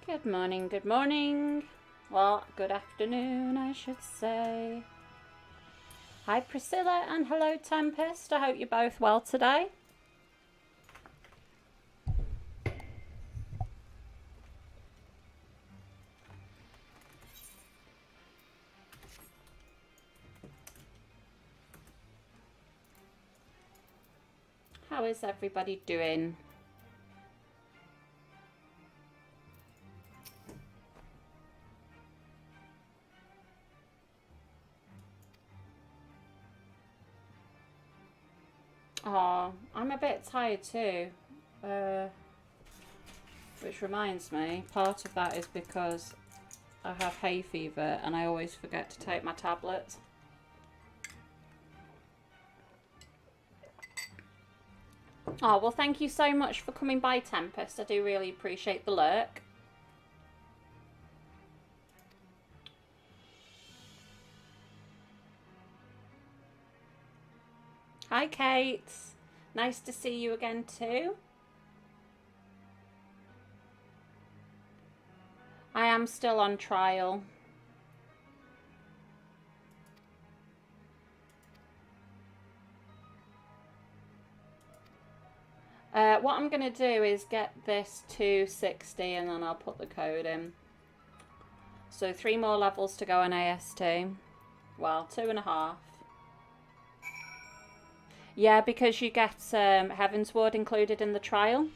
Good morning, good morning. Well, good afternoon, I should say. Hi, Priscilla, and hello, Tempest. I hope you're both well today. How is everybody doing? Oh, I'm a bit tired too. Which reminds me, part of that is because I have hay fever and I always forget to take my tablets. Oh, well, thank you so much for coming by, Tempest. I do really appreciate the lurk. Hi, Kate. Nice to see you again too. I am still on trial. What I'm going to do is get this to 60 and then I'll put the code in. So 3 more levels to go on AST. Well, 2.5. Yeah, because you get Heavensward included in the trial.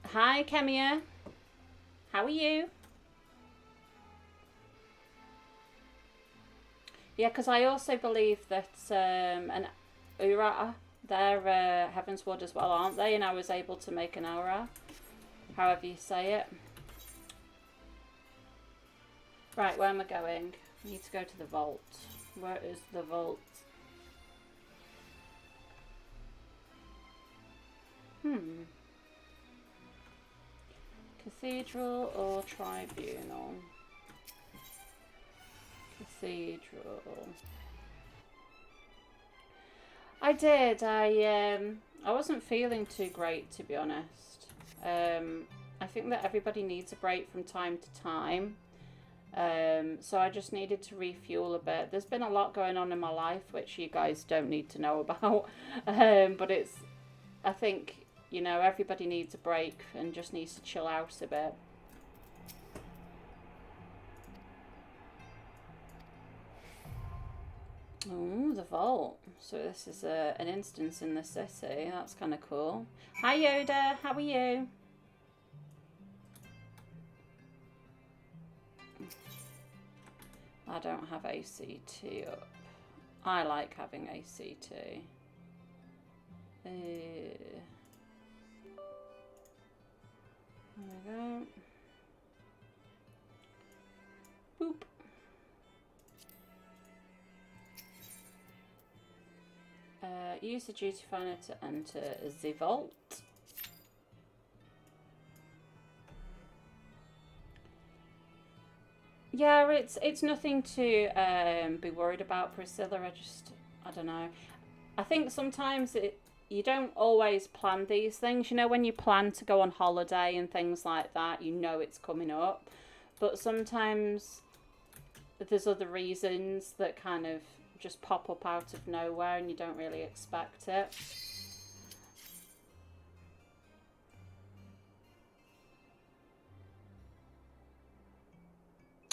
Hi, Kemia. How are you? Yeah, because I also believe that an Ura, they're Heavensward as well, aren't they? And I was able to make an Aura, however you say it. Right, where am I going? I need to go to the vault. Where is the vault? Cathedral or Tribunal? Cathedral. I did. I wasn't feeling too great, to be honest. I think that everybody needs a break from time to time. So I just needed to refuel a bit. There's been a lot going on in my life which you guys don't need to know about. But it's, I think, you know, everybody needs a break and just needs to chill out a bit. Oh, the vault. So this is an instance in the city. That's kind of cool. Hi, Yoda. How are you? I don't have ACT up. I like having ACT. There we go. Boop. Use the duty finder to enter the vault. Yeah, it's nothing to be worried about, Priscilla. I don't know. I think sometimes you don't always plan these things. You know, when you plan to go on holiday and things like that, you know it's coming up. But sometimes there's other reasons that kind of just pop up out of nowhere and you don't really expect it.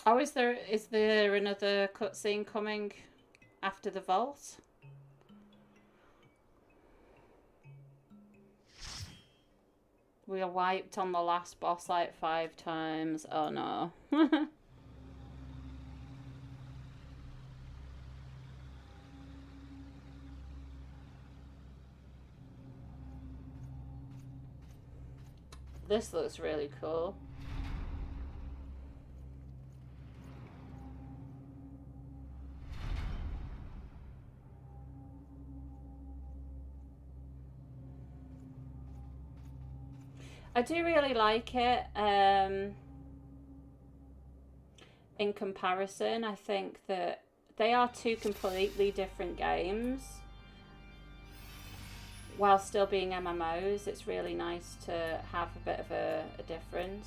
Oh, is there another cutscene coming after the vault? We are wiped on the last boss like 5 times. Oh no. This looks really cool. I do really like it. In comparison, I think that they are 2 completely different games. while still being MMOs, it's really nice to have a bit of a difference.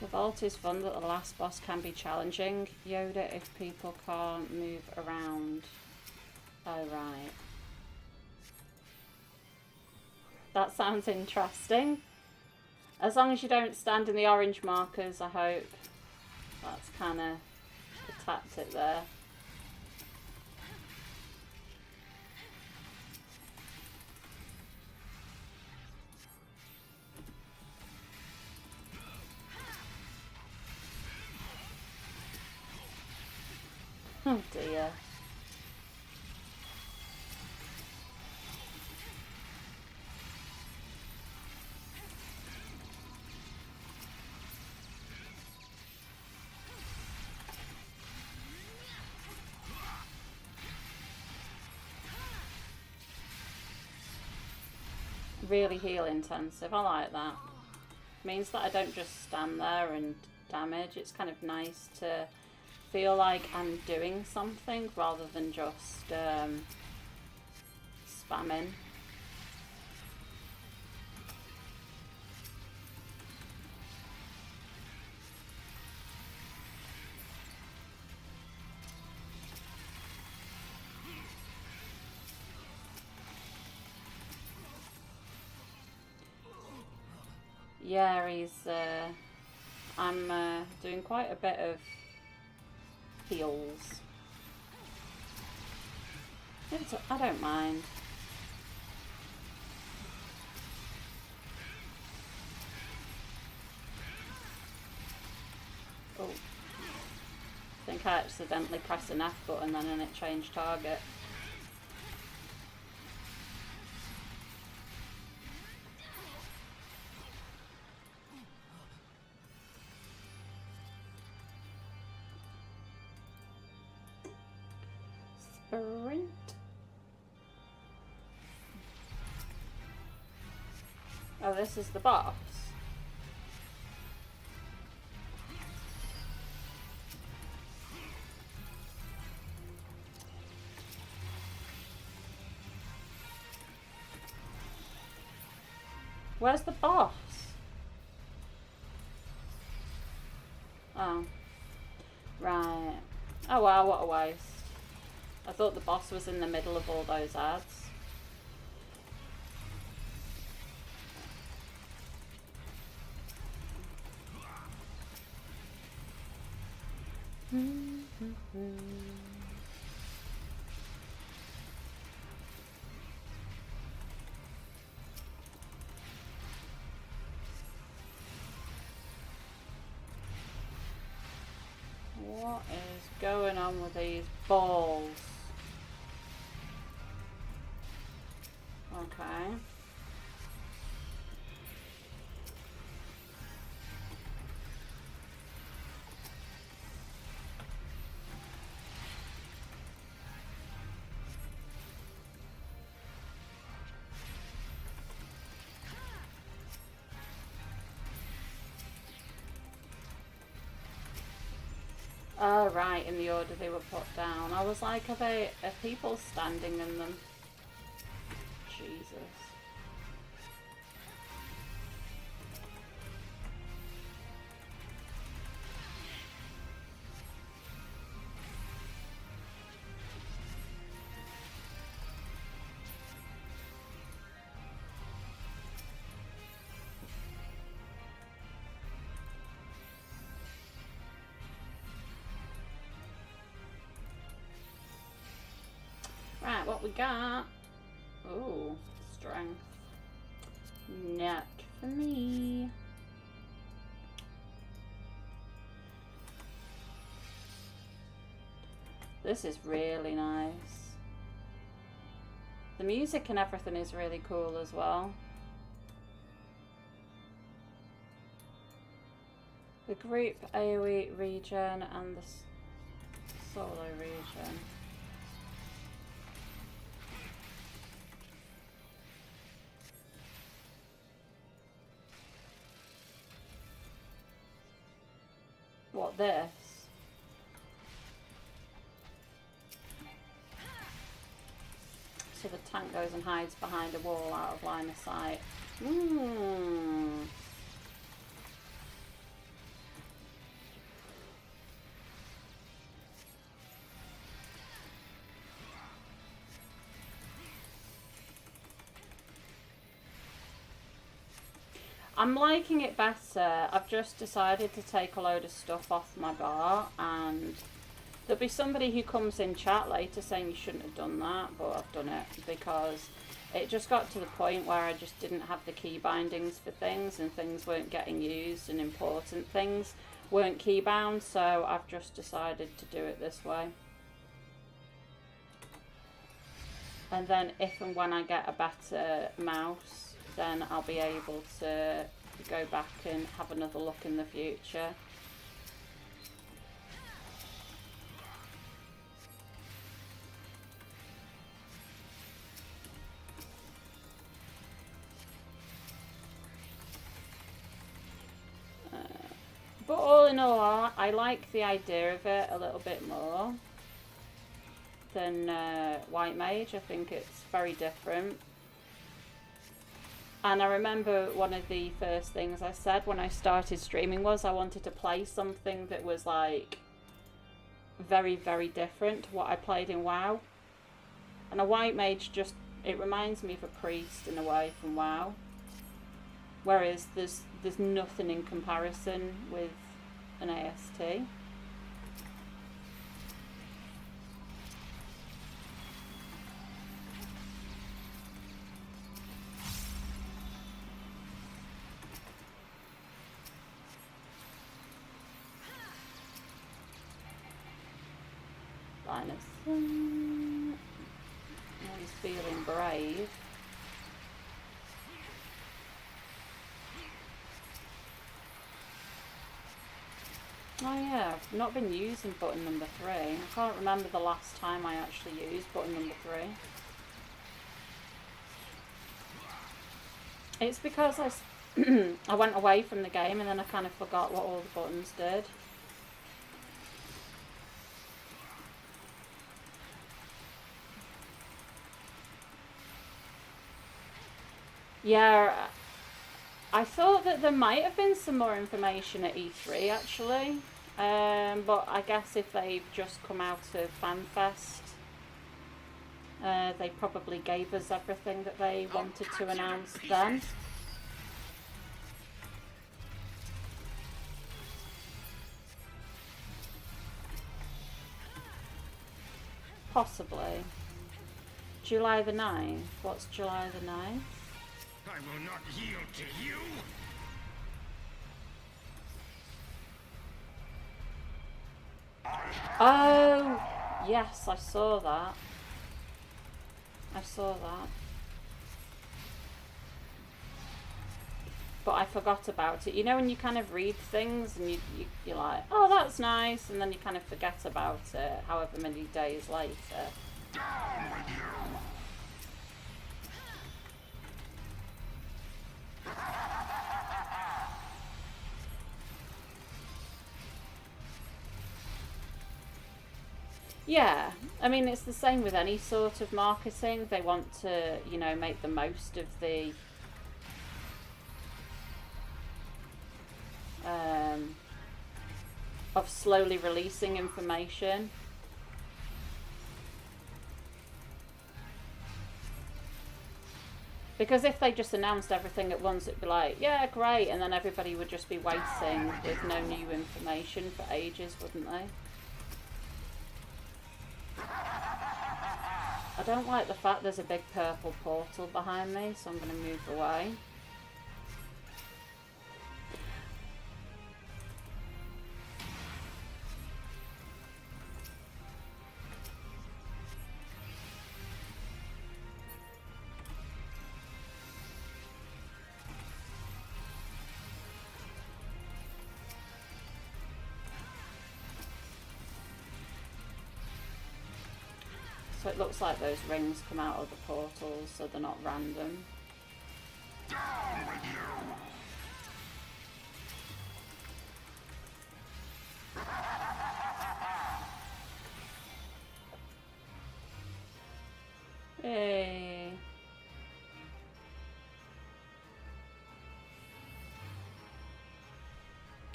The vault is fun, that the last boss can be challenging, Yoda, if people can't move around. Oh, right. That sounds interesting. As long as you don't stand in the orange markers, I hope. That's kind of the tactic there. Oh dear. Really heal intensive, I like that. Means that I don't just stand there and damage. It's kind of nice to feel like I'm doing something rather than just spamming. Yeah, I'm doing quite a bit of heals. I don't mind. Oh. I think I accidentally pressed an F button then and it changed target. Sprint. Oh, this is the boss. Where's the boss? Oh. Right. Oh wow, what a waste. I thought the boss was in the middle of all those ads. What is going on with these balls? Okay. Oh, right, in the order they were put down. I was like, are people standing in them? Jesus. Right, what we got? Ooh, strength. Not for me. This is really nice. The music and everything is really cool as well. The group AoE region and the solo region. What, this? So the tank goes and hides behind a wall out of line of sight. I'm liking it better. I've just decided to take a load of stuff off my bar, and there'll be somebody who comes in chat later saying you shouldn't have done that, but I've done it because it just got to the point where I just didn't have the key bindings for things, and things weren't getting used, and important things weren't key bound, so I've just decided to do it this way. And then if and when I get a better mouse, then I'll be able to go back and have another look in the future. But all in all, I like the idea of it a little bit more than White Mage. I think it's very different. And I remember one of the first things I said when I started streaming was I wanted to play something that was like very, very different to what I played in WoW. And a White Mage just, it reminds me of a priest in a way from WoW. Whereas there's nothing in comparison with an AST. He's feeling brave. Oh yeah, I've not been using button number 3. I can't remember the last time I actually used button number 3. It's because I went away from the game and then I kind of forgot what all the buttons did. Yeah, I thought that there might have been some more information at E3 actually, but I guess if they've just come out of FanFest, they probably gave us everything that they wanted to announce then. Possibly. July the 9th. What's July the 9th? I will not yield to you. Oh, yes, I saw that. I saw that. But I forgot about it. You know when you kind of read things and you're like, oh, that's nice, and then you kind of forget about it however many days later. Down with you. Yeah, I mean, it's the same with any sort of marketing. They want to, you know, make the most of the of slowly releasing information. Because if they just announced everything at once, it'd be like, yeah, great, and then everybody would just be waiting with no new information for ages, wouldn't they? I don't like the fact there's a big purple portal behind me, so I'm going to move away. So it looks like those rings come out of the portals, so they're not random. Down with you! Hey.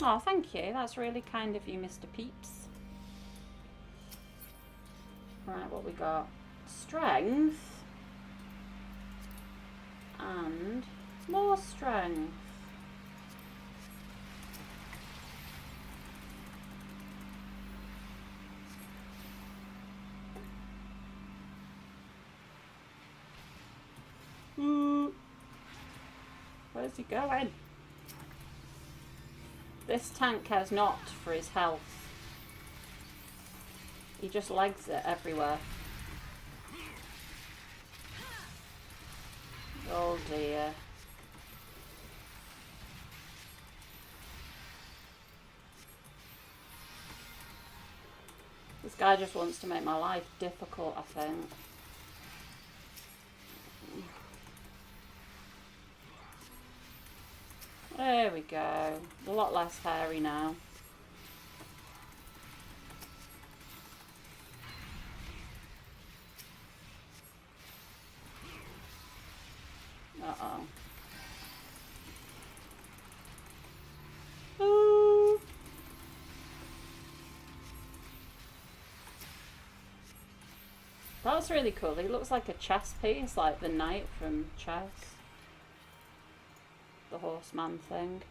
Oh, thank you. That's really kind of you, Mr. Peeps. Right, what we got? Strength. And more strength. Where's he going? This tank cares not for his health. He just legs it everywhere. Oh dear. This guy just wants to make my life difficult, I think. There we go. A lot less hairy now. Uh-oh. Ooh. That's really cool. He looks like a chess piece, like the knight from chess. The horseman thing.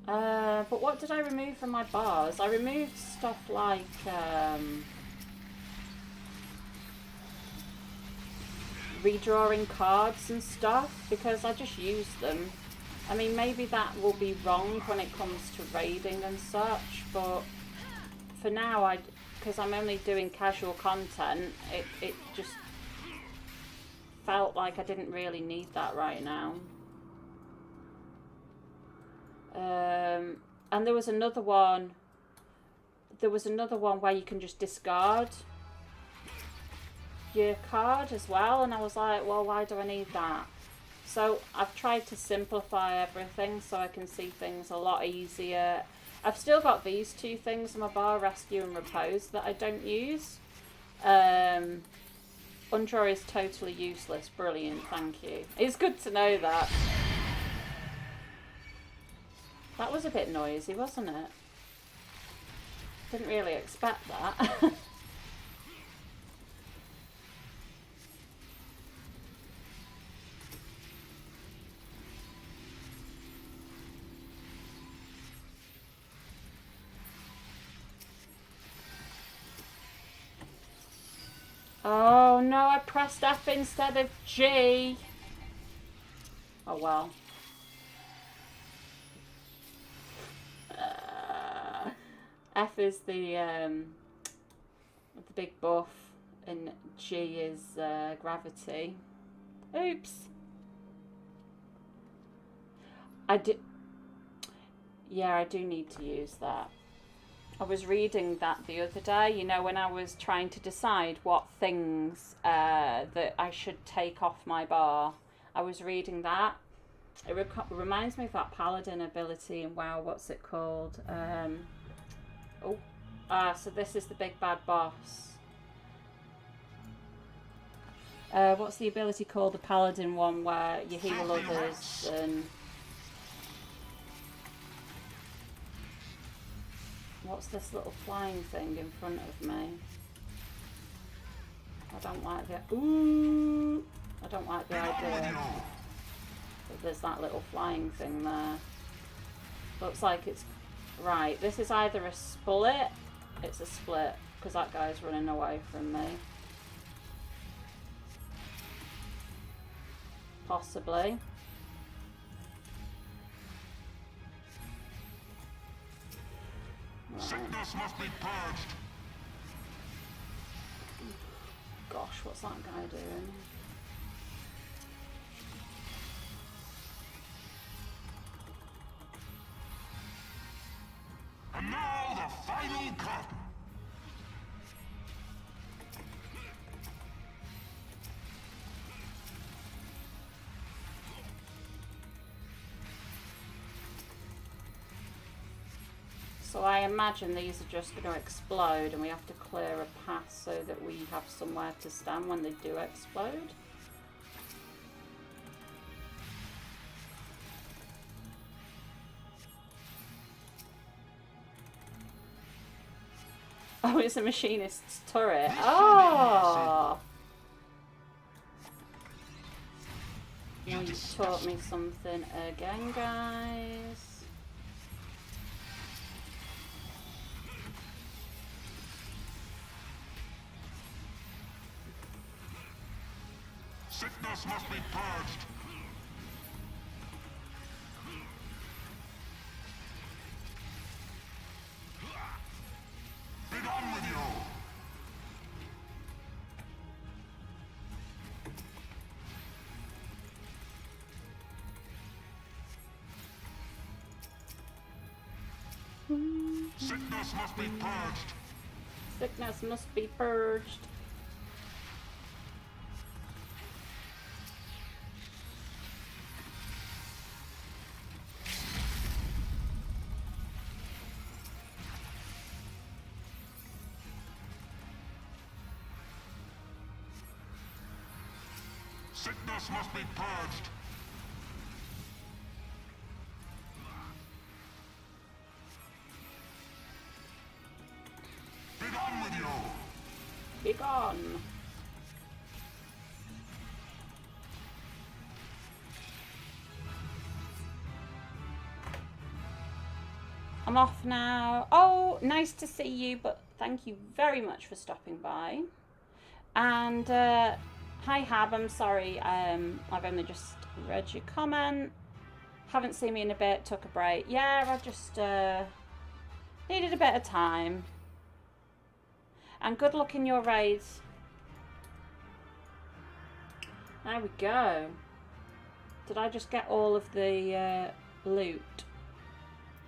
But what did I remove from my bars? I removed stuff like redrawing cards and stuff because I just use them. I mean, maybe that will be wrong when it comes to raiding and such, but for now, because I'm only doing casual content, it just felt like I didn't really need that right now. And there was another one. There was another one where you can just discard your card as well, and I was like, well, why do I need that? So I've tried to simplify everything so I can see things a lot easier. I've still got these two things in my bar, Rescue and Repose, that I don't use. Undraw is totally useless. Brilliant, thank you. It's good to know that. That was a bit noisy, wasn't it? Didn't really expect that. Oh no, I pressed F instead of G. Oh well. F is the big buff and G is gravity. Oops. Yeah, I do need to use that. I was reading that the other day, you know, when I was trying to decide what things that I should take off my bar. I was reading that. It reminds me of that paladin ability in WoW. What's it called? So this is the big bad boss. What's the ability called? The paladin one where you heal others and... What's this little flying thing in front of me? I don't like the... Ooh! I don't like the idea. But there's that little flying thing there. Looks like it's... Right, this is either a split... It's a split, because that guy's running away from me. Possibly. Right. Sickness must be purged. Gosh, what's that guy doing? And now Final cut. So I imagine these are just going to explode and we have to clear a path so that we have somewhere to stand when they do explode. Oh, it's a machinist's turret. Oh! Now you taught me something again, guys. Sickness must be purged. Be done with you. Sickness must be purged. Sickness must be purged. Sickness must be purged. Be done with you. Be gone. I'm off now. Oh, nice to see you, but thank you very much for stopping by. And hi Hab, I'm sorry, I've only just read your comment. Haven't seen me in a bit, took a break. Yeah, I just needed a bit of time. And good luck in your raids. There we go. Did I just get all of the loot?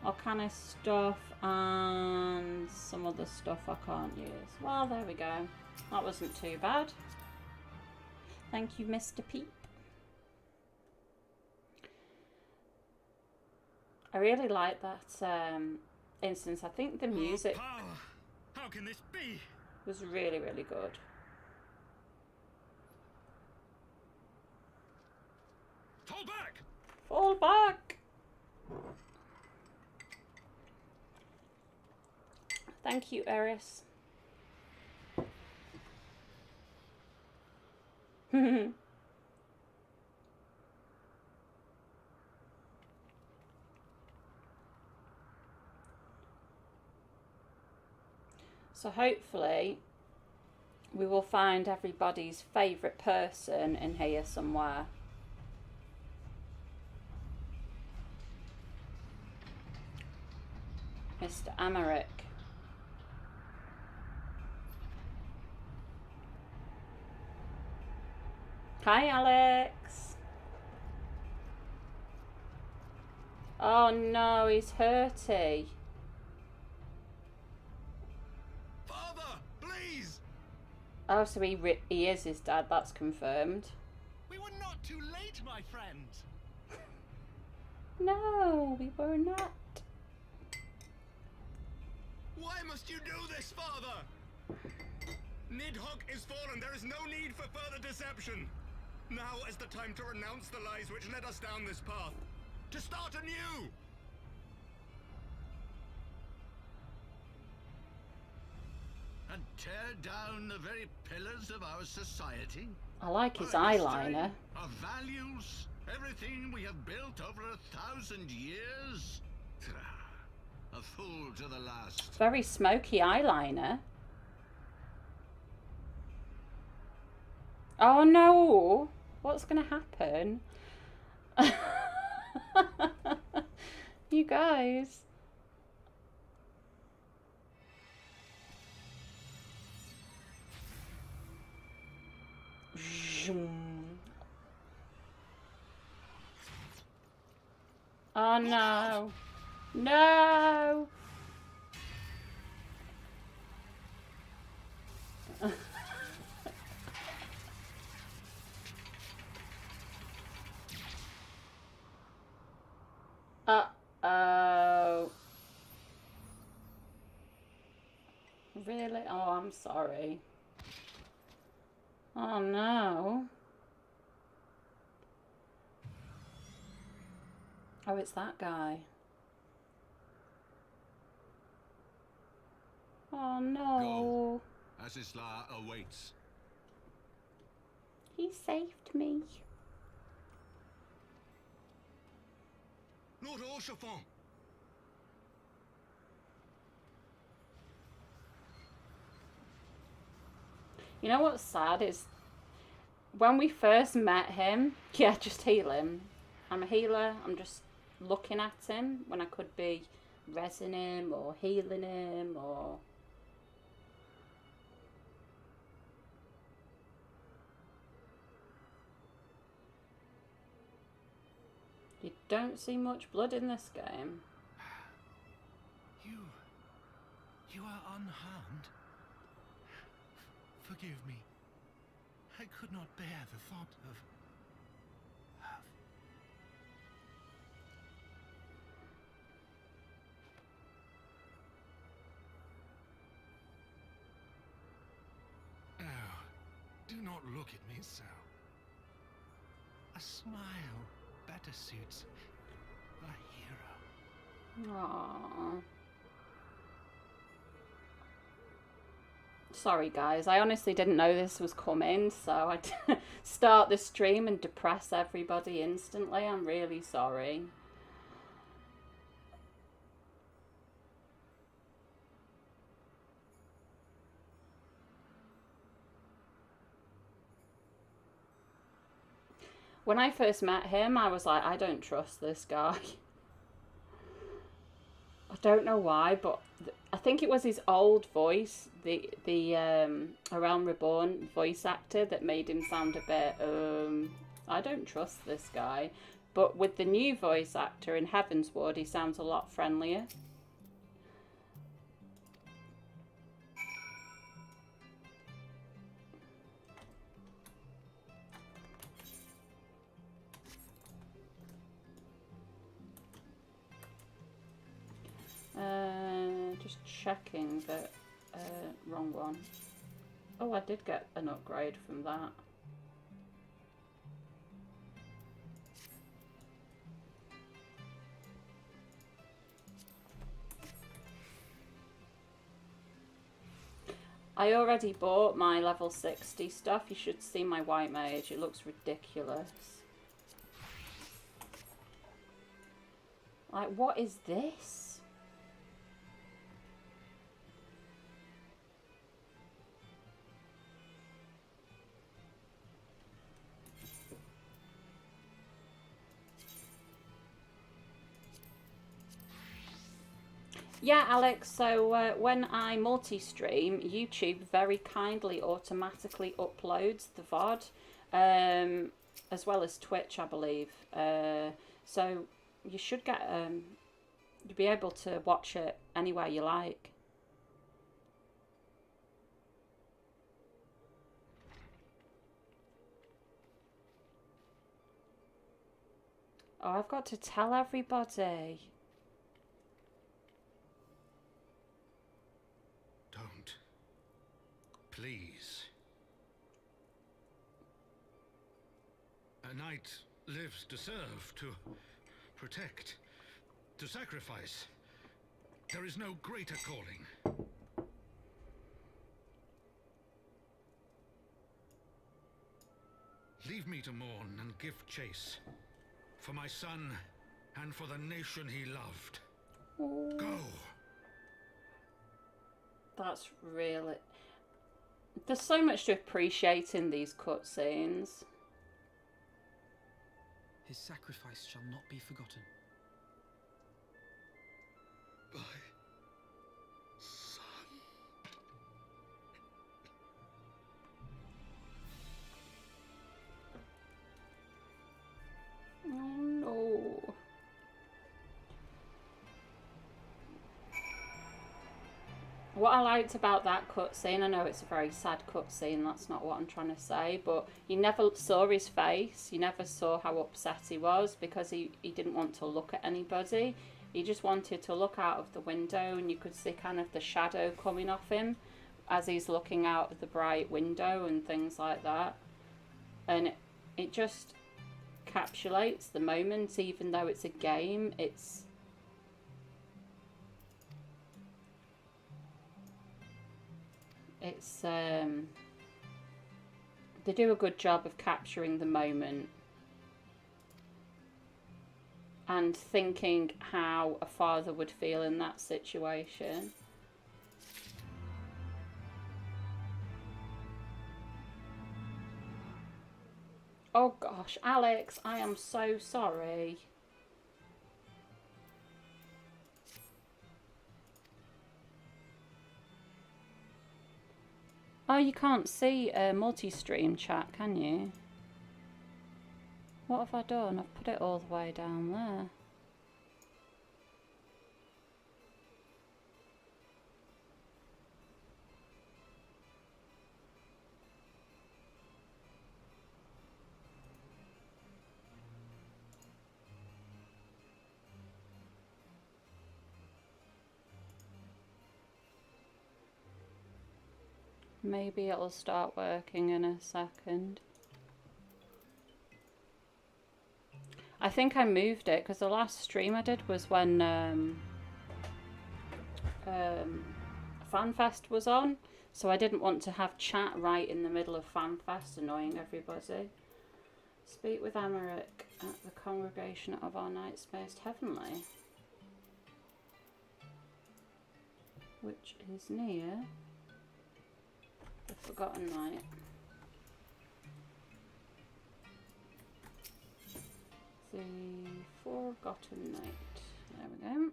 Arcana stuff and some other stuff I can't use. Well, there we go. That wasn't too bad. Thank you, Mr. Peep. I really like that instance. I think the music How can this be? was really, really good. Fall back! Fall back! Thank you, Eris. So hopefully we will find everybody's favourite person in here somewhere. Mr. Amaric. Hi, Alex. Oh no, he's hurty. Father, please! Oh, so he is his dad, that's confirmed. We were not too late, my friend. No, we were not. Why must you do this, Father? Nidhogg is fallen. There is no need for further deception. Now is the time to renounce the lies which led us down this path. To start anew. And tear down the very pillars of our society? I like his Our history, eyeliner. our values, everything we have built over 1,000 years. A fool to the last. Very smoky eyeliner. Oh no! What's gonna happen? You guys. Oh no. No! Uh-oh. Really? Oh, I'm sorry. Oh, no. Oh, it's that guy. Oh, no. Go. Azizla awaits. He saved me. Lord Orchefort! You know what's sad is when we first met him, yeah, just heal him. I'm a healer, I'm just looking at him when I could be rezzing him or healing him or... You don't see much blood in this game. You are unharmed. Forgive me. I could not bear the thought of... Oh, do not look at me so. A smile better suits a hero. Aww. Sorry guys, I honestly didn't know this was coming, so I start the stream and depress everybody instantly. I'm really sorry. When I first met him, I was like, I don't trust this guy. I don't know why, but I think it was his old voice, the A Realm Reborn voice actor, that made him sound a bit, I don't trust this guy. But with the new voice actor in Heavensward, he sounds a lot friendlier. Just checking that, wrong one. Oh, I did get an upgrade from that. I already bought my level 60 stuff. You should see my white mage. It looks ridiculous. Like, what is this? Yeah, Alex, so when I multi-stream, YouTube very kindly automatically uploads the VOD, as well as Twitch, I believe. So you should get, you'll be able to watch it anywhere you like. Oh, I've got to tell everybody. Don't. Please. A knight lives to serve, to protect, to sacrifice. There is no greater calling. Leave me to mourn and give chase. For my son, and for the nation he loved. Ooh. Go! That's really... There's so much to appreciate in these cutscenes. His sacrifice shall not be forgotten. My son. Oh no. What I liked about that cutscene, I know it's a very sad cutscene, that's not what I'm trying to say, but you never saw his face, you never saw how upset he was, because he didn't want to look at anybody. He just wanted to look out of the window, and you could see kind of the shadow coming off him as he's looking out of the bright window and things like that. And it just encapsulates the moment, even though it's a game. They do a good job of capturing the moment and thinking how a father would feel in that situation. Oh gosh, Alex, I am so sorry. Oh, you can't see a multi-stream chat, can you? What have I done? I've put it all the way down there. Maybe it'll start working in a second. I think I moved it because the last stream I did was when FanFest was on, so I didn't want to have chat right in the middle of FanFest annoying everybody. Speak with Amaric at the congregation of our Night-Spaced Heavenly, which is near the Forgotten Night. The Forgotten Night. There we go.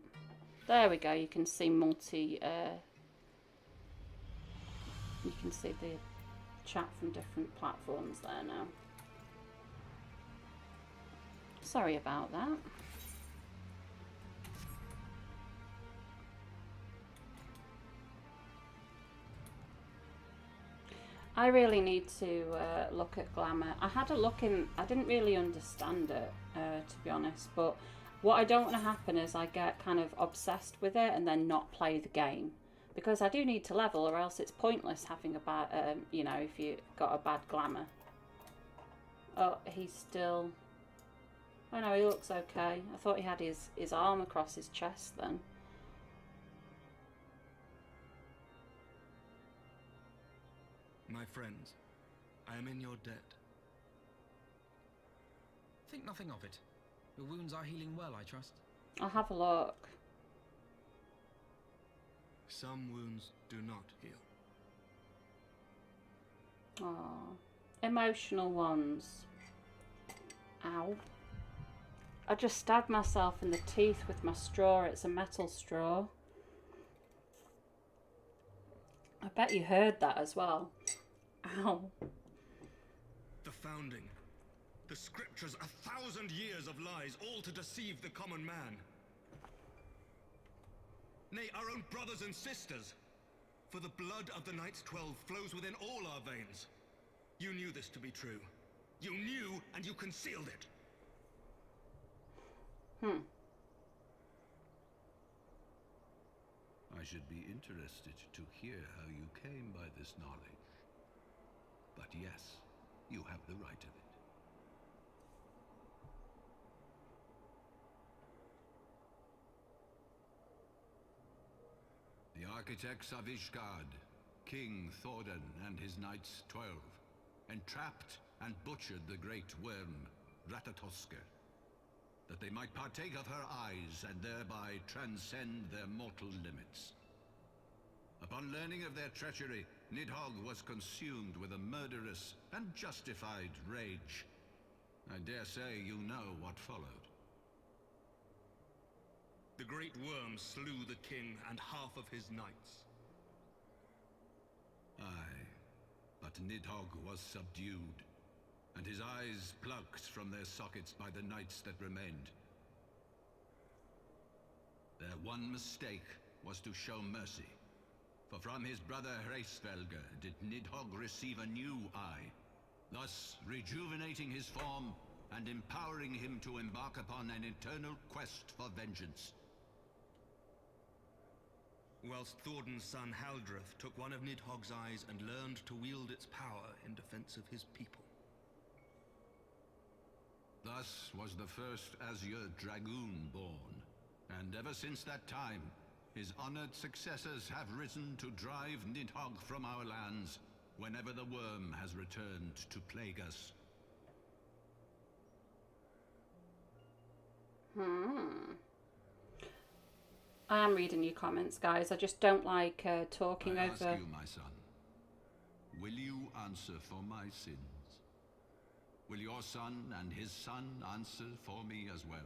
There we go. You can see you can see the chat from different platforms there now. Sorry about that. I really need to look at Glamour. I had a look in, I didn't really understand it, to be honest, but what I don't want to happen is I get kind of obsessed with it and then not play the game. Because I do need to level, or else it's pointless having a bad, you know, if you got a bad Glamour. Oh, he's still... Oh no, he looks okay. I thought he had his arm across his chest then. My friends, I am in your debt. Think nothing of it. Your wounds are healing well, I trust. I'll have a look. Some wounds do not heal. Oh, emotional ones. Ow. I just stabbed myself in the teeth with my straw. It's a metal straw. I bet you heard that as well. Ow. The founding. The scriptures, 1,000 years of lies, all to deceive the common man. Nay, our own brothers and sisters. For the blood of the Knights 12 flows within all our veins. You knew this to be true. You knew, and you concealed it. I should be interested to hear how you came by this knowledge. But yes, you have the right of it. The architects of Ishgard, King Thordan and his Knights 12, entrapped and butchered the great worm, Ratatosker, that they might partake of her eyes and thereby transcend their mortal limits. Upon learning of their treachery, Nidhogg was consumed with a murderous and justified rage. I dare say you know what followed. The great worm slew the king and half of his knights. Aye, but Nidhogg was subdued, and his eyes plucked from their sockets by the knights that remained. Their one mistake was to show mercy. For from his brother Hreisvelger did Nidhogg receive a new eye, thus rejuvenating his form and empowering him to embark upon an eternal quest for vengeance. Whilst Thorden's son Haldreth took one of Nidhogg's eyes and learned to wield its power in defense of his people. Thus was the first Azure Dragoon born, and ever since that time, his honored successors have risen to drive Nidhogg from our lands whenever the worm has returned to plague us. I am reading your comments, guys. I just don't like talking I over... ask you, my son, will you answer for my sins? Will your son and his son answer for me as well?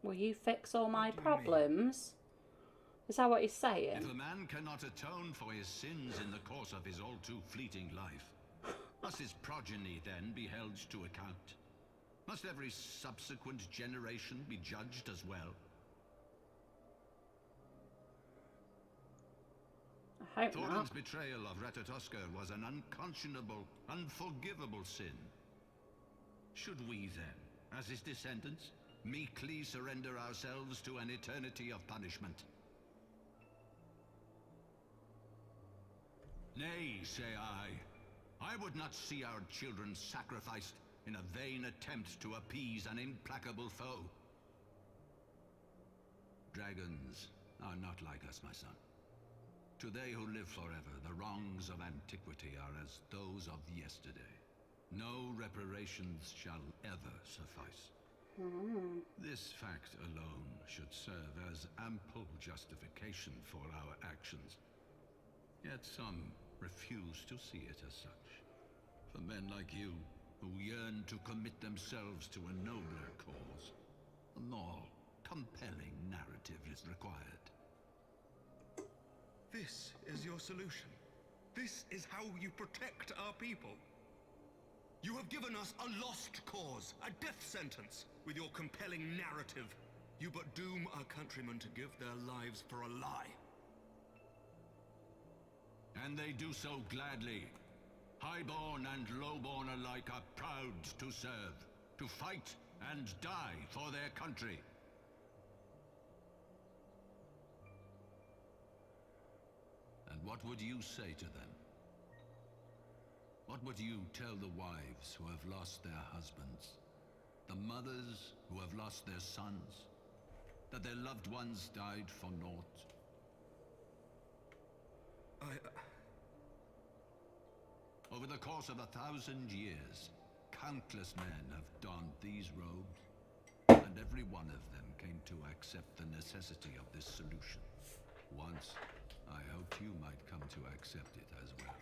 Will you fix all my problems? Is that what he's saying? If a man cannot atone for his sins in the course of his all-too-fleeting life, must his progeny then be held to account? Must every subsequent generation be judged as well? I hope Thorin's not. betrayal of Ratatoskr was an unconscionable, unforgivable sin. Should we then, as his descendants, meekly surrender ourselves to an eternity of punishment? Nay, say I would not see our children sacrificed in a vain attempt to appease an implacable foe. Dragons are not like us, my son. To they who live forever, the wrongs of antiquity are as those of yesterday. No reparations shall ever suffice. This fact alone should serve as ample justification for our actions. Yet some refuse to see it as such. For men like you, who yearn to commit themselves to a nobler cause, a more compelling narrative is required. This is your solution. This is how you protect our people. You have given us a lost cause, a death sentence. With your compelling narrative, you but doom our countrymen to give their lives for a lie. And they do so gladly. Highborn and lowborn alike are proud to serve, to fight and die for their country. And what would you say to them? What would you tell the wives who have lost their husbands? The mothers who have lost their sons? That their loved ones died for naught? Over the course of 1,000 years, countless men have donned these robes, and every one of them came to accept the necessity of this solution. Once, I hoped you might come to accept it as well.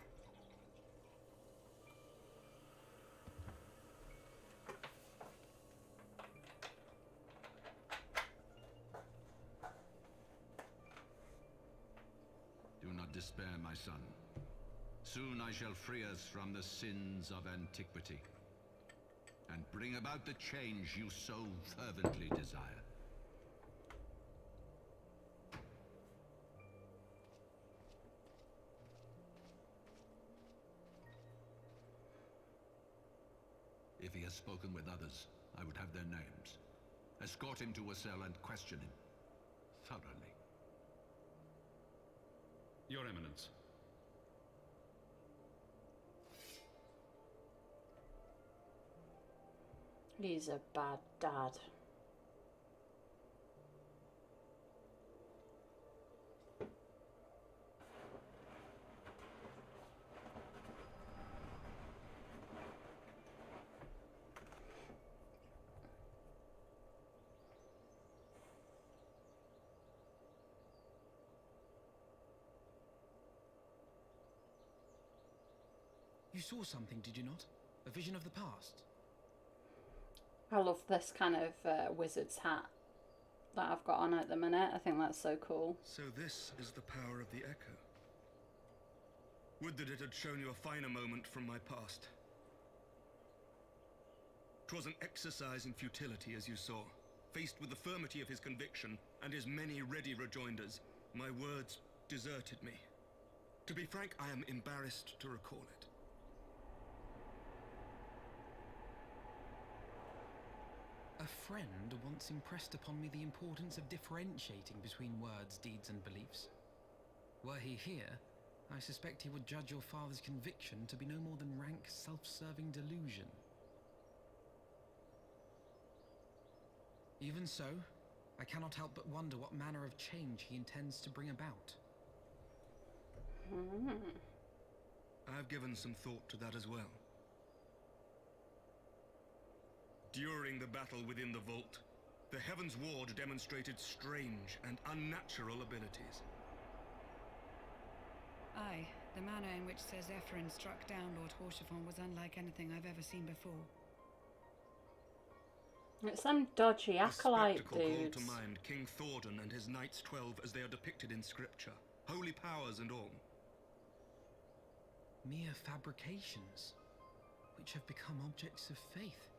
Do not despair, my son. Soon I shall free us from the sins of antiquity, and bring about the change you so fervently desire. If he has spoken with others, I would have their names. Escort him to a cell and question him thoroughly. Your Eminence. He's a bad dad. You saw something, did you not? A vision of the past? I love this kind of wizard's hat that I've got on at the minute. I think that's so cool. So this is the power of the Echo. Would that it had shown you a finer moment from my past. 'Twas an exercise in futility, as you saw. faced with the firmity of his conviction and his many ready rejoinders, my words deserted me. To be frank, I am embarrassed to recall it. A friend once impressed upon me the importance of differentiating between words, deeds, and beliefs. Were he here, I suspect he would judge your father's conviction to be no more than rank, self-serving delusion. Even so, I cannot help but wonder what manner of change he intends to bring about. I have given some thought to that as well. During the battle within the vault, the Heaven's Ward demonstrated strange and unnatural abilities. Aye, the manner in which Sir Zephyrin struck down Lord Horschiffon was unlike anything I've ever seen before. It's some dodgy acolyte The spectacle called dudes. to mind King Thordan and his Knights 12 as they are depicted in scripture, holy powers and all. Mere fabrications, which have become objects of faith,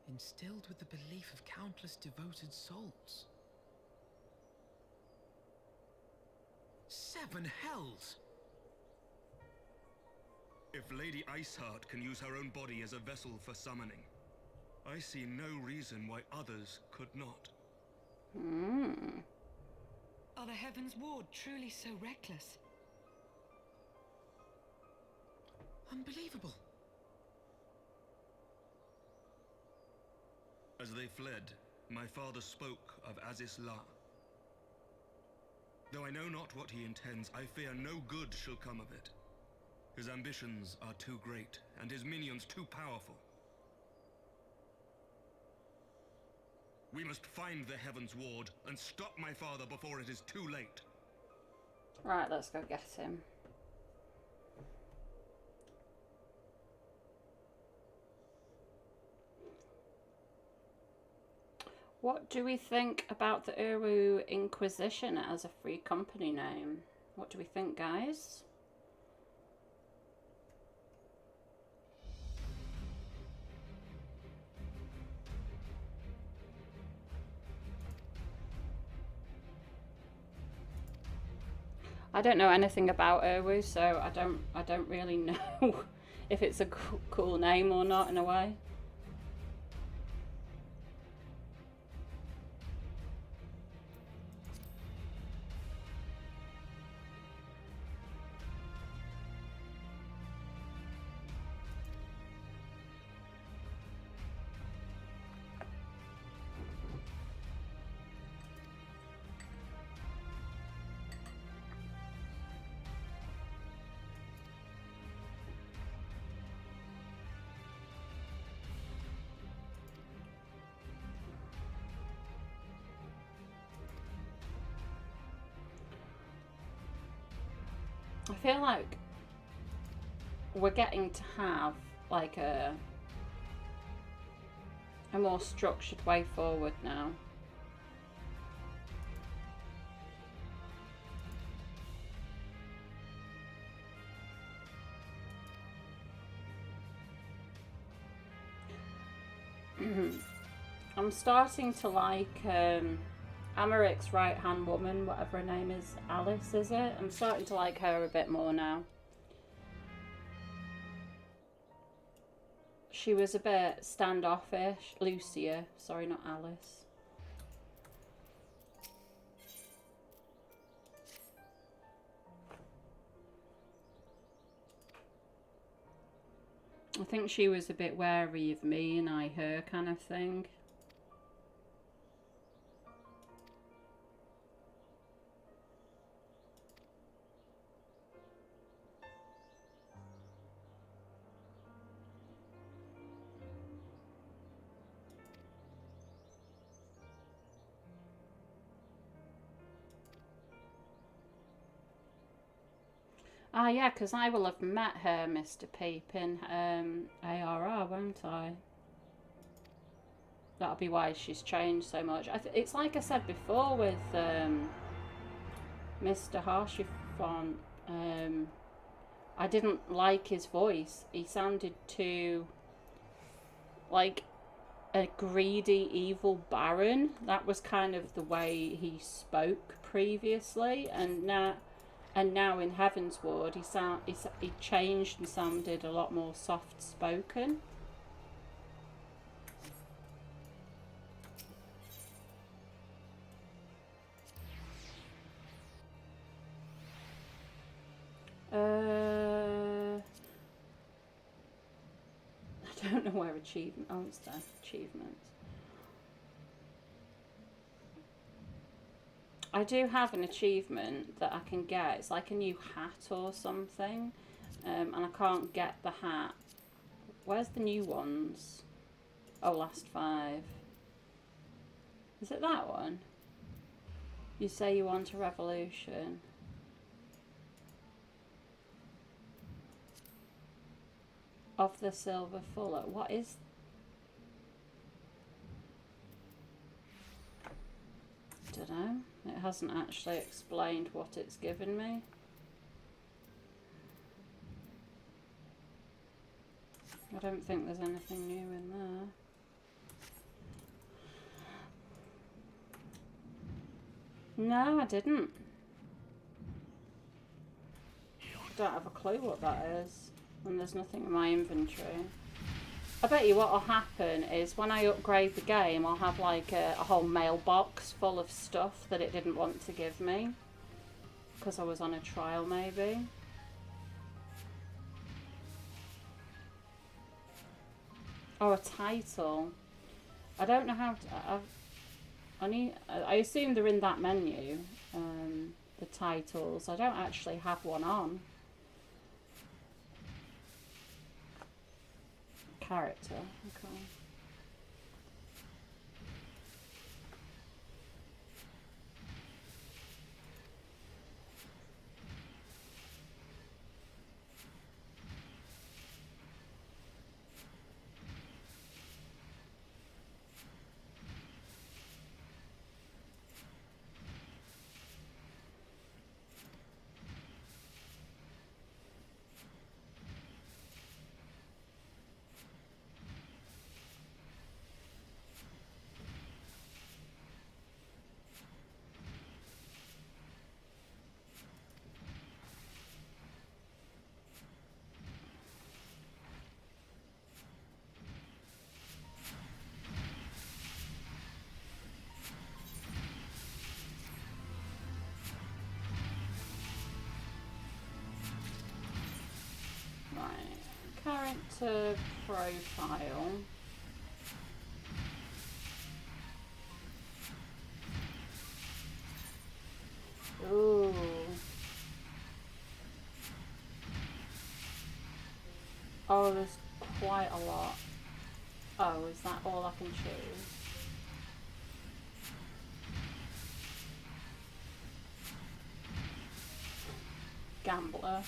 instilled with the belief of countless devoted souls. 7 hells! If Lady Iceheart can use her own body as a vessel for summoning, I see no reason why others could not. Are the Heaven's Ward truly so reckless? Unbelievable! As they fled, my father spoke of Aziz La. Though I know not what he intends, I fear no good shall come of it. His ambitions are too great, and his minions too powerful. We must find the Heaven's Ward and stop my father before it is too late. Right, let's go get him. What do we think about the Uru Inquisition as a free company name? What do we think, guys? I don't know anything about Uru, so I don't really know if it's a cool name or not in a way. I feel like we're getting to have like a more structured way forward now. I'm starting to like Amaric's right-hand woman, whatever her name is, Alice, is it? I'm starting to like her a bit more now. She was a bit standoffish. Lucia, sorry, not Alice. I think she was a bit wary of me and I her kind of thing. Ah, yeah, because I will have met her, Mr. Peep, in ARR, won't I? That'll be why she's changed so much. It's like I said before with Mr. Harshifon. I didn't like his voice. He sounded too, like, a greedy, evil baron. That was kind of the way he spoke previously, and now in Heavensward he changed and sounded a lot more soft spoken. I don't know where achievement. Oh, it's there. Achievements. I do have an achievement that I can get. It's like a new hat or something, and I can't get the hat. Where's the new ones? Oh, last 5. Is it that one? You say you want a revolution. Of the silver fuller. What is... Dunno. It hasn't actually explained what it's given me. I don't think there's anything new in there. No, I didn't. I don't have a clue what that is. And there's nothing in my inventory. I bet you what'll happen is when I upgrade the game, I'll have like a whole mailbox full of stuff that it didn't want to give me. Because I was on a trial, maybe. Oh, a title. I don't know how to... I assume they're in that menu, the titles. I don't actually have one on. Character, okay. Character profile. Ooh. Oh, there's quite a lot. Oh, is that all I can choose? Gambler.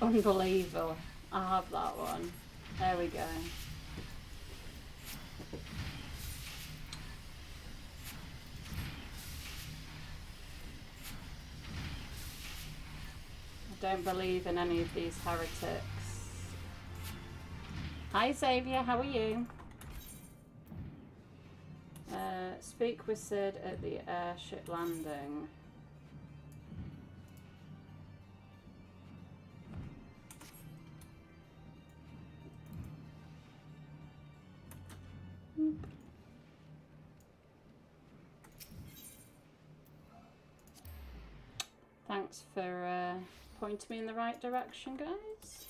Unbelievable. I have that one. There we go. I don't believe in any of these heretics. Hi Xavier, how are you? Speak with Sid at the airship landing. Thanks for pointing me in the right direction, guys.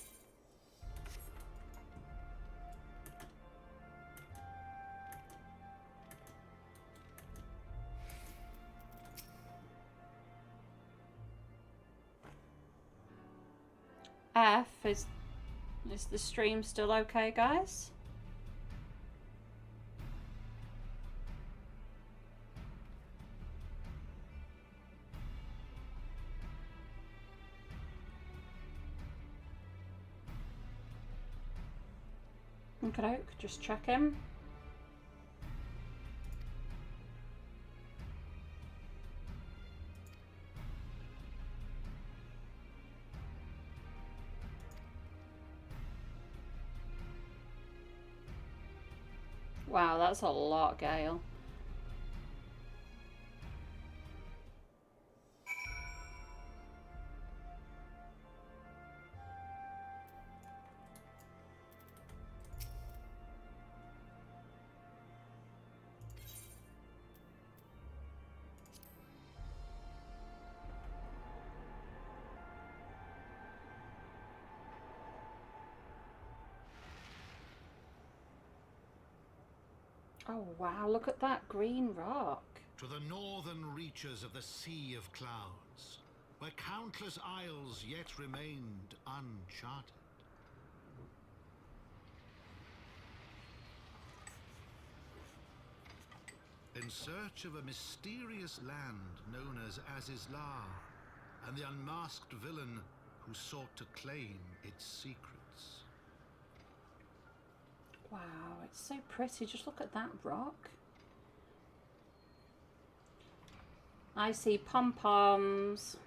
Is the stream still okay, guys? Okay, just checking. Wow, that's a lot, Gale. Oh wow, look at that green rock. To the northern reaches of the Sea of Clouds, where countless isles yet remained uncharted. In search of a mysterious land known as Azizlar, and the unmasked villain who sought to claim its secrets. Wow, it's so pretty. Just look at that rock. I see pom-poms.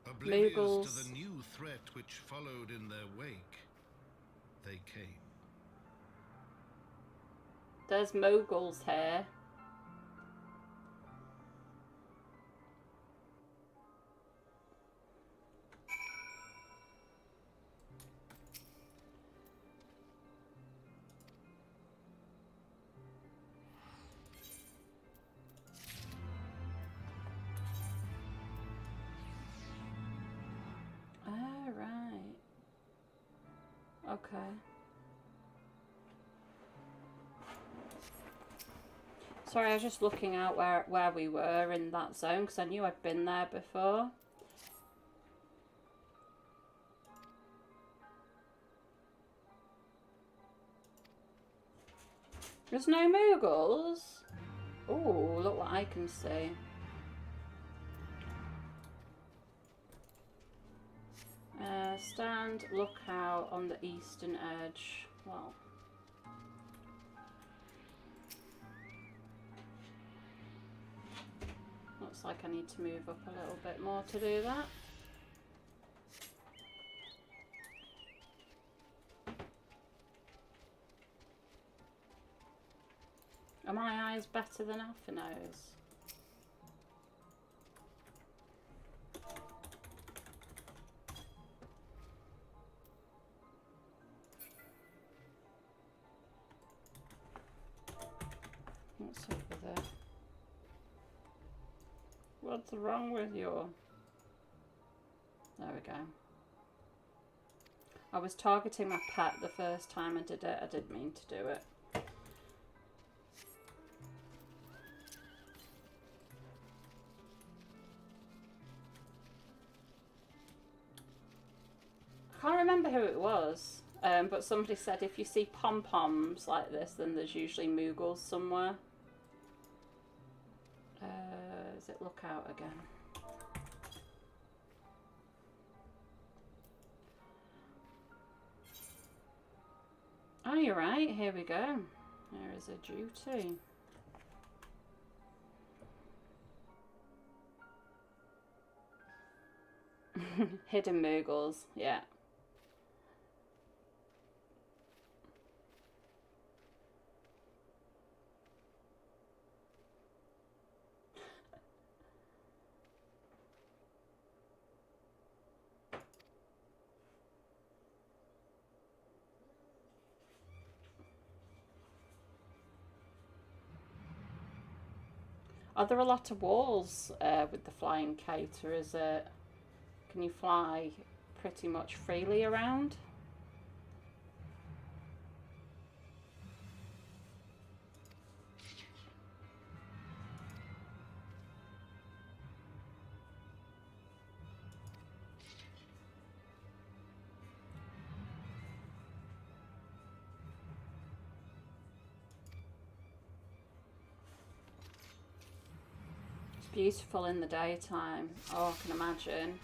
Oblivious Moogles. to the new threat which followed in their wake, they came. There's moguls here. Okay. Sorry, I was just looking out where we were in that zone because I knew I'd been there before. There's no Moogles. Oh, look what I can see. Stand lookout on the eastern edge. Well, looks like I need to move up a little bit more to do that. Are my eyes better than Atheno's? What's over there? What's wrong with you? There we go. I was targeting my pet the first time I did it. I didn't mean to do it. I can't remember who it was, but somebody said if you see pom-poms like this, then there's usually Moogles somewhere. Is it lookout again? Oh, you're right. Here we go. There is a duty. Hidden Moogles, yeah. Are there a lot of walls with the flying kite, or is it... Can you fly pretty much freely around? It's beautiful in the daytime. Oh, I can imagine.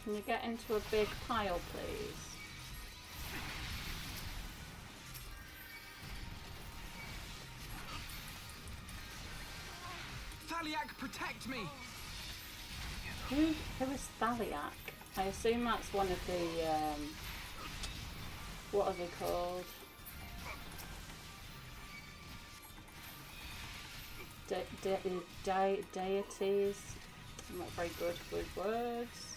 Can you get into a big pile, please? Thaliak, protect me! Who is Thaliak? I assume that's one of the, what are they called? Deities. I'm not very good with words.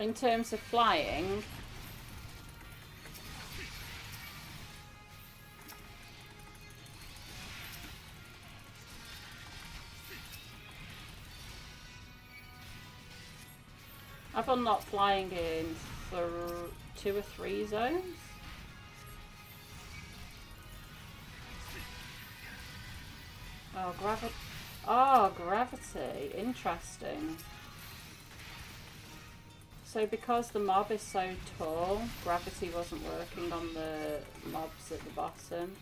In terms of flying, I've unlocked flying in 2 or 3 zones. Oh, gravity. Interesting. So because the mob is so tall, gravity wasn't working on the mobs at the bottom.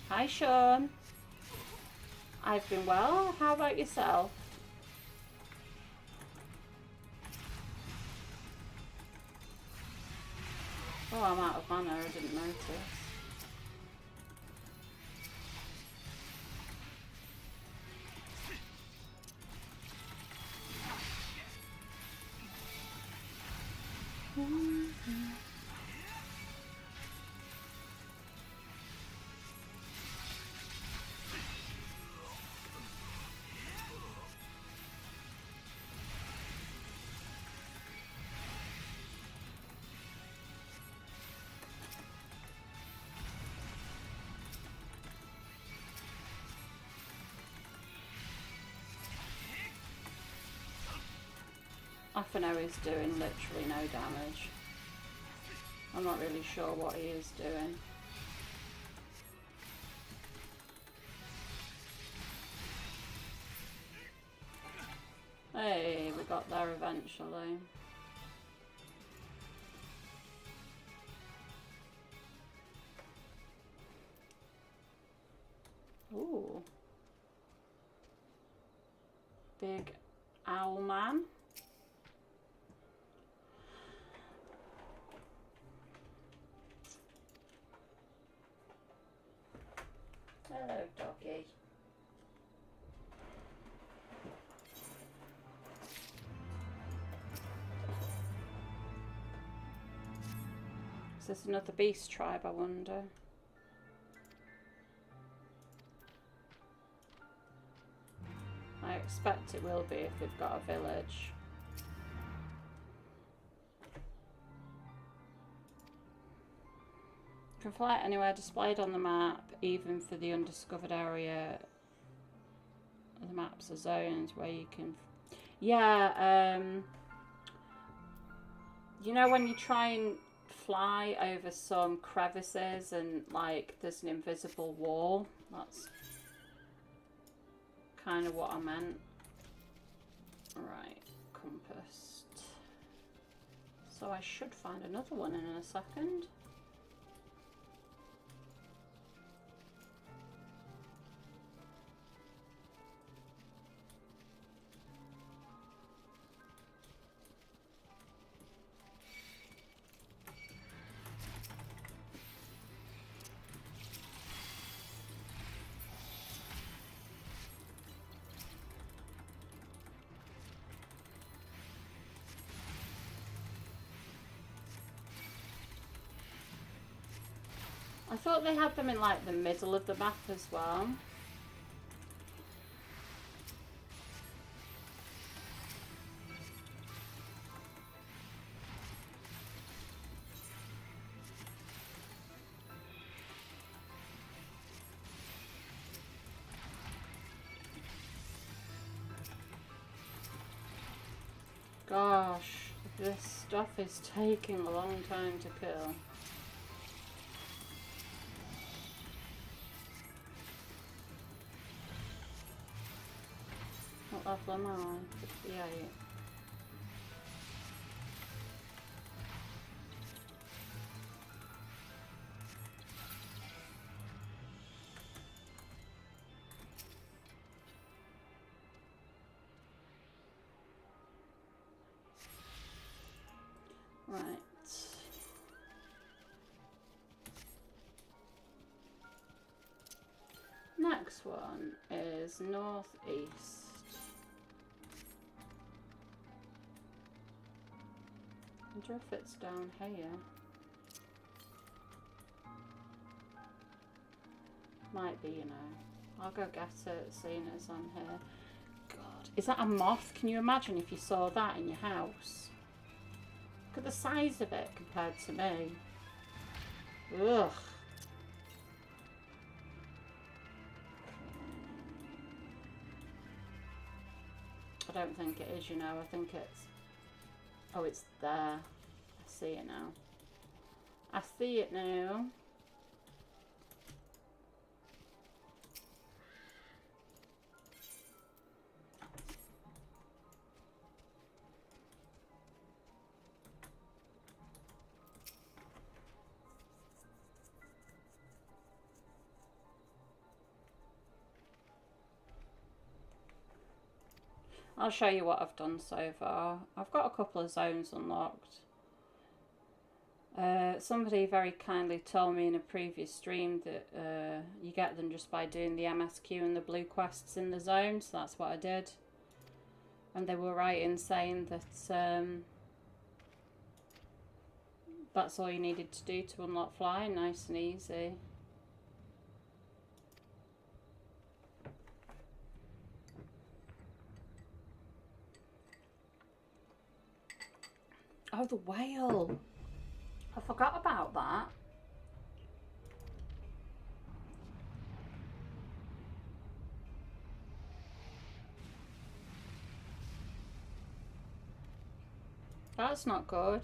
Hi, Sean. I've been well. How about yourself? Oh, I'm out of mana. I didn't notice. Afano is doing literally no damage. I'm not really sure what he is doing. Hey, we got there eventually. Ooh. Big owl man. Hello, doggy. Is this another beast tribe, I wonder? I expect it will be if they've got a village. Can fly anywhere displayed on the map, even for the undiscovered area. The maps are zones where you can... Yeah, you know when you try and fly over some crevices and like there's an invisible wall? That's kind of what I meant. Right, compass. So I should find another one in a second. I thought they had them in like the middle of the map as well. Gosh, this stuff is taking a long time to kill. What level am I? 58. Right. next one is northeast. I wonder if it's down here. Might be, you know. I'll go get it, seeing it's on here. God, is that a moth? Can you imagine if you saw that in your house? Look at the size of it compared to me. Ugh. I don't think it is, you know. I think it's... Oh, it's there. I see it now. I see it now. I'll show you what I've done so far. I've got a couple of zones unlocked. Somebody very kindly told me in a previous stream that you get them just by doing the MSQ and the blue quests in the zone, so that's what I did. And they were right in saying that that's all you needed to do to unlock flying, nice and easy. Oh, the whale. I forgot about that. That's not good.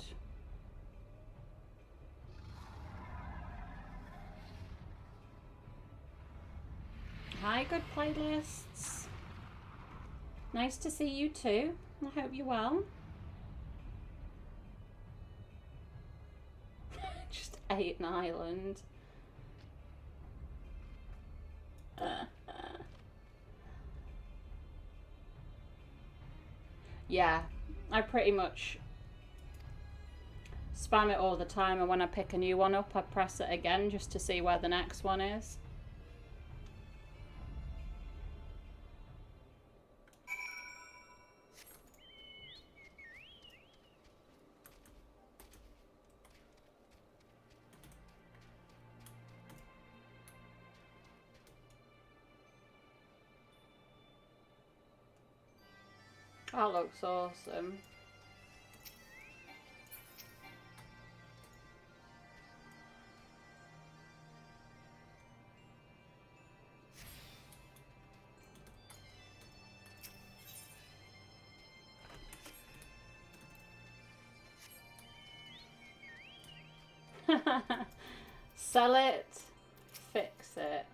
Hi, good playlists. Nice to see you too. I hope you're well. Just ate an island. Yeah, I pretty much spam it all the time, and when I pick a new one up, I press it again just to see where the next one is. That looks awesome. Sell it, fix it.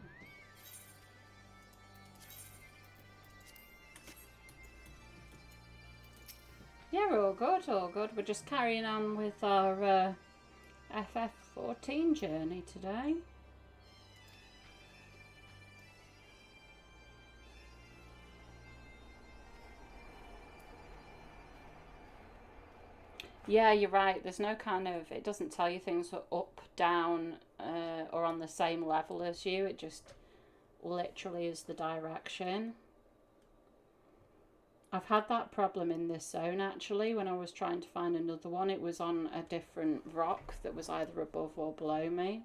Yeah, we're all good, all good. We're just carrying on with our FF14 journey today. Yeah, you're right. There's no kind of... It doesn't tell you things are up, down, or on the same level as you. It just literally is the direction. I've had that problem in this zone, actually. When I was trying to find another one, it was on a different rock that was either above or below me.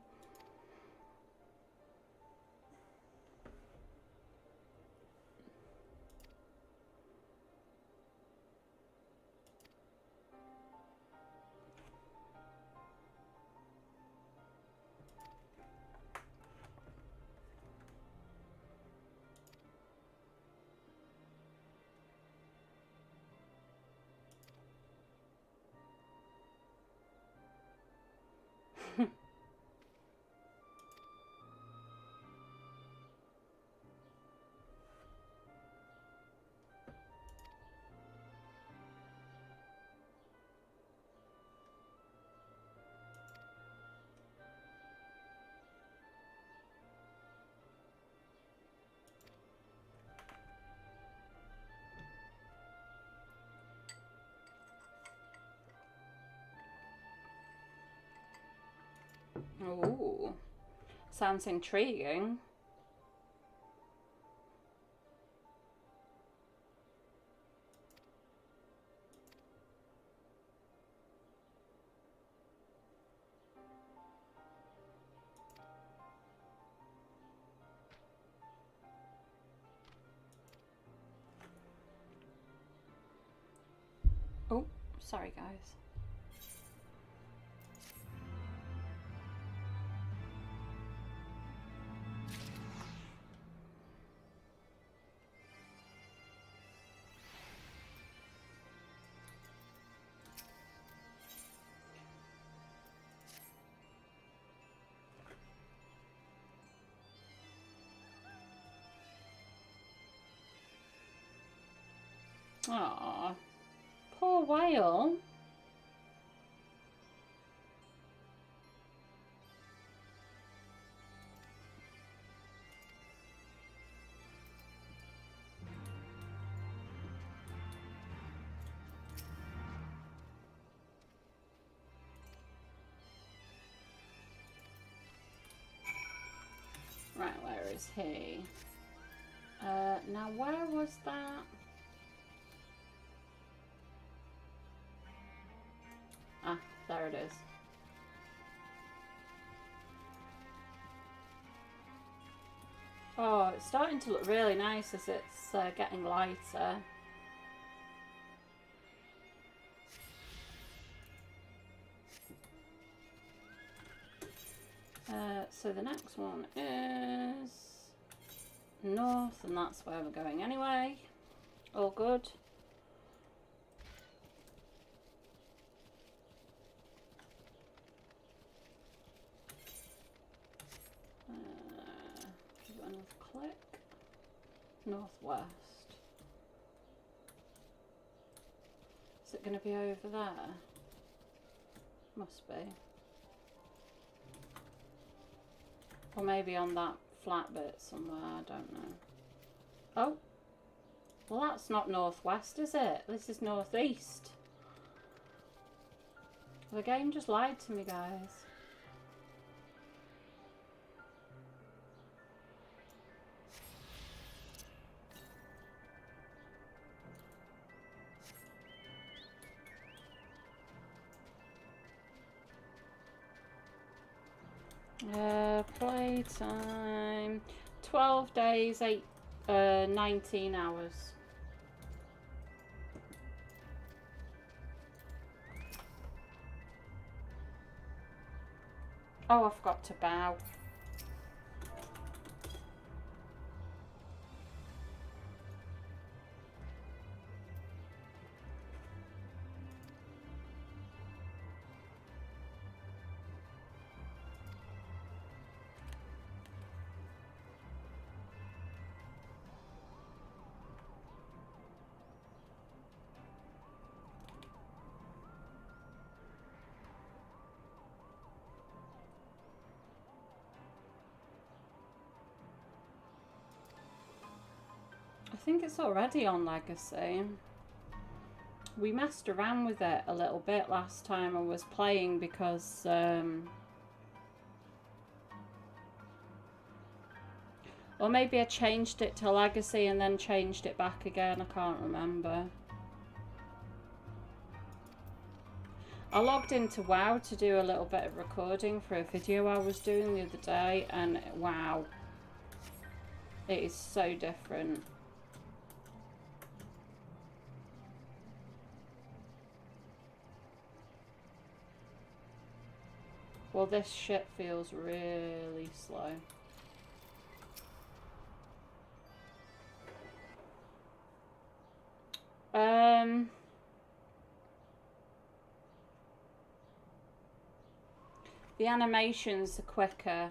Ooh, sounds intriguing. Sorry, guys. Aww, poor whale. Right, where is he? Now where was that? Ah, there it is. Oh, it's starting to look really nice as it's getting lighter. So the next one is north, and that's where we're going anyway. All good. Give it another click. Northwest. Is it going to be over there? Must be. Or maybe on that flat bit somewhere, I don't know. Oh! Well, that's not northwest, is it? This is northeast. The game just lied to me, guys. Playtime 12 days, 19 hours. Oh, I forgot to bow. I think it's already on Legacy. We messed around with it a little bit last time I was playing because or maybe I changed it to Legacy and then changed it back again, I can't remember. I logged into WoW to do a little bit of recording for a video I was doing the other day, and wow, it is so different. Well, this shit feels really slow. The animations are quicker.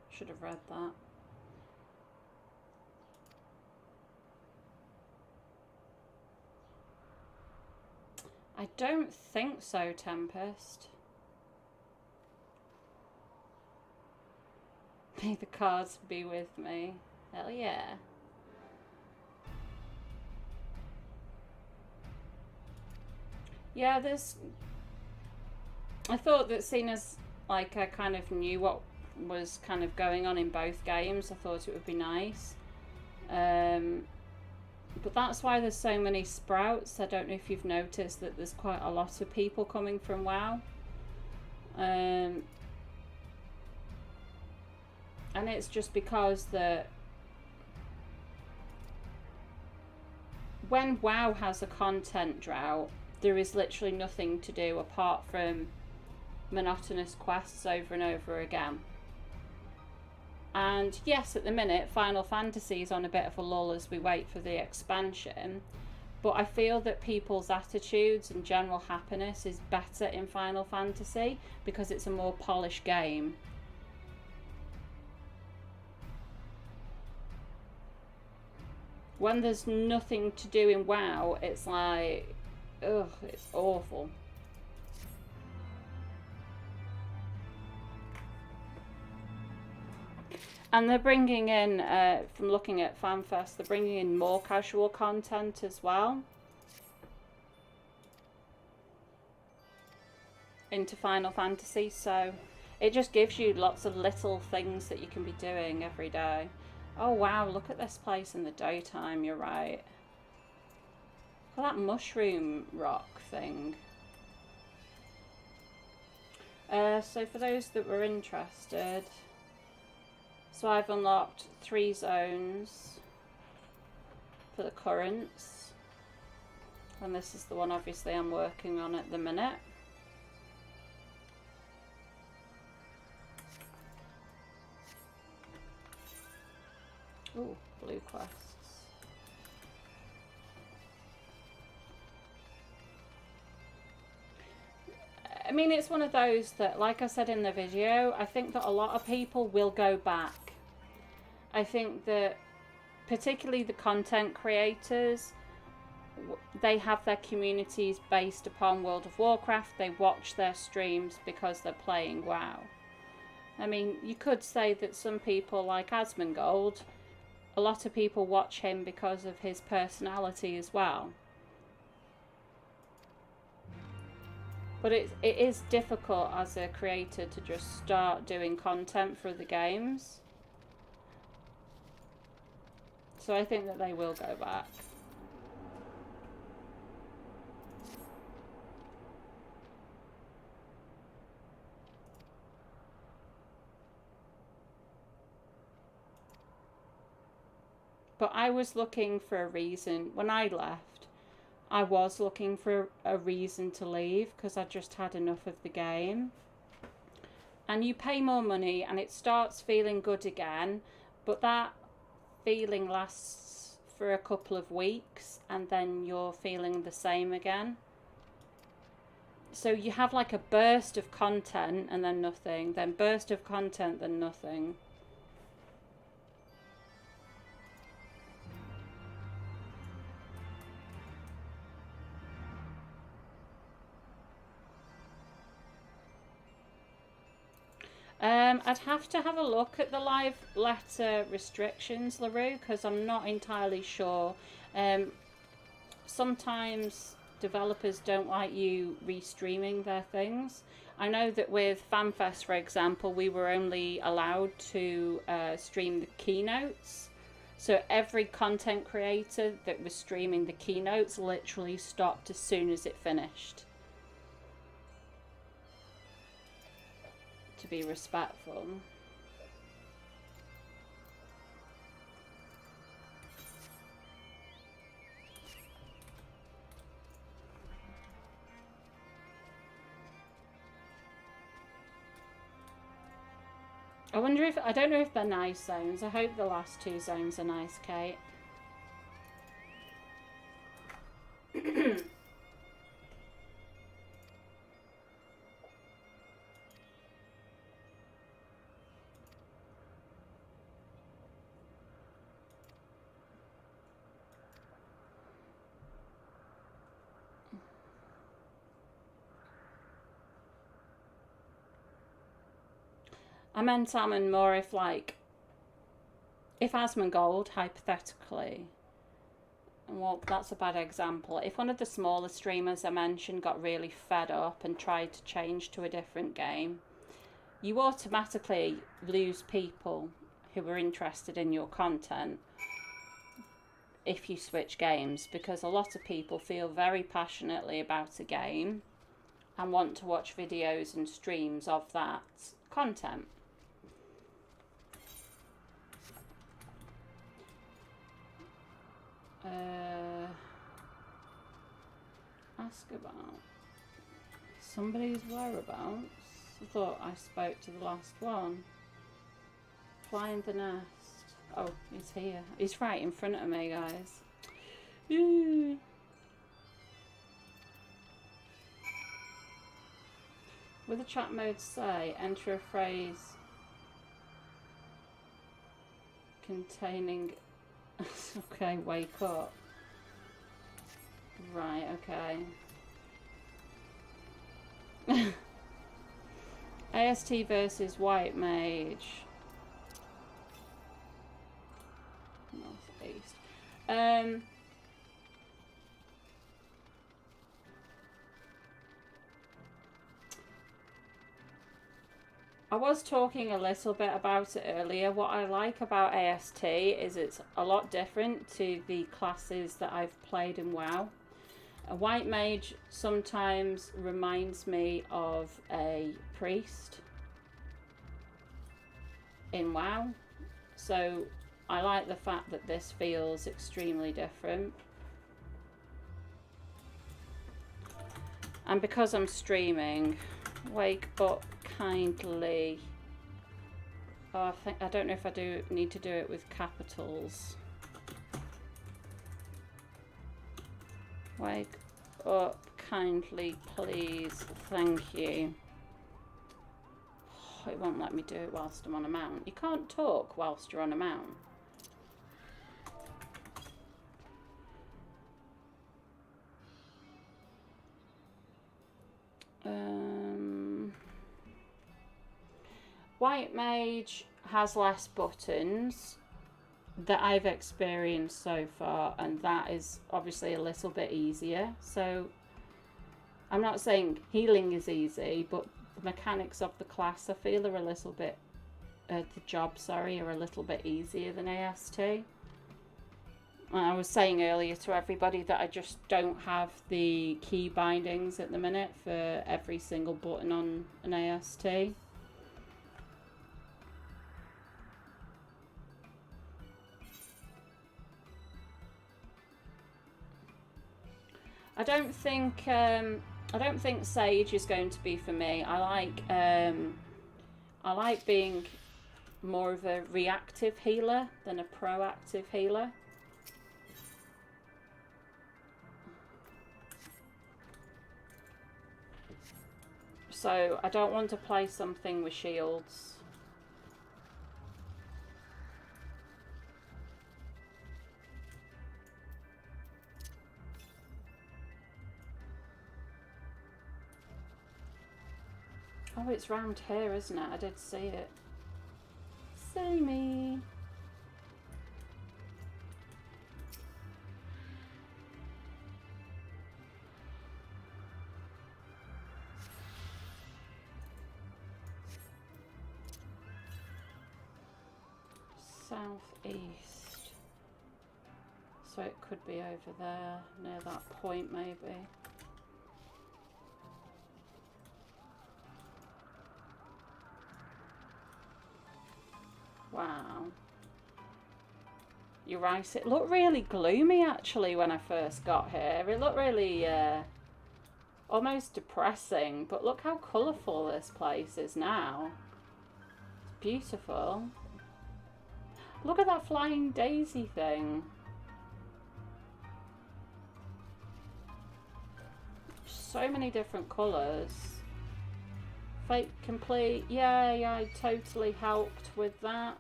Should have read that. I don't think so, Tempest. May the cards be with me. Hell yeah. Yeah, there's... I thought that seeing as like I kind of knew what was kind of going on in both games, I thought it would be nice. But that's why there's so many sprouts. I don't know if you've noticed that there's quite a lot of people coming from WoW. And it's just because that when WoW has a content drought, there is literally nothing to do apart from monotonous quests over and over again. And yes, at the minute, Final Fantasy is on a bit of a lull as we wait for the expansion. But I feel that people's attitudes and general happiness is better in Final Fantasy because it's a more polished game. When there's nothing to do in WoW, it's like, ugh, it's awful. And they're bringing in, from looking at FanFest, they're bringing in more casual content as well into Final Fantasy. So it just gives you lots of little things that you can be doing every day. Oh wow, look at this place in the daytime, you're right. Look at that mushroom rock thing. So for those that were interested, so I've unlocked 3 zones for the currents. And this is the one obviously I'm working on at the minute. Ooh, blue quests. I mean, it's one of those that, like I said in the video, I think that a lot of people will go back. I think that particularly the content creators, they have their communities based upon World of Warcraft. They watch their streams because they're playing WoW. I mean, you could say that some people like Asmongold, a lot of people watch him because of his personality as well. But it is difficult as a creator to just start doing content for the games. So I think that they will go back. But I was looking for a reason. When I left, I was looking for a reason to leave because I just had enough of the game. And you pay more money and it starts feeling good again, but that feeling lasts for a couple of weeks and then you're feeling the same again. So you have like a burst of content and then nothing, then burst of content, then nothing. I'd have to have a look at the live letter restrictions, LaRue, because I'm not entirely sure. Sometimes developers don't like you restreaming their things. I know that with FanFest, for example, we were only allowed to stream the keynotes. So every content creator that was streaming the keynotes literally stopped as soon as it finished. To be respectful. I wonder if, I don't know if they're nice zones. I hope the last 2 zones are nice, Kate. I meant Salmon more if, like, if Asmongold, hypothetically, well, that's a bad example. If one of the smaller streamers I mentioned got really fed up and tried to change to a different game, you automatically lose people who are interested in your content if you switch games, because a lot of people feel very passionately about a game and want to watch videos and streams of that content. ask about? Somebody's whereabouts? I thought I spoke to the last one. Flying the nest. Oh, he's here. He's right in front of me, guys. Ooh. With the chat mode say, enter a phrase containing... okay, wake up. Right, okay. AST versus White Mage. Northeast. I was talking a little bit about it earlier. What I like about AST is it's a lot different to the classes that I've played in WoW. A White Mage sometimes reminds me of a priest in WoW. So I like the fact that this feels extremely different. And because I'm streaming, wake up kindly. Oh, I don't know if I need to do it with capitals. Wake up kindly, please. Thank you. Oh, it won't let me do it whilst I'm on a mount. You can't talk whilst you're on a mount. White Mage has less buttons that I've experienced so far, and that is obviously a little bit easier. So I'm not saying healing is easy, but the mechanics of the class I feel are a little bit the job, sorry, are a little bit easier than AST. And I was saying earlier to everybody that I just don't have the key bindings at the minute for every single button on an AST. I don't think Sage is going to be for me. I like being more of a reactive healer than a proactive healer. So I don't want to play something with shields. Oh, it's round here, isn't it? I did see it. See me. Southeast. So it could be over there, near that point maybe. Wow. You're right, it looked really gloomy actually when I first got here. It looked really almost depressing, but look how colourful this place is now. It's beautiful. Look at that flying daisy thing. So many different colours. Fate complete. Yeah, I totally helped with that.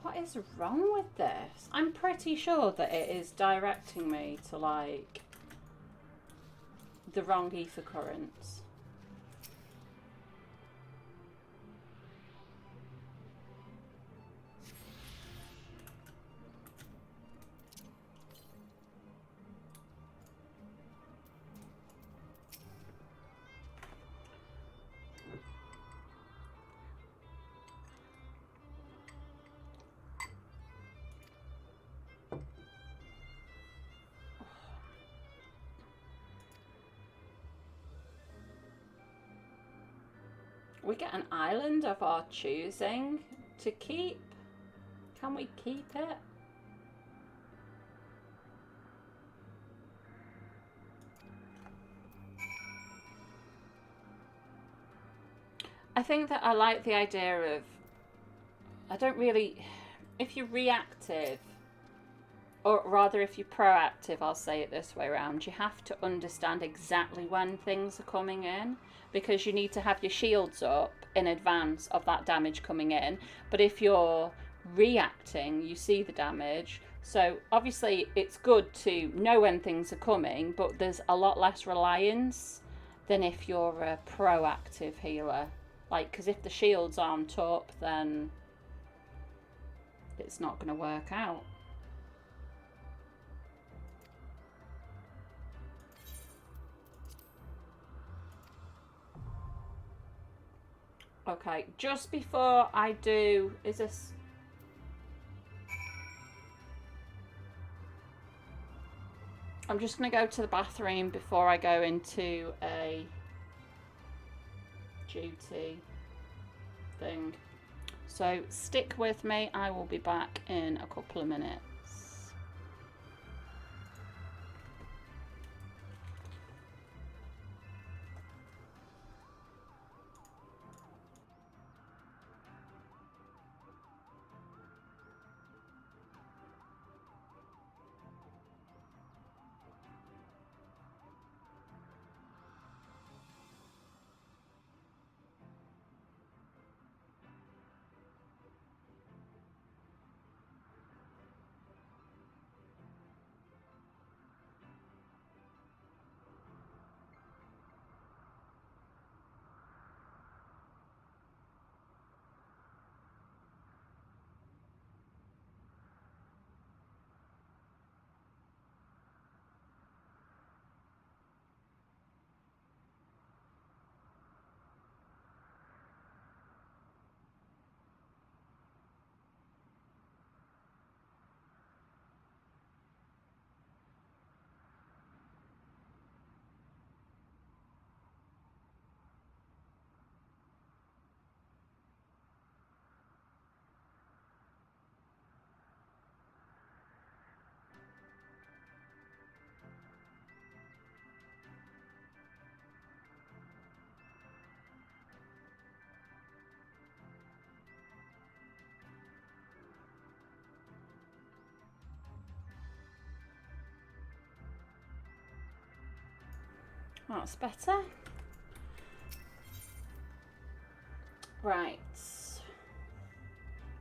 What is wrong with this? I'm pretty sure that it is directing me to like the wrong ether currents. We get an island of our choosing to keep. Can we keep it? I think that I like the idea of, I don't really, if you're reactive, or rather if you're proactive, I'll say it this way around, you have to understand exactly when things are coming in, because you need to have your shields up in advance of that damage coming in. But if you're reacting, you see the damage. So obviously it's good to know when things are coming, but there's a lot less reliance than if you're a proactive healer. Like, because if the shields aren't up, then it's not going to work out. Okay, just before I do, is this... I'm just going to go to the bathroom before I go into a duty thing. So stick with me, I will be back in a couple of minutes. That's better. Right.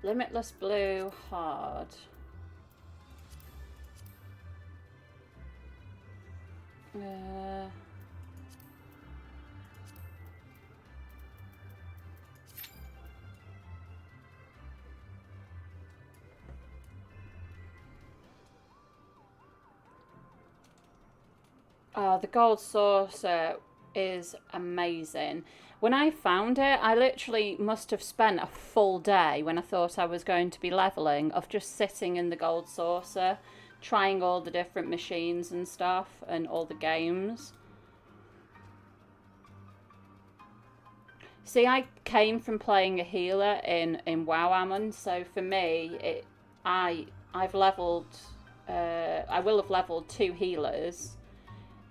Limitless blue hard. Oh, the gold saucer is amazing. When I found it, I literally must have spent a full day when I thought I was going to be leveling of just sitting in the gold saucer, trying all the different machines and stuff and all the games. See, I came from playing a healer in WoW Ammon, so for me, I've leveled, I will have leveled 2 healers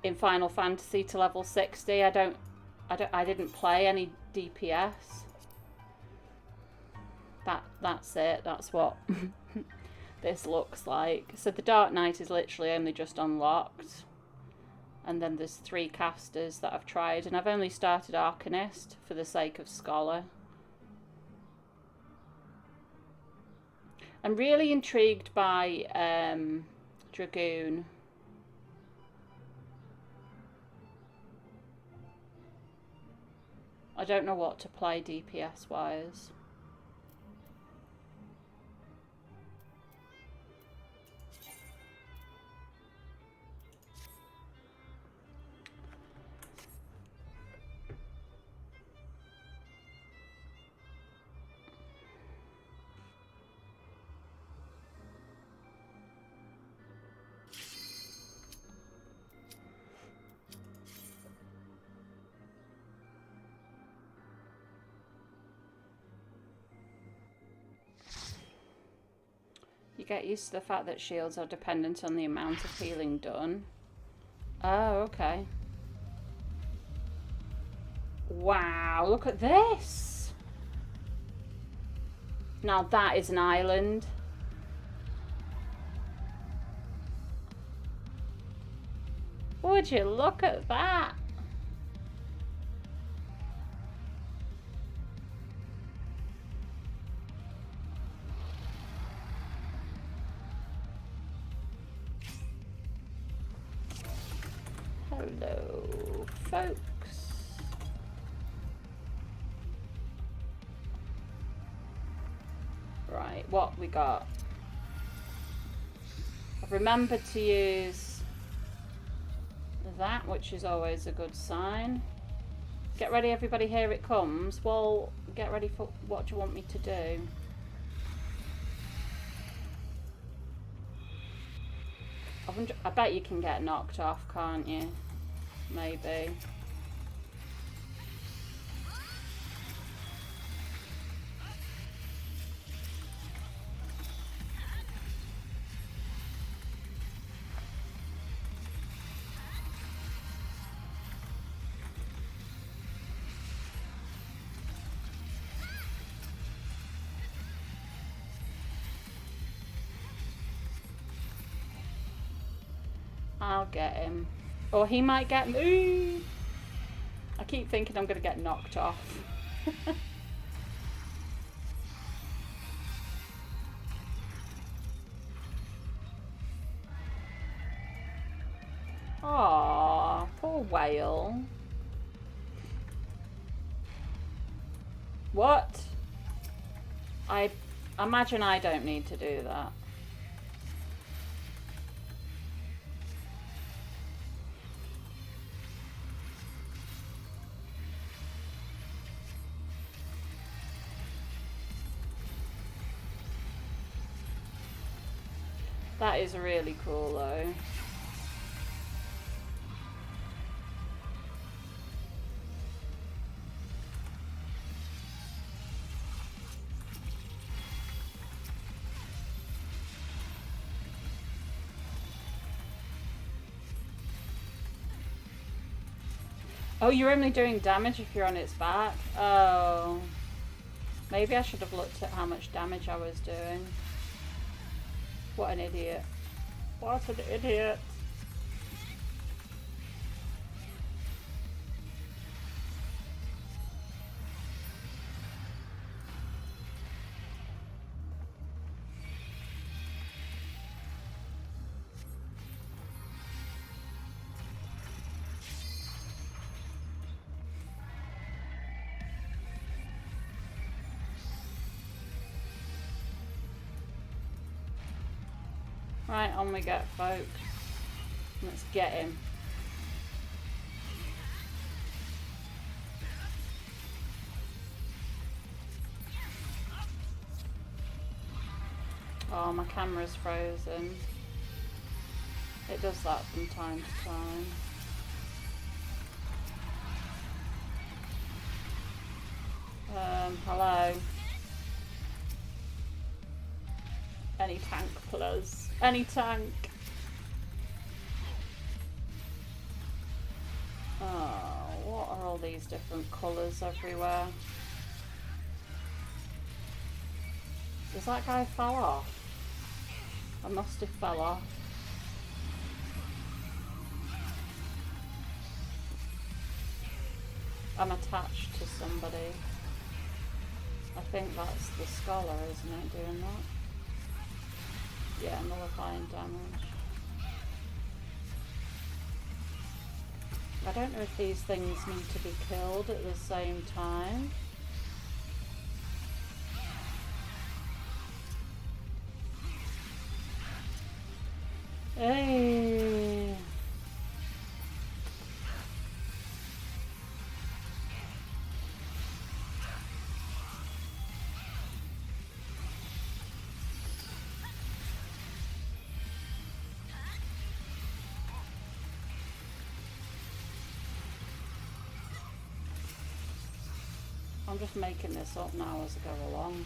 in Final Fantasy to level 60. I didn't play any DPS. That's it. That's what this looks like. So the Dark Knight is literally only just unlocked. And then there's 3 casters that I've tried. And I've only started Arcanist for the sake of Scholar. I'm really intrigued by Dragoon. I don't know what to play DPS wise. You get used to the fact that shields are dependent on the amount of healing done. Oh, okay. Wow, look at this! Now that is an island. Would you look at that? Hello, folks. Right, what we got? I've remembered to use that, which is always a good sign. Get ready, everybody, here it comes. Well, get ready for what do you want me to do? I bet you can get knocked off, can't you? Maybe. I'll get him. Or he might get me. I keep thinking I'm going to get knocked off. Aww, poor whale. What? I imagine I don't need to do that. That is really cool though. Oh, you're only doing damage if you're on its back? Oh. Maybe I should have looked at how much damage I was doing. What an idiot. What an idiot. Right, on we go, folks. Let's get him. Oh, my camera's frozen. It does that from time to time. Hello. Any tank, please. Any tank. Oh, what are all these different colours everywhere? Does that guy fall off? I must have fell off. I'm attached to somebody. I think that's the scholar, isn't it, doing that? Yeah, nullifying damage. I don't know if these things need to be killed at the same time. Hey. I'm just making this up now as I go along.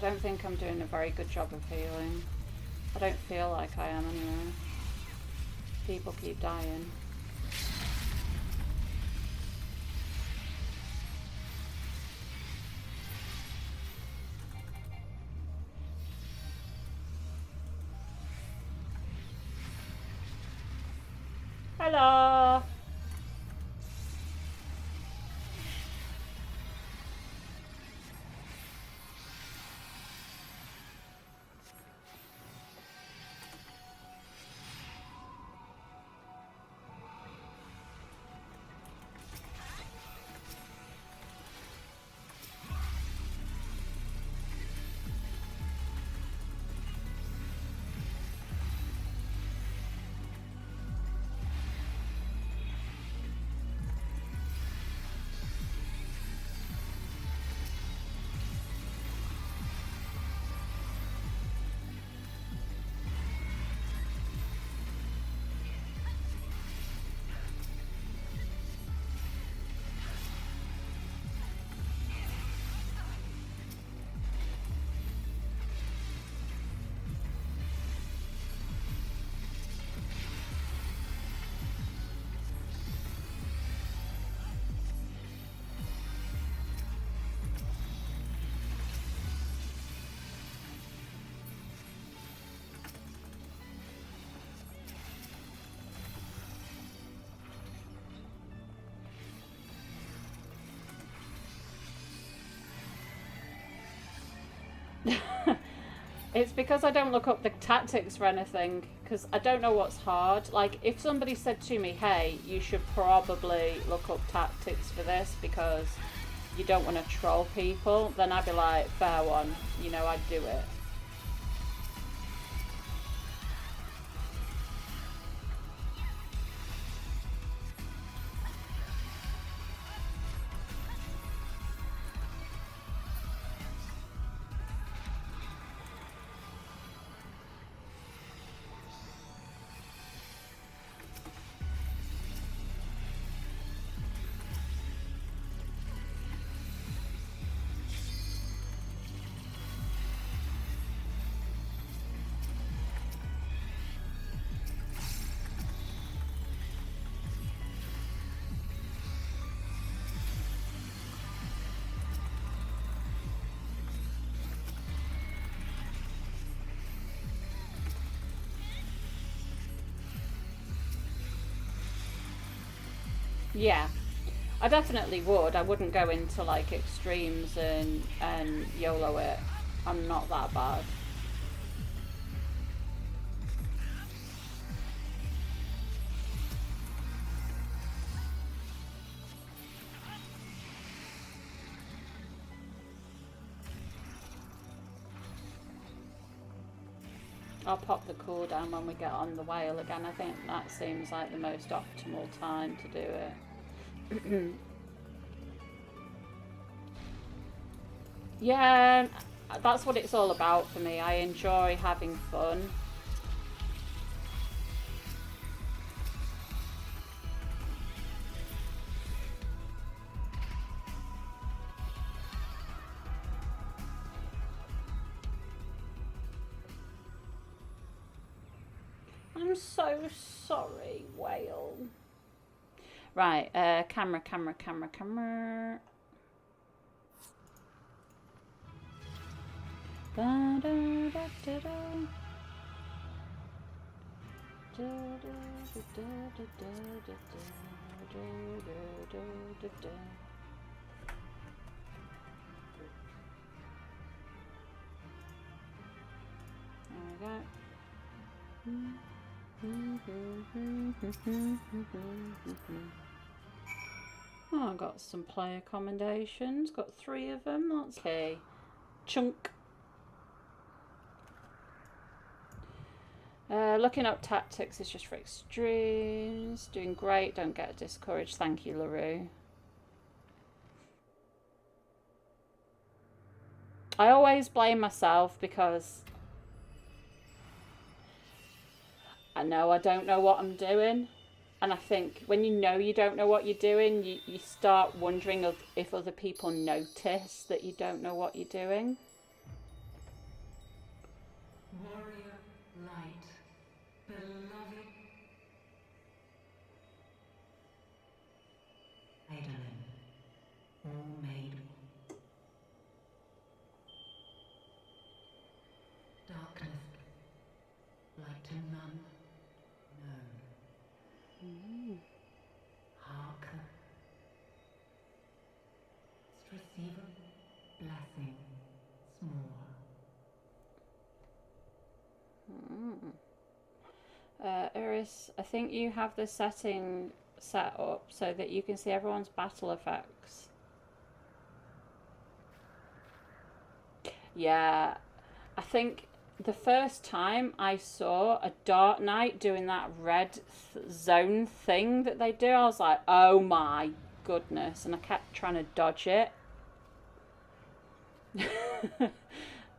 don't think I'm doing a very good job of healing. I don't feel like I am anyway. People keep dying. Hello! It's because I don't look up the tactics for anything, because I don't know what's hard. Like, if somebody said to me, hey, you should probably look up tactics for this because you don't want to troll people, then I'd be like, fair one, you know, I'd do it. Yeah, I definitely would. I wouldn't go into like extremes and YOLO it. I'm not that bad. I'll pop the cooldown when we get on the whale again. I think that seems like the most optimal time to do it. Yeah, that's what it's all about for me. I enjoy having fun. I'm so sorry, whale. Right, camera. Da, da, da, da, da. Da, da, da, da, da, da, da. There we go. Oh, I got some player commendations. Got 3 of them. That's okay. Chunk. Looking up tactics is just for extremes. Doing great. Don't get discouraged. Thank you, LaRue. I always blame myself because I know I don't know what I'm doing. And I think when you know you don't know what you're doing, you start wondering if other people notice that you don't know what you're doing. Warrior light, beloved Eidolon, all made darkness, light to none known. Hearken, receive a blessing small. Iris, I think you have the setting set up so that you can see everyone's battle effects. Yeah, I think the first time I saw a Dark Knight doing that red zone thing that they do, I was like, oh my goodness, and I kept trying to dodge it.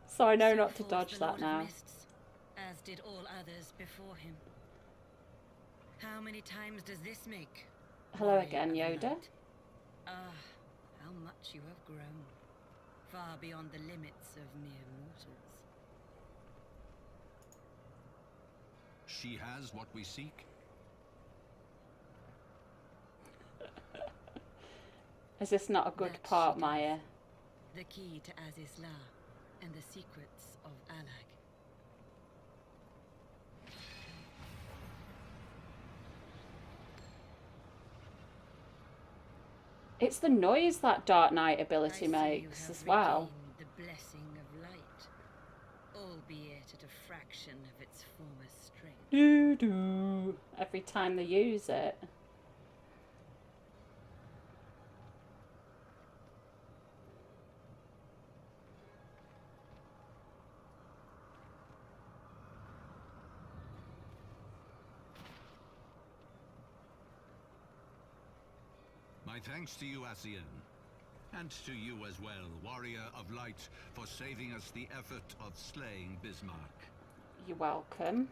So I know not to dodge that now. As did all others before him. How many times does this make? Hello again, Yoda. Ah, how much you have grown. Far beyond the limits of mere mortals. She has what we seek. Is this not a good That part, she Maya? The key to Azizla and the secrets of Alag. It's the noise that Dark Knight I ability see you makes have as well. regained the blessing of light, albeit at a fraction of its former strength. Doo-doo. Every time they use it. My thanks to you, Asian. And to you as well, Warrior of Light, for saving us the effort of slaying Bismarck. You're welcome.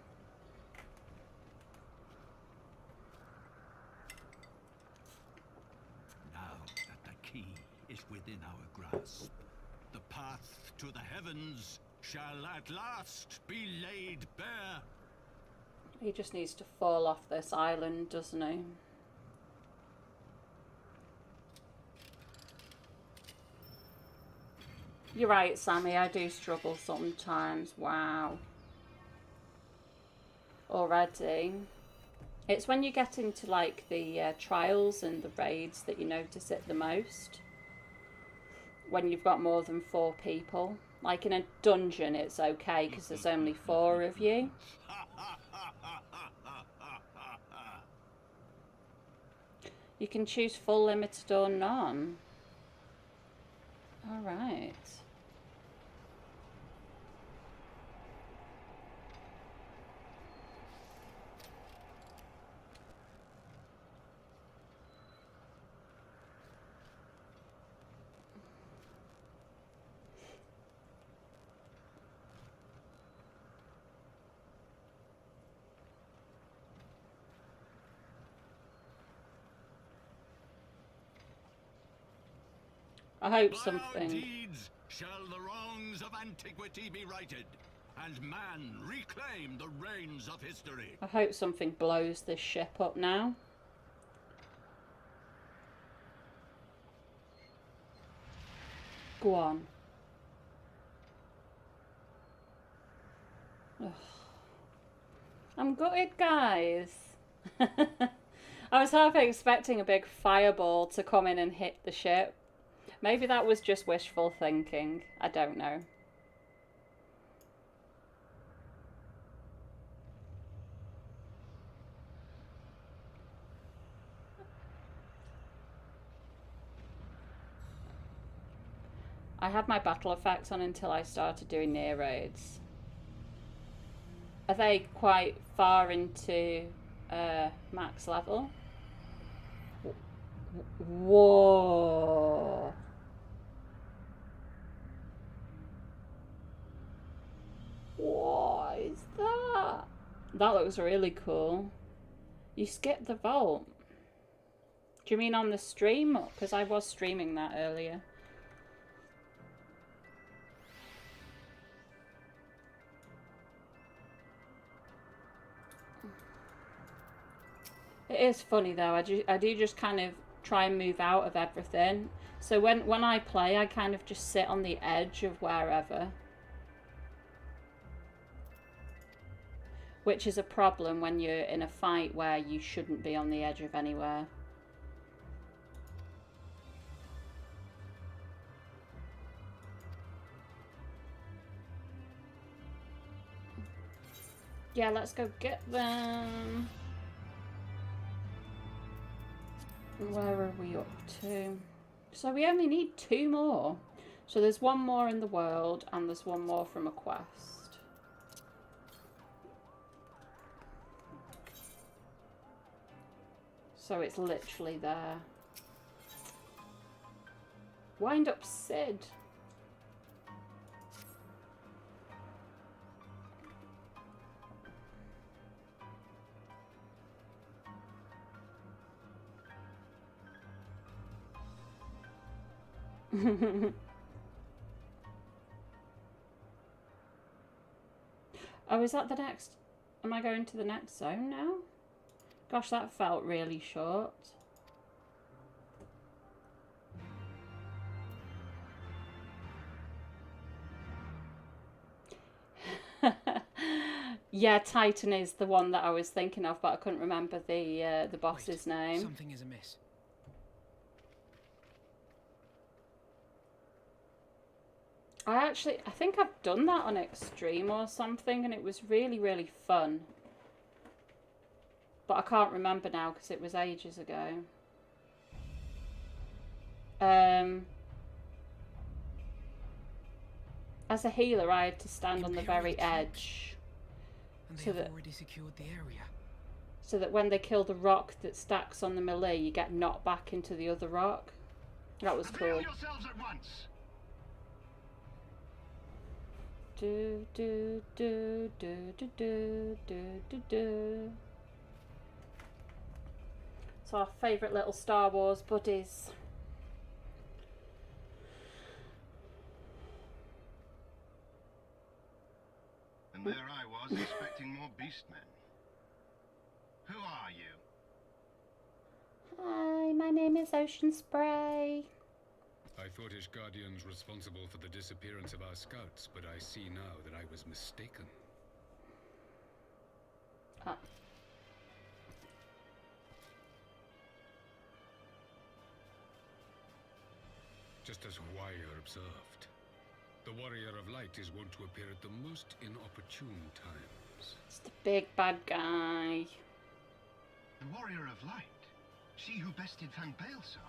Now that the key is within our grasp, the path to the heavens shall at last be laid bare. He just needs to fall off this island, doesn't he? You're right, Sammy, I do struggle sometimes. Wow. Already. It's when you get into like the trials and the raids that you notice it the most. When you've got more than 4 people. Like in a dungeon it's okay because there's only 4 of you. You can choose full, limited or none. Alright. I hope By our something. deeds shall the wrongs of antiquity be righted, and man reclaim the reins of history. I hope something blows this ship up now. Go on. Ugh. I'm gutted, guys. I was half expecting a big fireball to come in and hit the ship. Maybe that was just wishful thinking. I don't know. I had my battle effects on until I started doing near raids. Are they quite far into max level? Whoa. What is that? That looks really cool. You skipped the vault. Do you mean on the stream? Because I was streaming that earlier. It is funny though. I do just kind of try and move out of everything. So when I play, I kind of just sit on the edge of wherever. Which is a problem when you're in a fight where you shouldn't be on the edge of anywhere. Yeah, let's go get them. Where are we up to? So we only need 2 more. So there's 1 more in the world and there's 1 more from a quest. So it's literally there. Wind up Sid. Oh, is that the next? Am I going to the next zone now? Gosh, that felt really short. Yeah, Titan is the one that I was thinking of, but I couldn't remember the boss's name. Something is amiss. I think I've done that on Extreme or something, and it was really, really fun. But I can't remember now because it was ages ago. As a healer, I had to stand on the very edge. And they have already secured the area. So that when they kill the rock that stacks on the melee, you get knocked back into the other rock. That was cool. Yourselves at once. Do do do do do do do do do. It's our favourite little Star Wars buddies. And there I was, expecting more beastmen. Who are you? Hi, my name is Ocean Spray. I thought Ishgardians responsible for the disappearance of our scouts, but I see now that I was mistaken. Ah. Just as Wire observed, the Warrior of Light is wont to appear at the most inopportune times. It's the big bad guy. The Warrior of Light? She who bested Van Baelsar?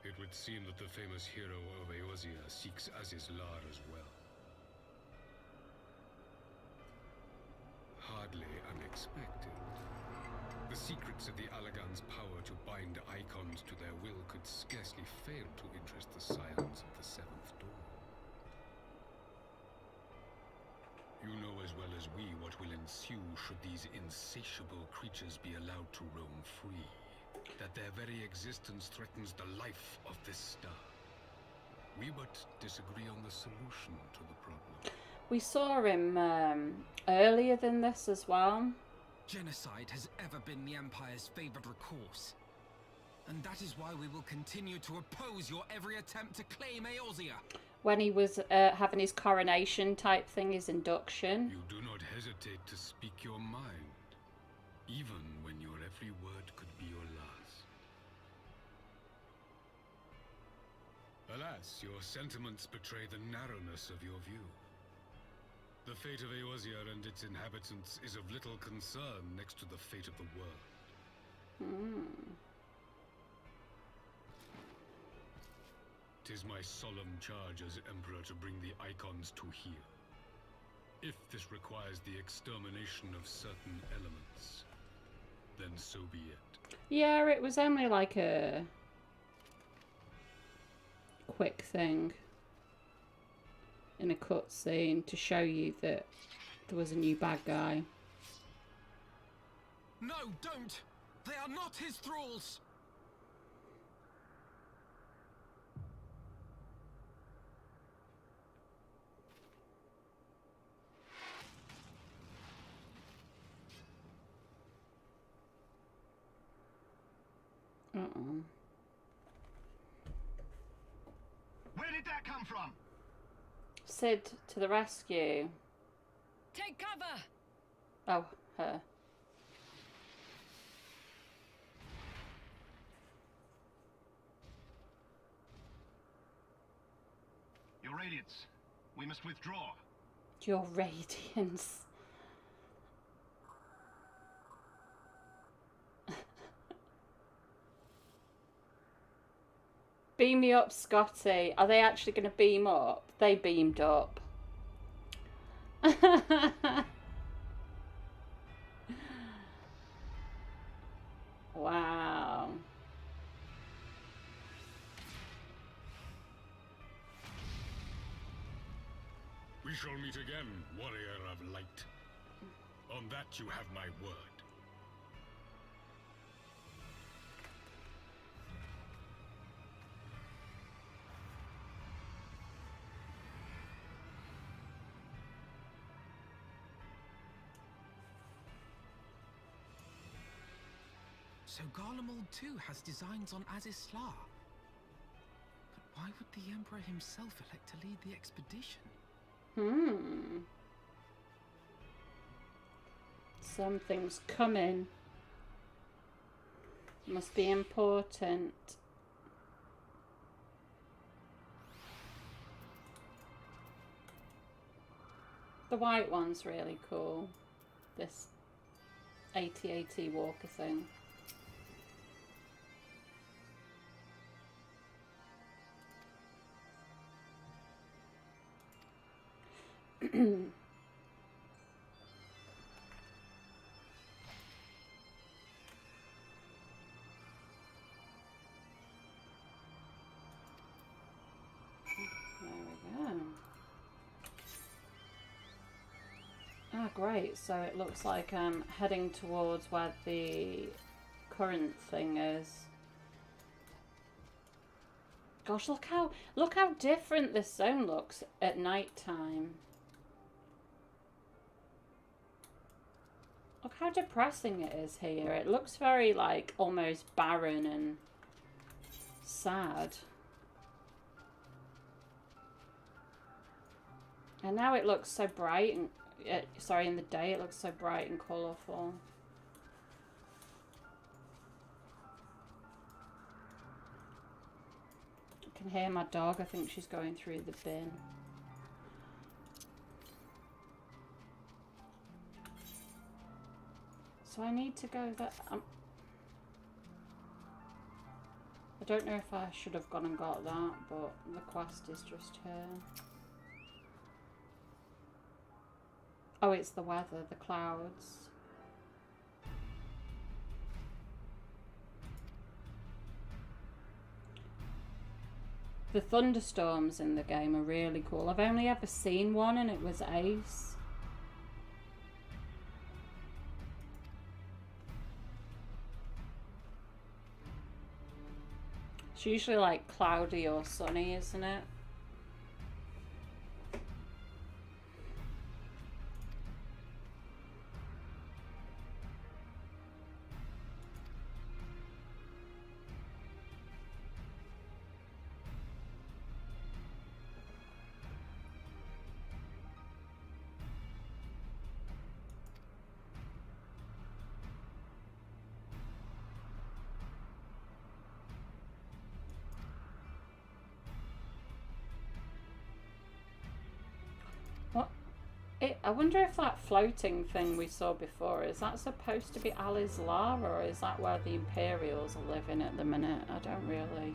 It would seem that the famous hero of Eorzea seeks Azizlar as well. Hardly unexpected. The secrets of the Allagan's power to bind icons to their will could scarcely fail to interest the Scions of the Seventh Dawn. You know as well as we what will ensue should these insatiable creatures be allowed to roam free. That their very existence threatens the life of this star. We but disagree on the solution to the problem. We saw him earlier than this as well. Genocide has ever been the Empire's favored recourse. And that is why we will continue to oppose your every attempt to claim Eorzea. When he was having his coronation type thing, his induction. You do not hesitate to speak your mind, even when your every word could be your last. Alas, your sentiments betray the narrowness of your view. The fate of Eorzea and its inhabitants is of little concern next to the fate of the world. 'Tis my solemn charge as Emperor to bring the icons to here. If this requires the extermination of certain elements, then so be it. Yeah, it was only like a quick thing in a cutscene to show you that there was a new bad guy. No, don't! They are not his thralls! did that come from? Sid to the rescue. Take cover! Oh, her. Your Radiance, we must withdraw. Your radiance. Beam me up, Scotty. Are they actually going to beam up? They beamed up. Wow. We shall meet again, warrior of light. On that you have my word. So Garlemald too has designs on Azizlar. But why would the Emperor himself elect to lead the expedition? Something's coming. Must be important. The white one's really cool. This AT-AT walker thing. Ah, great. So it looks like I'm heading towards where the current thing is. Gosh, look how different this zone looks at night time. Look how depressing it is here. It looks very, like, almost barren and sad. And now it looks so bright and sorry, in the day it looks so bright and colourful. I can hear my dog. I think she's going through the bin. So I need to go there. I don't know if I should have gone and got that, but the quest is just here. Oh, it's the weather, the clouds. The thunderstorms in the game are really cool. I've only ever seen one and it was Ace. It's usually like cloudy or sunny, isn't it? I wonder if that floating thing we saw before, is that supposed to be Alizlar, or is that where the Imperials are living at the minute? I don't really...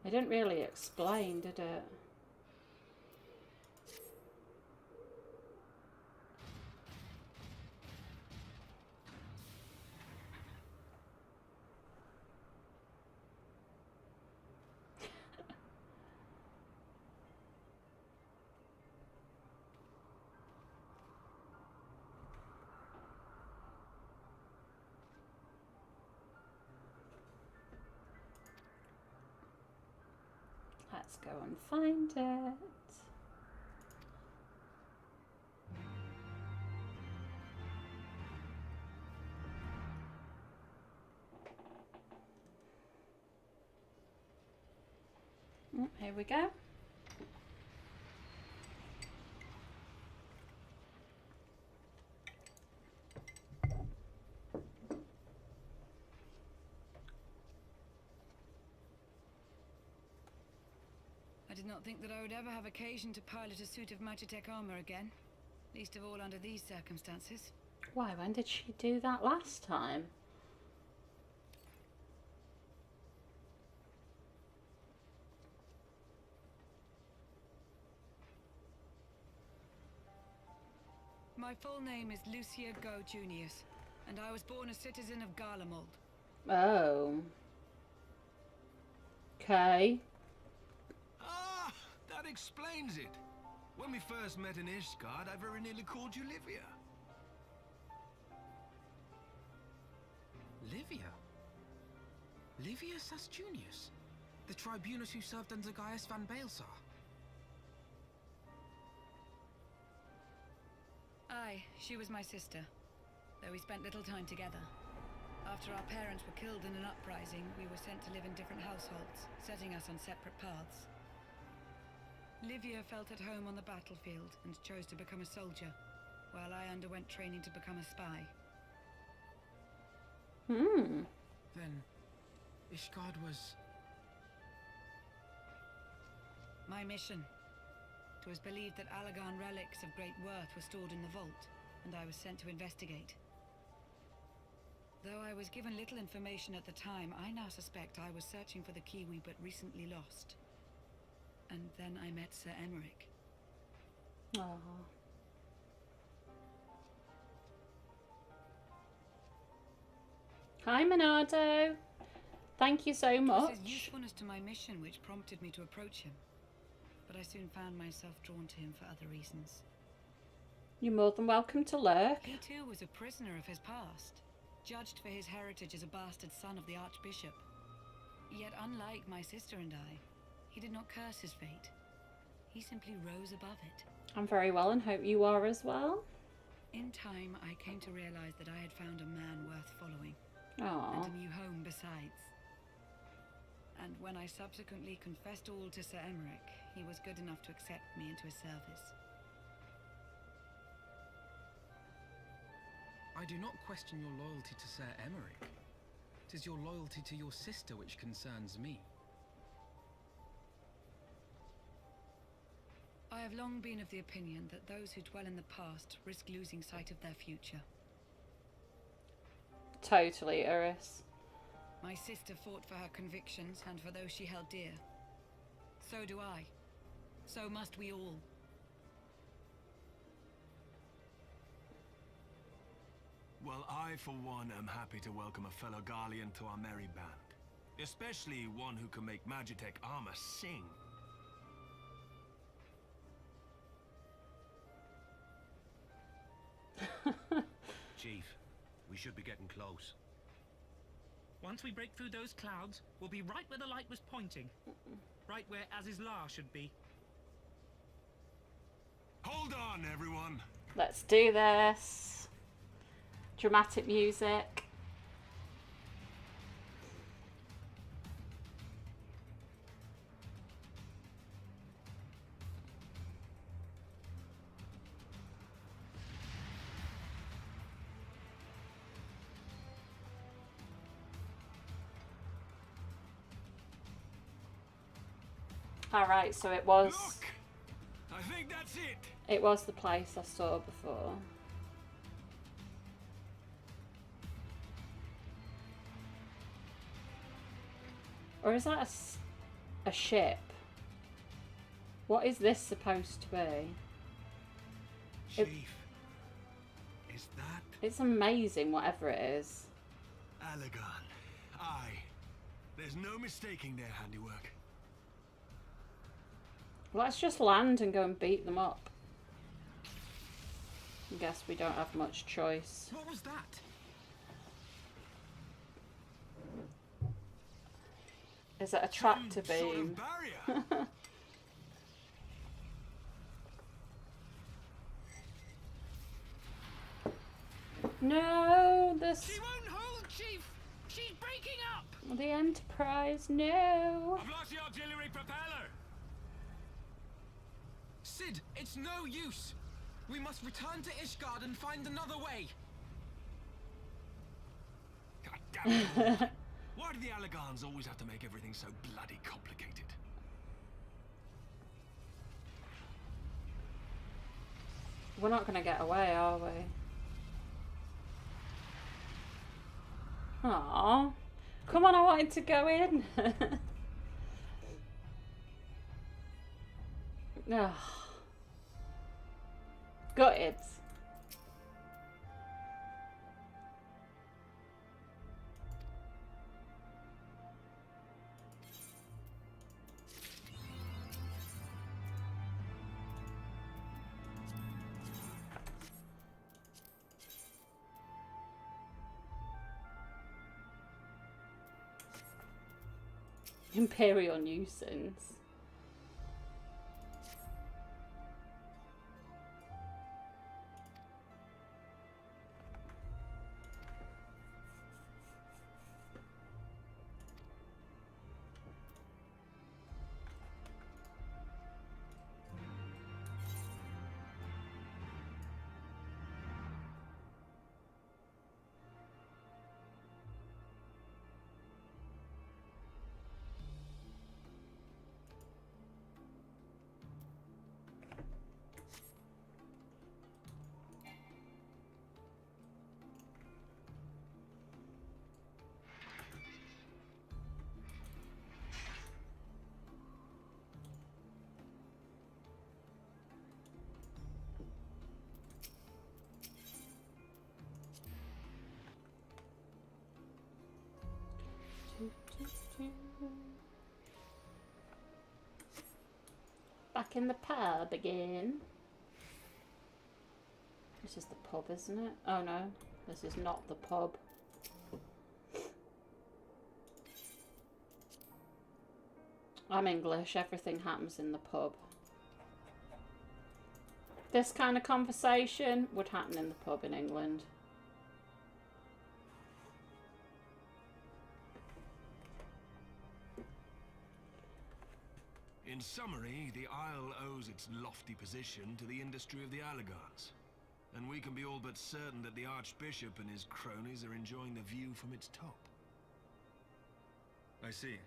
They didn't really explain, did it? Let's go and find it. Here we go. I did not think that I would ever have occasion to pilot a suit of Magitech armor again. Least of all under these circumstances. Why, when did she do that last time? My full name is Lucia Go Junius, and I was born a citizen of Garlemald. Oh. Okay. Ah, that explains it. When we first met in Ishgard, I very nearly called you Livia. Livia? Livia Sas Junius? The tribunus who served under Gaius van Baelsar? Aye, she was my sister, though we spent little time together. After our parents were killed in an uprising, we were sent to live in different households, setting us on separate paths. Livia felt at home on the battlefield and chose to become a soldier, while I underwent training to become a spy. Then, Ishgard was... My mission. It was believed that Allagan relics of great worth were stored in the vault, and I was sent to investigate. Though I was given little information at the time, I now suspect I was searching for the key we but recently lost. And then I met Sir Emmerich. Oh. Hi, Monado. Thank you so much. It was his usefulness to my mission which prompted me to approach him. But I soon found myself drawn to him for other reasons. You're more than welcome to lurk. He too was a prisoner of his past, judged for his heritage as a bastard son of the archbishop. Yet unlike my sister and I, he did not curse his fate. He simply rose above it. I'm very well and hope you are as well. In time, I came to realize that I had found a man worth following. Aww. And a new home besides. And when I subsequently confessed all to Sir Emmerich, he was good enough to accept me into his service. I do not question your loyalty to Sir Emmerich. It is your loyalty to your sister which concerns me. I have long been of the opinion that those who dwell in the past risk losing sight of their future. Totally, Iris. My sister fought for her convictions and for those she held dear. So do I. So must we all. Well, I, for one, am happy to welcome a fellow Garlean to our merry band. Especially one who can make Magitech armor sing. Chief, we should be getting close. Once we break through those clouds, we'll be right where the light was pointing. Right where Azizlar should be. Hold on, everyone! Let's do this. Dramatic music. Alright, so it was... Look! I think that's it! It was the place I saw before. Or is that a ship? What is this supposed to be? Chief, is that... It's amazing, whatever it is. Allagan. Aye. There's no mistaking their handiwork. Let's just land and go and beat them up. I guess we don't have much choice. What was that? Is it a tractor beam? Sort of barrier. No, this... She won't hold, Chief! She's breaking up! The Enterprise, no! I've lost the auxiliary propeller! Sid, it's no use! We must return to Ishgard and find another way! God damn it! Why do the Allegans always have to make everything so bloody complicated? We're not gonna get away, are we? Aww. Come on, I wanted to go in. Ugh. Gutted. Imperial nuisance. Back in the pub again. This is the pub, isn't it? Oh no, this is not the pub. I'm English, everything happens in the pub. This kind of conversation would happen in the pub in England. In summary, the Isle owes its lofty position to the industry of the Allegans. And we can be all but certain that the Archbishop and his cronies are enjoying the view from its top. I see.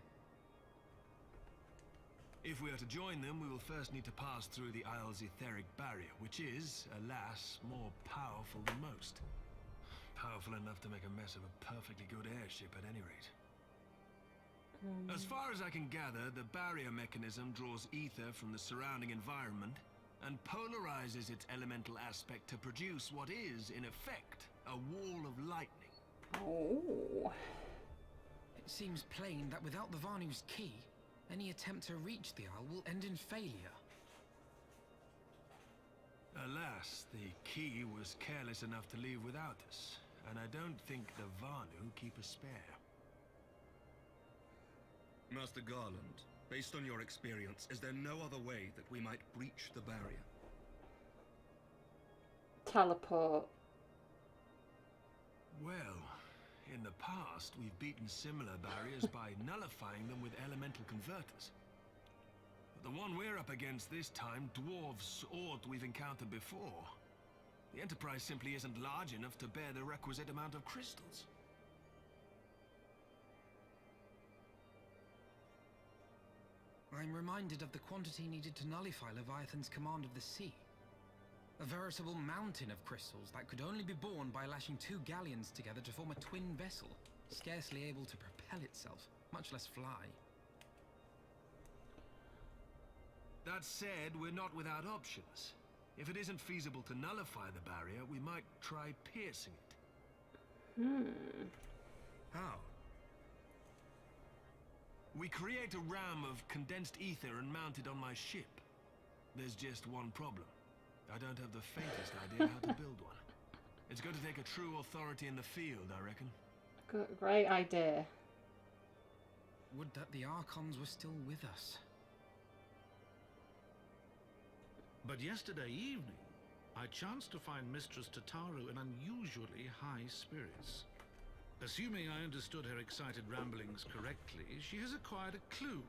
If we are to join them, we will first need to pass through the Isle's etheric barrier, which is, alas, more powerful than most. Powerful enough to make a mess of a perfectly good airship at any rate. As far as I can gather, the barrier mechanism draws ether from the surrounding environment and polarizes its elemental aspect to produce what is, in effect, a wall of lightning. Oh. It seems plain that without the Vanu's key, any attempt to reach the Isle will end in failure. Alas, the key was careless enough to leave without us, and I don't think the Vanu keep a spare. Master Garland, based on your experience, is there no other way that we might breach the barrier? Teleport. Well, in the past, we've beaten similar barriers by nullifying them with elemental converters. But the one we're up against this time dwarfs aught we've encountered before. The Enterprise simply isn't large enough to bear the requisite amount of crystals. I'm reminded of the quantity needed to nullify Leviathan's command of the sea. A veritable mountain of crystals that could only be borne by lashing two galleons together to form a twin vessel, scarcely able to propel itself, much less fly. That said, we're not without options. If it isn't feasible to nullify the barrier, we might try piercing it. How? We create a ram of condensed ether and mount it on my ship. There's just one problem. I don't have the faintest idea how to build one. It's going to take a true authority in the field, I reckon. Great idea. Would that the Archons were still with us. But yesterday evening, I chanced to find Mistress Tataru in unusually high spirits. Assuming I understood her excited ramblings correctly, she has acquired a clue,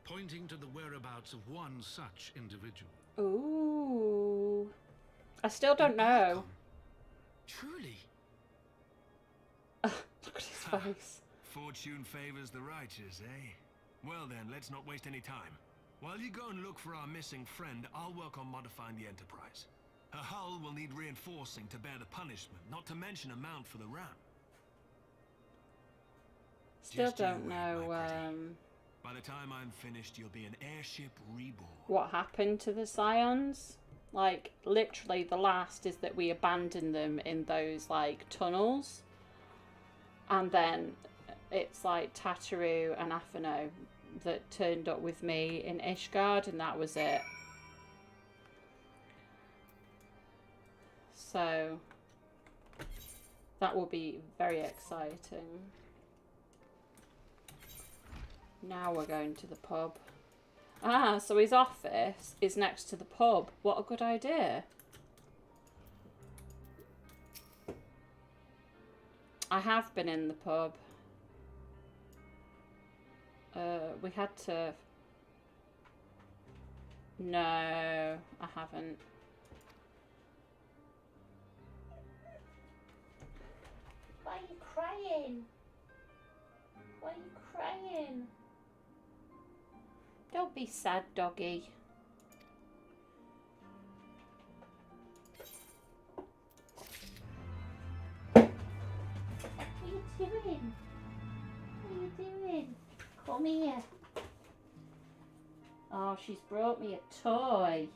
pointing to the whereabouts of one such individual. Ooh. I still don't know. Truly? Look at his face. Fortune favors the righteous, eh? Well then, let's not waste any time. While you go and look for our missing friend, I'll work on modifying the Enterprise. Her hull will need reinforcing to bear the punishment, not to mention a mount for the ram. Still Just you don't wait, know my pretty. By the time I'm finished, you'll be an airship reborn. what happened to the Scions. Like, literally the last is that we abandoned them in those, like, tunnels. And then it's, like, Tataru and Afano that turned up with me in Ishgard, and that was it. So, that will be very exciting. Now we're going to the pub. Ah, so his office is next to the pub. What a good idea. I have been in the pub. We had to... No, I haven't. Why are you crying? Why are you crying? Don't be sad, doggy. What are you doing? What are you doing? Come here. Oh, she's brought me a toy.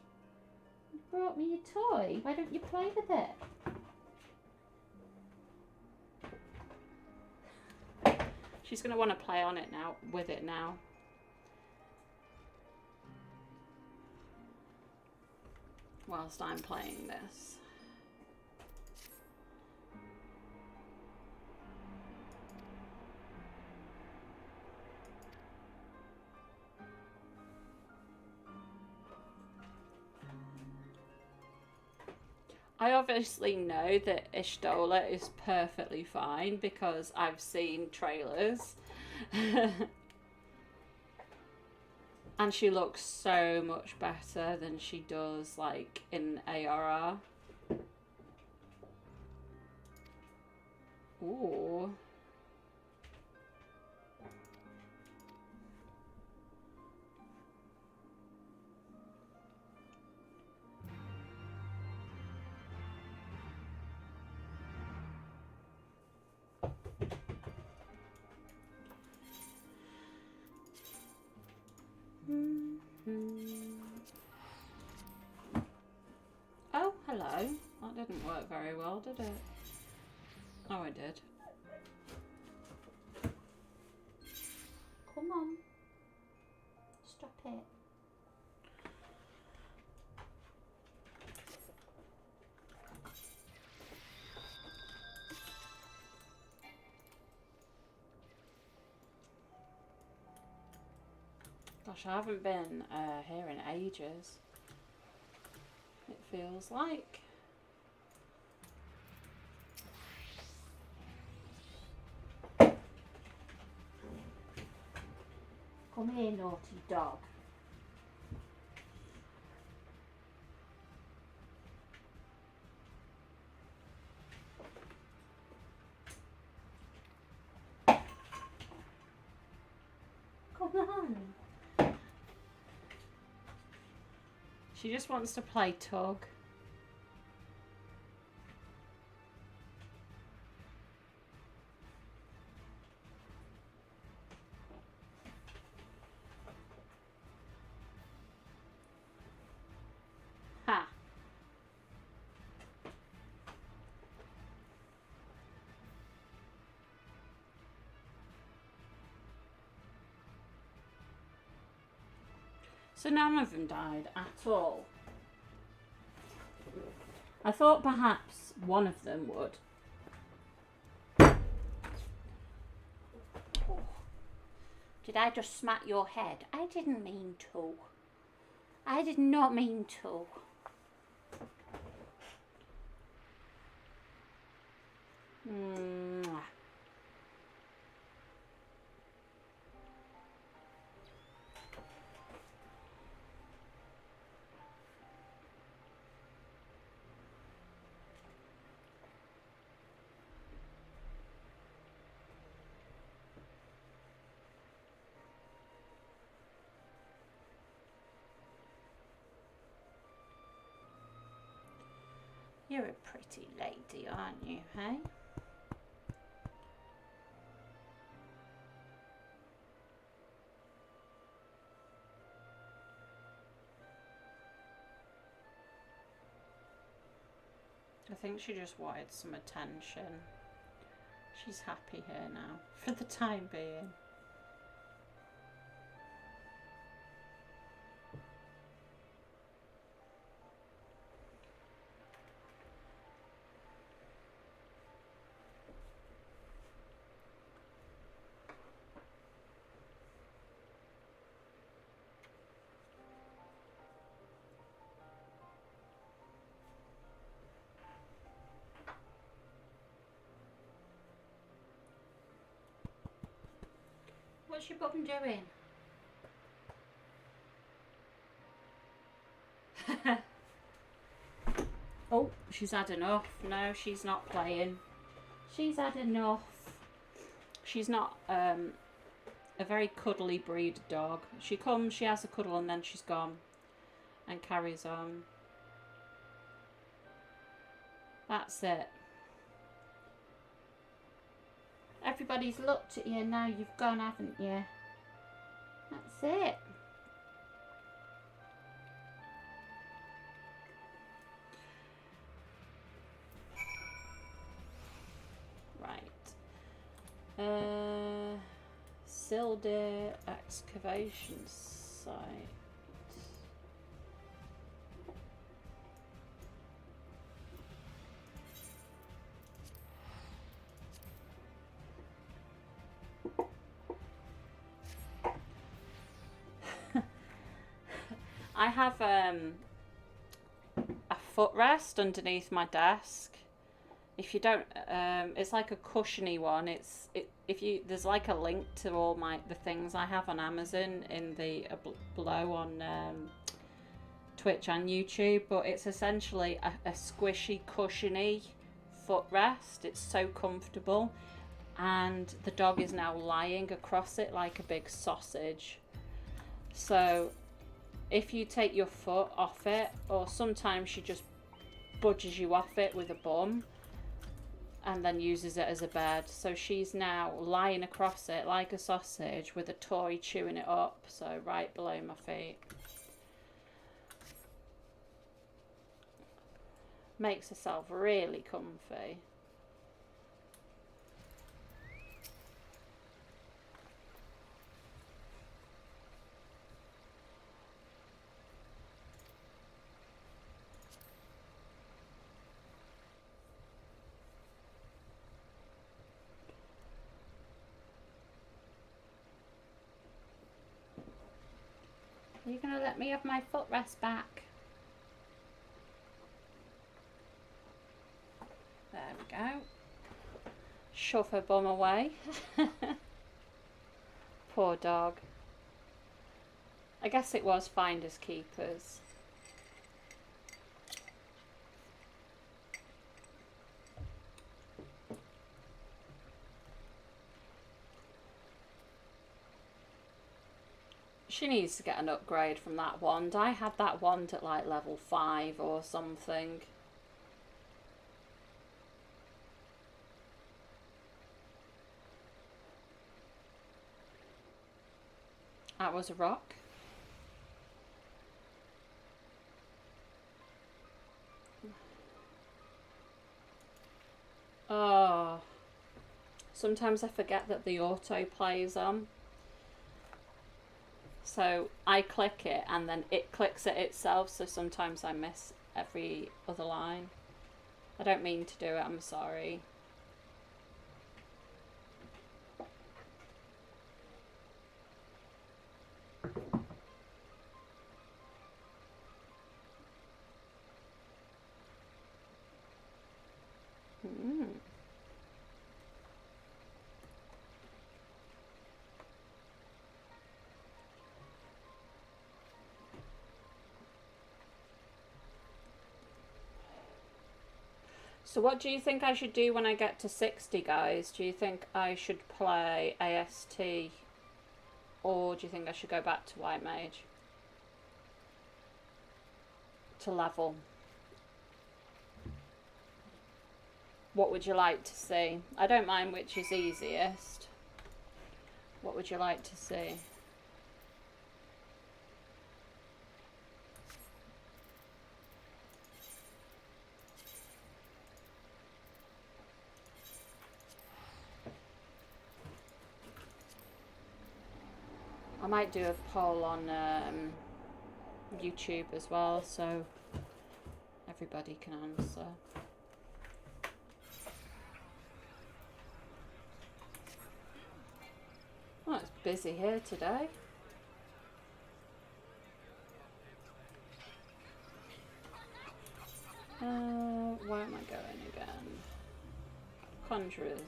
You brought me a toy? Why don't you play with it? She's going to want to play on it now, with it now. Whilst I'm playing this. I obviously know that Ishtola is perfectly fine because I've seen trailers. And she looks so much better than she does, like, in ARR. Ooh. Oh, hello. That didn't work very well, did it? Oh, it did. Come on. Stop it. Gosh, I haven't been here in ages. It feels like. Come here, naughty dog. Come on. She just wants to play tug. Ha. So none of them died at all. I thought perhaps one of them would. Oh. Did I just smack your head? I didn't mean to. I did not mean to. Mwah. You're a pretty lady, aren't you, hey? I think she just wanted some attention. She's happy here now, for the time being. What's your bum doing? Oh, she's had enough. No, she's not playing. She's had enough. She's not a very cuddly breed dog. She comes, she has a cuddle, and then she's gone and carries on. That's it. Everybody's looked at you, now you've gone, haven't you? That's it. Right. Silder excavation site. I have a footrest underneath my desk. If you don't, it's like a cushiony one. There's like a link to all the things I have on Amazon in the below on Twitch and YouTube. But it's essentially a squishy, cushiony footrest. It's so comfortable, and the dog is now lying across it like a big sausage. So if you take your foot off it, or sometimes she just budges you off it with a bum and then uses it as a bed. So she's now lying across it like a sausage with a toy chewing it up, so right below my feet. Makes herself really comfy. Are you going to let me have my footrest back? There we go. Shove her bum away. Poor dog. I guess it was finders keepers. She needs to get an upgrade from that wand. I had that wand at like level 5 or something. That was a rock. Oh. Sometimes I forget that the auto plays on. So I click it and then it clicks it itself, so sometimes I miss every other line. I don't mean to do it, I'm sorry. So what do you think I should do when I get to 60, guys? Do you think I should play AST, or do you think I should go back to White Mage? To level. What would you like to see? I don't mind which is easiest. What would you like to see? I might do a poll on YouTube as well, so everybody can answer. Oh, it's busy here today. Where am I going again? Conjurers.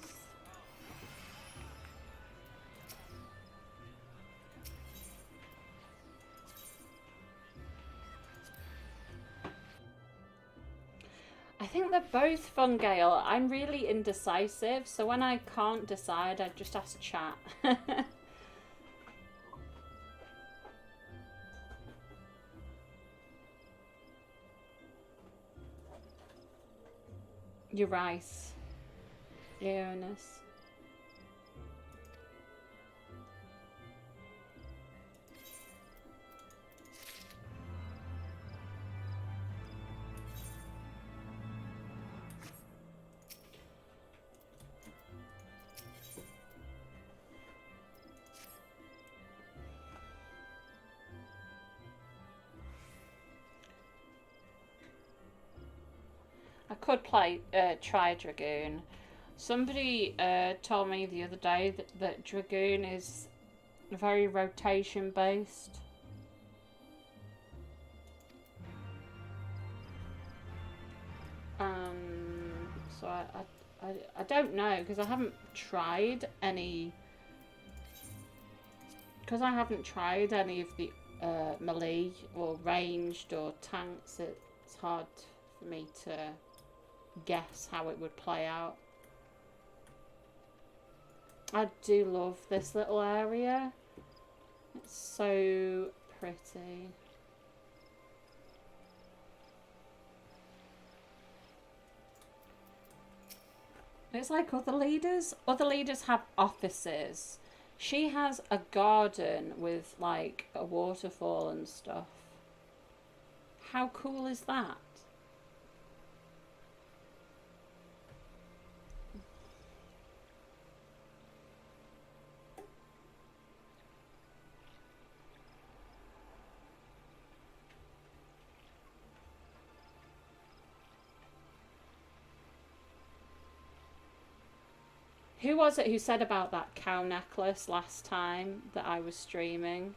I think they're both fun, Gale. I'm really indecisive, so when I can't decide, I just ask chat. You're right. Eunice. I could play try Dragoon. Somebody told me the other day that Dragoon is very rotation based. So I don't know, because I haven't tried any. Because I haven't tried any of the melee or ranged or tanks, it's hard for me to guess how it would play out. I do love this little area. It's so pretty. It's like other leaders. Other leaders have offices. She has a garden with like a waterfall and stuff. How cool is that? Who was it who said about that cow necklace last time that I was streaming?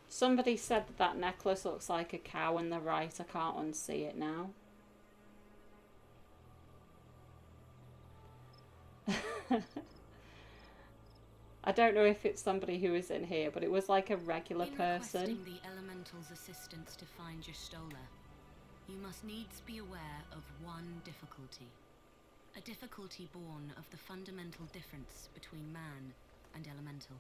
Somebody said that that necklace looks like a cow, and they're right. I can't unsee it now. I don't know if it's somebody who is in here, but it was like a regular person. In requesting the elemental's assistance to find Y'shtola, you must needs be aware of one difficulty. A difficulty born of the fundamental difference between man and elemental.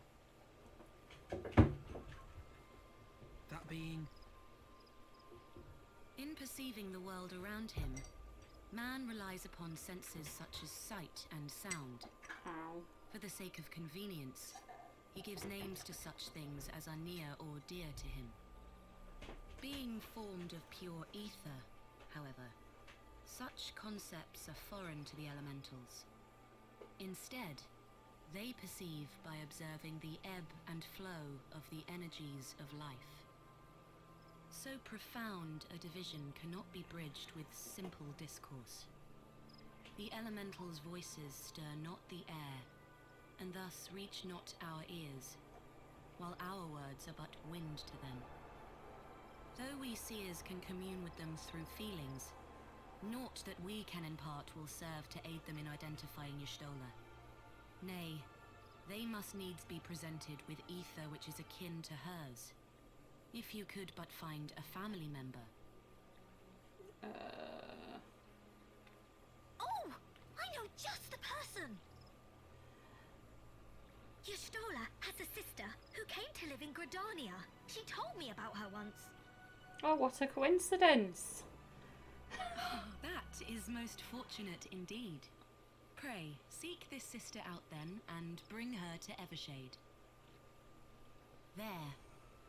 That being? In perceiving the world around him, man relies upon senses such as sight and sound. Ow. For the sake of convenience, he gives names to such things as are near or dear to him. Being formed of pure ether, however, such concepts are foreign to the elementals. Instead, they perceive by observing the ebb and flow of the energies of life. So profound a division cannot be bridged with simple discourse. The elementals' voices stir not the air, and thus reach not our ears, while our words are but wind to them. Though we seers can commune with them through feelings, naught that we can impart will serve to aid them in identifying Y'shtola. Nay, they must needs be presented with ether which is akin to hers. If you could but find a family member. Oh! I know just the person! Y'shtola has a sister who came to live in Gridania. She told me about her once. Oh, what a coincidence. That is most fortunate indeed. Pray, seek this sister out then, and bring her to Evershade. There,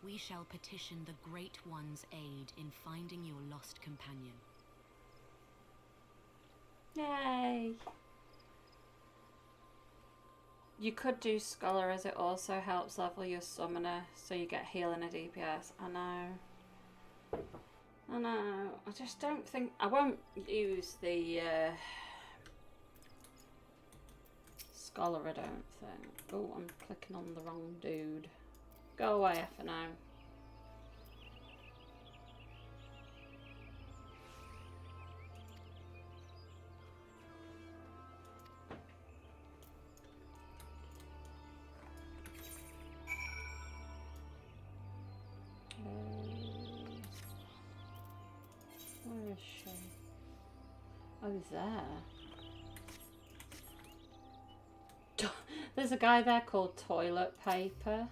we shall petition the Great One's aid in finding your lost companion. Yay! You could do Scholar as it also helps level your summoner, so you get healing and DPS. I know. I know. I just don't think... I won't use the Scholar, I don't think. Oh, I'm clicking on the wrong dude. Go away for now. Where is she? Oh, he's there. There's a guy there called Toilet Paper.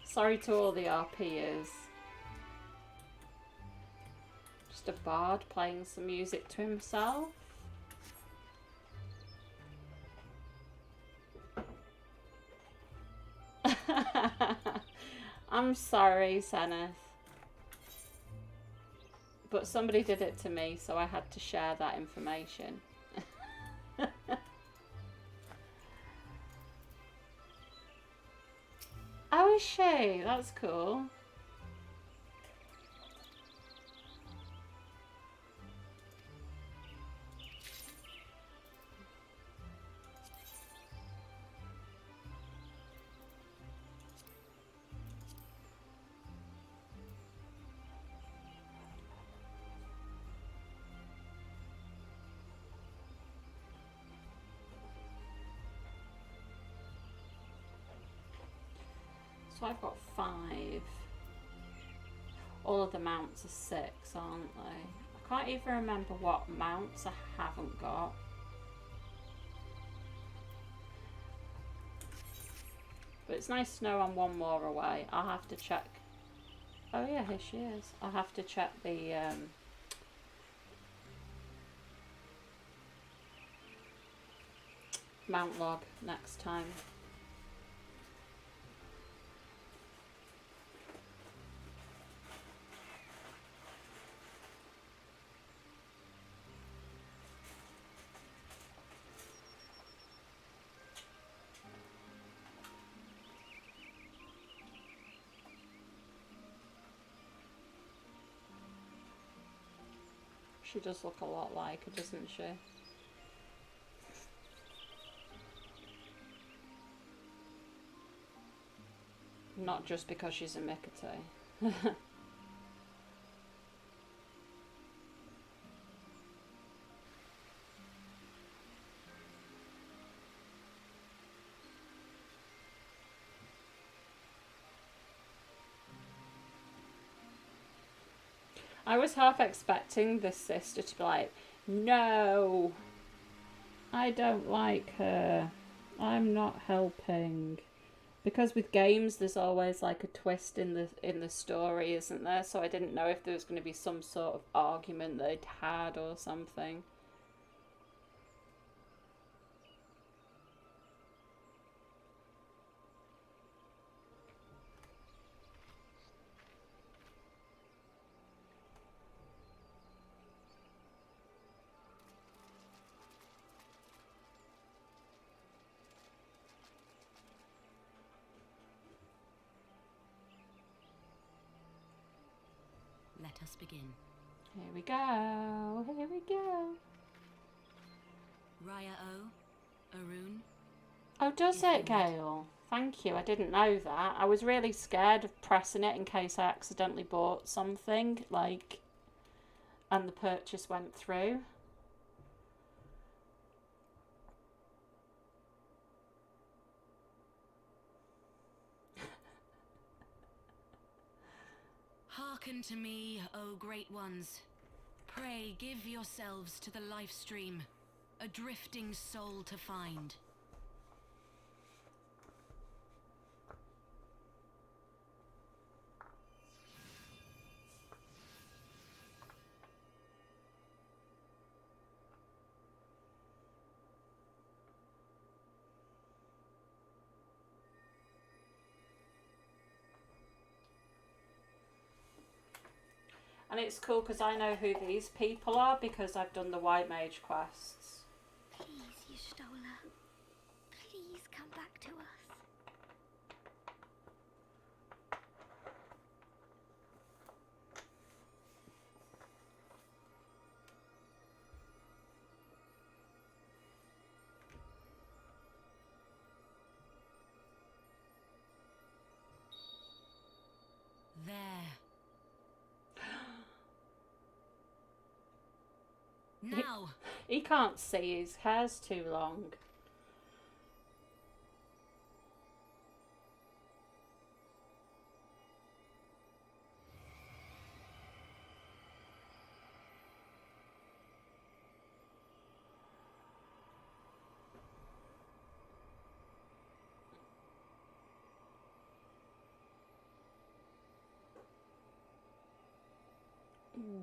Sorry to all the RPers. Just a bard playing some music to himself. I'm sorry, Seneth. But somebody did it to me, so I had to share that information. Oh, is she? That's cool. So I've got 5. All of the mounts are 6, aren't they? I can't even remember what mounts I haven't got. But it's nice to know I'm one more away. I'll have to check. Oh yeah, here she is. I'll have to check the mount log next time. She does look a lot like her, doesn't she? Not just because she's a Mikate. I was half expecting this sister to be like, no, I don't like her. I'm not helping. Because with games, there's always like a twist in the story, isn't there? So I didn't know if there was going to be some sort of argument they'd had or something. Let us begin. Here we go. Here we go. Raya O, Arun. Oh, does it, Gail? Thank you. I didn't know that. I was really scared of pressing it in case I accidentally bought something, like, and the purchase went through. Hearken to me, O great ones. Pray give yourselves to the life stream. A drifting soul to find. And it's cool because I know who these people are because I've done the White Mage quests. Please, Y'shtola. Please come back to us. There. Now. He can't see, his hair's too long.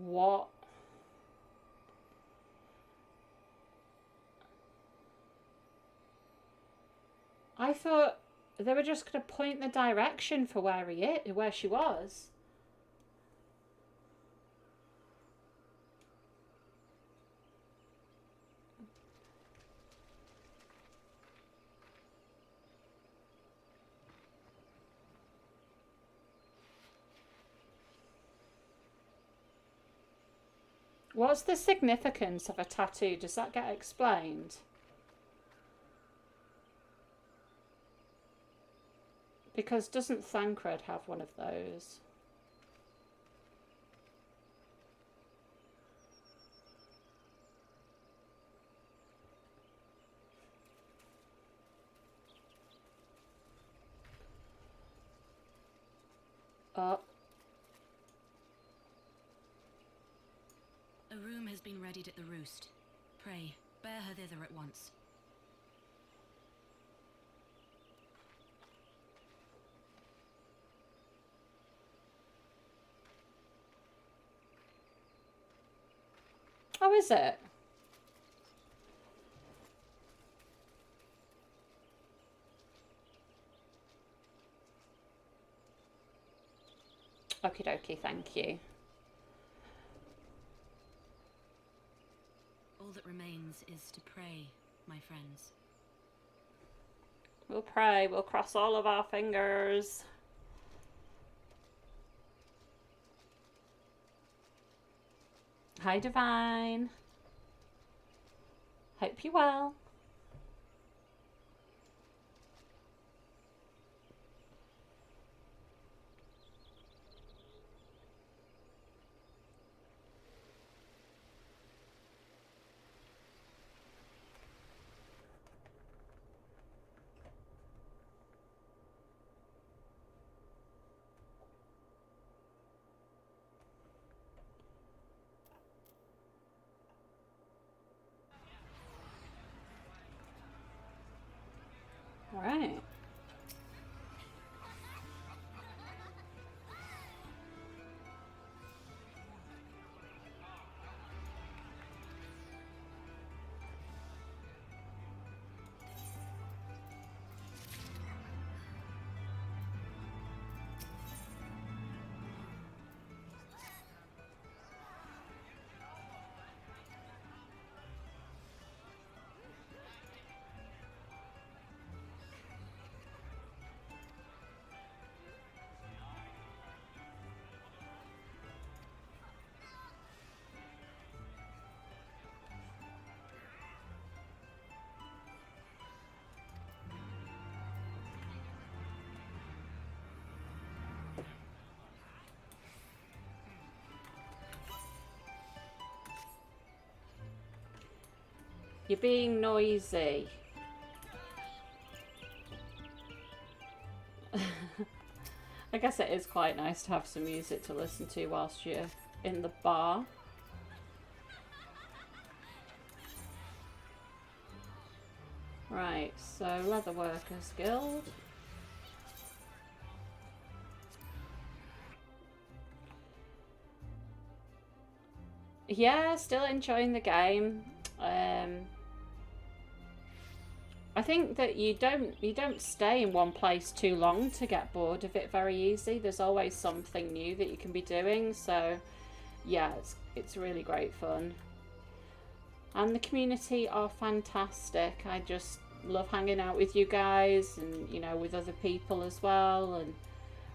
What? I thought they were just going to point the direction for where she was. What's the significance of a tattoo? Does that get explained? Because doesn't Thancred have one of those? Oh. A room has been readied at the roost. Pray, bear her thither at once. Oh, is it? Okie dokie, thank you. All that remains is to pray, my friends. We'll pray, we'll cross all of our fingers. Hi, Divine. Hope you're well. All right. You're being noisy. I guess it is quite nice to have some music to listen to whilst you're in the bar. Right, so Leatherworkers Guild. Yeah, still enjoying the game. I think that you don't stay in one place too long to get bored of it very easy. There's always something new that you can be doing. So yeah, it's really great fun. And the community are fantastic. I just love hanging out with you guys and, you know, with other people as well. And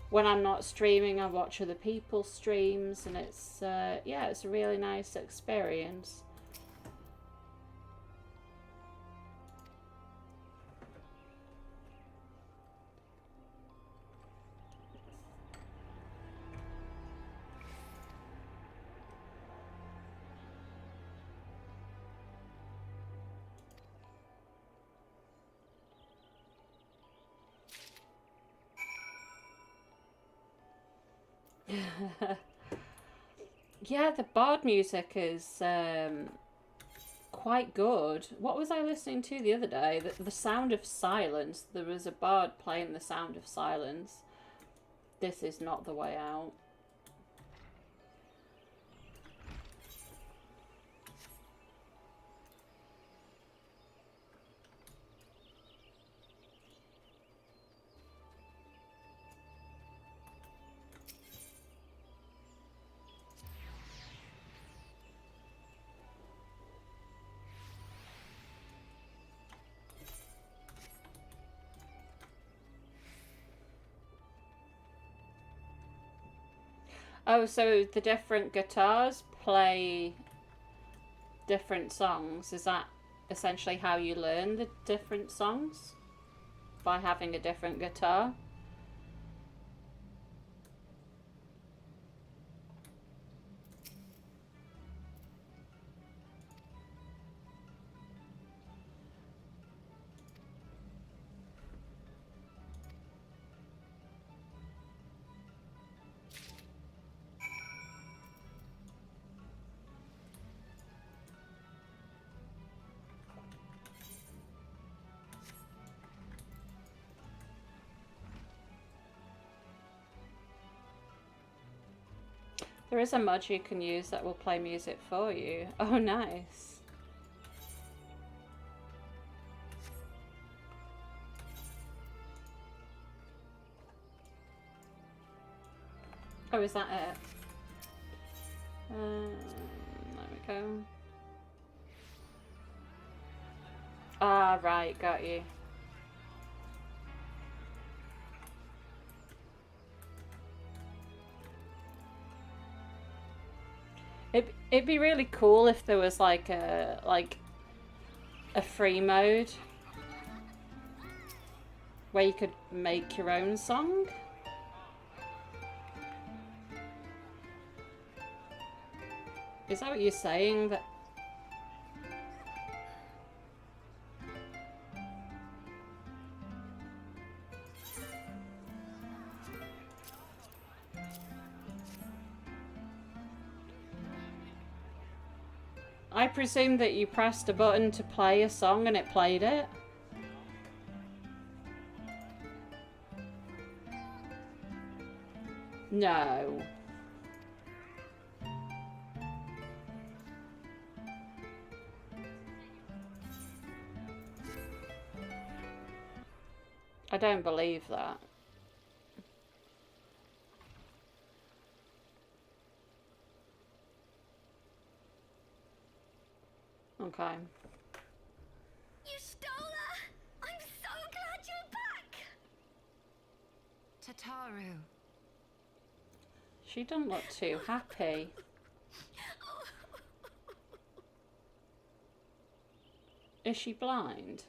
when I'm not streaming, I watch other people's streams, and it's yeah, it's a really nice experience. Yeah, the bard music is quite good. What was I listening to the other day? The Sound of Silence. There was a bard playing the Sound of Silence. This is not the way out. Oh, so the different guitars play different songs. Is that essentially how you learn the different songs? By having a different guitar? There is a mod you can use that will play music for you. Oh, nice. Oh, is that it? There we go. Ah, right, got you. It'd be really cool if there was like a free mode where you could make your own song. Is that what you're saying? That I presume that you pressed a button to play a song and it played it? No. I don't believe that. Okay. You stole her! I'm so glad you're back! Tataru. She doesn't look too happy. Is she blind?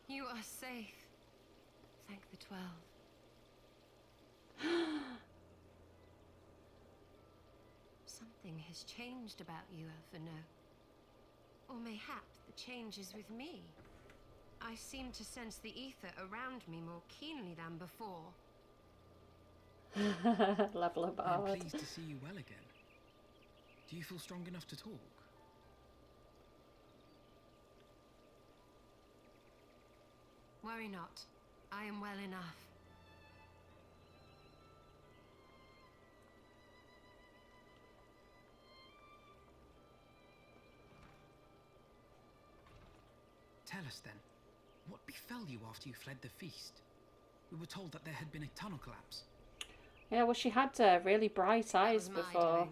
You are safe. Thank the 12. Something has changed about you, Vanu. Or mayhap the change is with me. I seem to sense the ether around me more keenly than before. Level of I'm bard. pleased to see you well again. Do you feel strong enough to talk? Worry not. I am well enough. Tell us then, what befell you after you fled the feast? We were told that there had been a tunnel collapse. Yeah, well, she had really bright eyes before.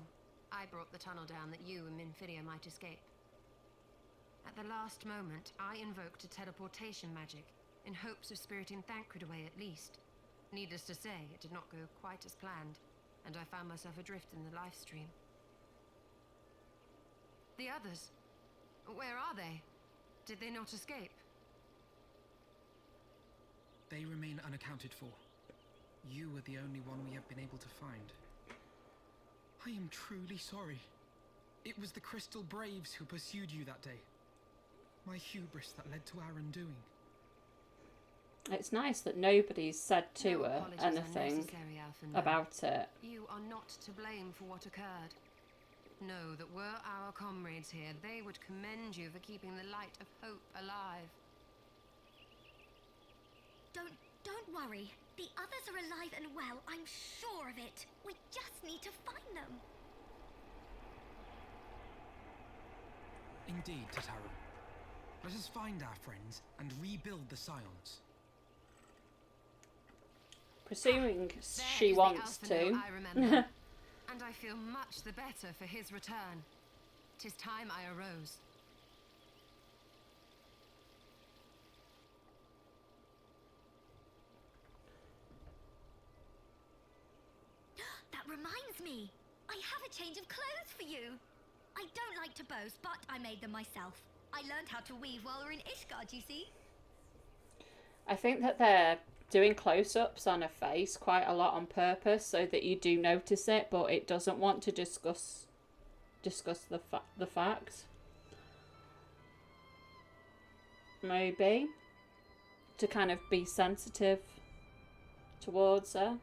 I brought the tunnel down that you and Minfidia might escape. At the last moment, I invoked a teleportation magic, in hopes of spiriting Thancred away at least. Needless to say, it did not go quite as planned, and I found myself adrift in the life stream. The others? Where are they? Did they not escape? They remain unaccounted for. You are the only one we have been able to find. I am truly sorry. It was the Crystal Braves who pursued you that day. My hubris that led to our undoing. It's nice that nobody's said to her anything about it. You are not to blame for what occurred. Know that were our comrades here, they would commend you for keeping the light of hope alive. Don't worry. The others are alive and well, I'm sure of it. We just need to find them. Indeed, Tataru. Let us find our friends and rebuild the Scions. Presuming she wants to. I remember. And I feel much the better for his return. 'Tis time I arose. That reminds me. I have a change of clothes for you. I don't like to boast, but I made them myself. I learned how to weave while we're in Ishgard, you see. I think that they're doing close-ups on her face quite a lot on purpose so that you do notice it, but it doesn't want to discuss the fact. Maybe to kind of be sensitive towards her.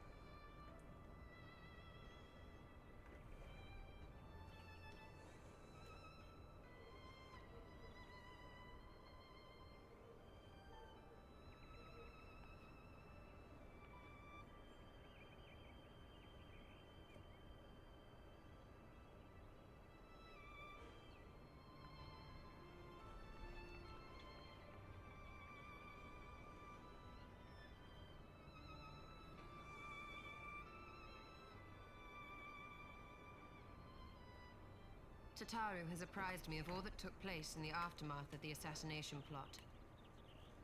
Tataru has apprised me of all that took place in the aftermath of the assassination plot.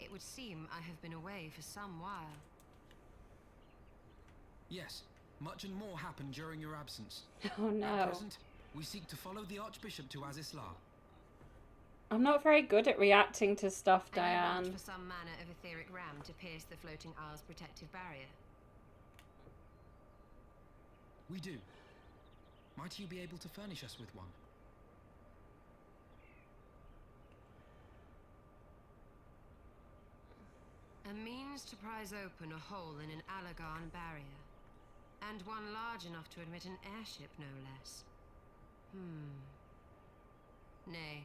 It would seem I have been away for some while. Yes, much and more happened during your absence. Oh no. At present, we seek to follow the Archbishop to Azisla. I'm not very good at reacting to stuff, And you Diane. want for some manner of etheric ram to pierce the floating isle's protective barrier. We do. Might you be able to furnish us with one? A means to prise open a hole in an Alagarn barrier. And one large enough to admit an airship, no less. Nay,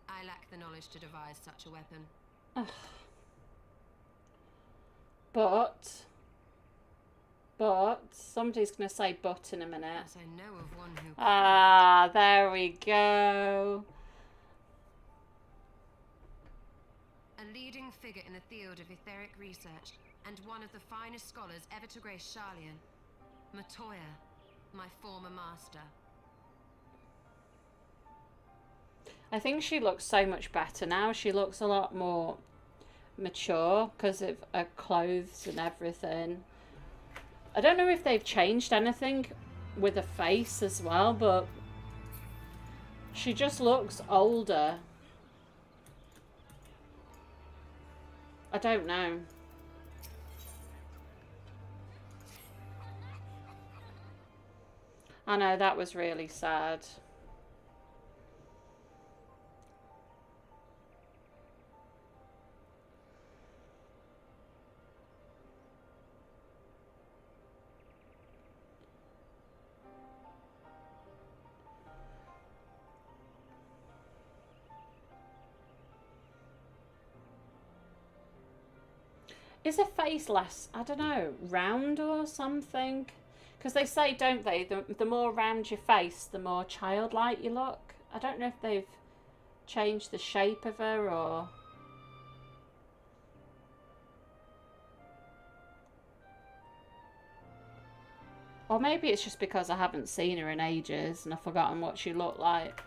I lack the knowledge to devise such a weapon. But somebody's going to say but in a minute. As I know of one who... Ah, there we go. A leading figure in the field of etheric research, and one of the finest scholars ever to grace Sharlayan. Matoya, my former master. I think she looks so much better now. She looks a lot more mature because of her clothes and everything. I don't know if they've changed anything with her face as well, but she just looks older. I don't know. I know, that was really sad. Is her face less, I don't know, round or something? Because they say, don't they, the more round your face, the more childlike you look. I don't know if they've changed the shape of her or... Or maybe it's just because I haven't seen her in ages and I've forgotten what she looked like.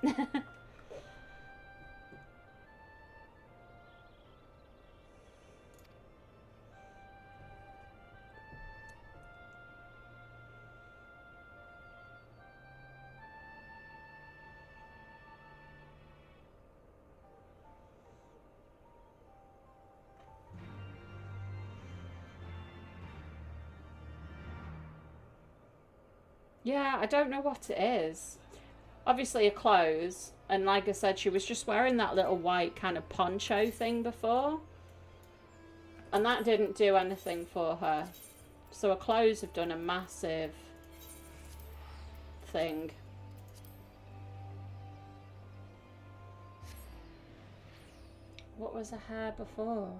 Yeah, I don't know what it is. Obviously her clothes, and like I said, she was just wearing that little white kind of poncho thing before. And that didn't do anything for her. So her clothes have done a massive thing. What was her hair before?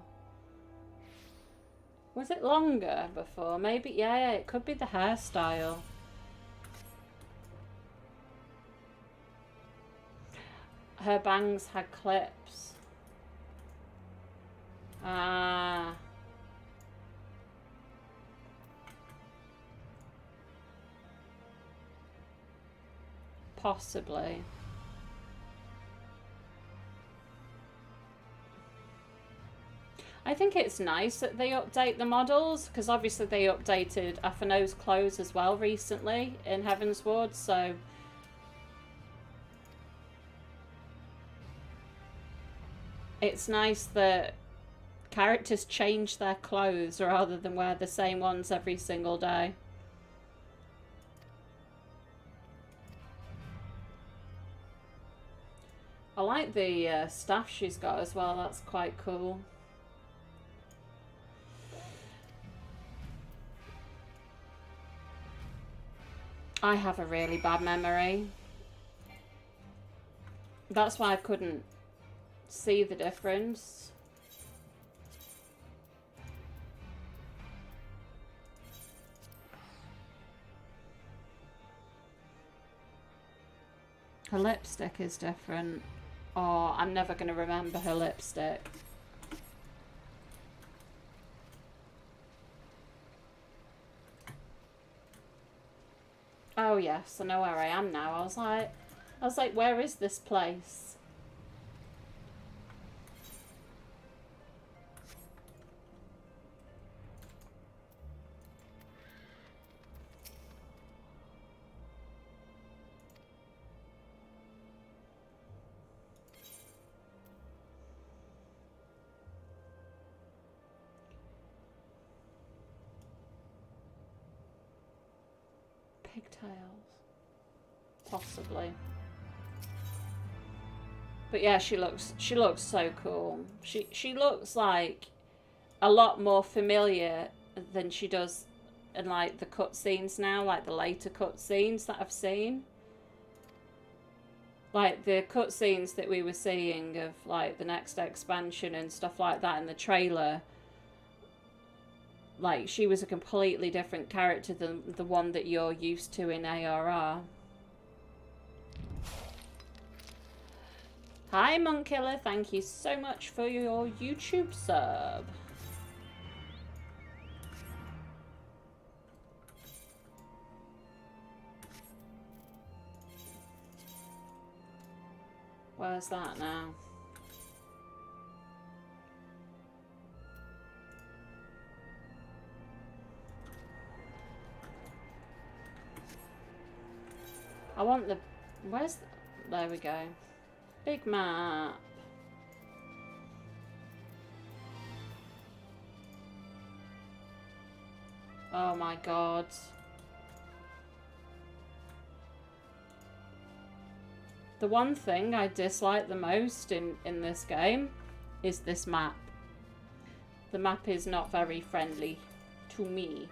Was it longer before? Maybe, yeah, it could be the hairstyle. Her bangs had clips. Ah. Possibly. I think it's nice that they update the models, because obviously they updated Aphano's clothes as well recently in Heavensward, so... It's nice that characters change their clothes rather than wear the same ones every single day. I like the staff she's got as well, that's quite cool. I have a really bad memory. That's why I couldn't see the difference. Her lipstick is different. Oh, I'm never going to remember her lipstick. Oh yes, I know where I am now. I was like, where is this place? Pigtails, possibly. But yeah, she looks so cool. She looks like a lot more familiar than she does in like the cutscenes now, like the later cutscenes that I've seen. Like the cutscenes that we were seeing of like the next expansion and stuff like that in the trailer. Like, she was a completely different character than the one that you're used to in ARR. Hi, Monkkiller. Thank you so much for your YouTube sub. Where's that now? I want the... Where's... There we go. Big map. Oh my god. The one thing I dislike the most in this game is this map. The map is not very friendly to me.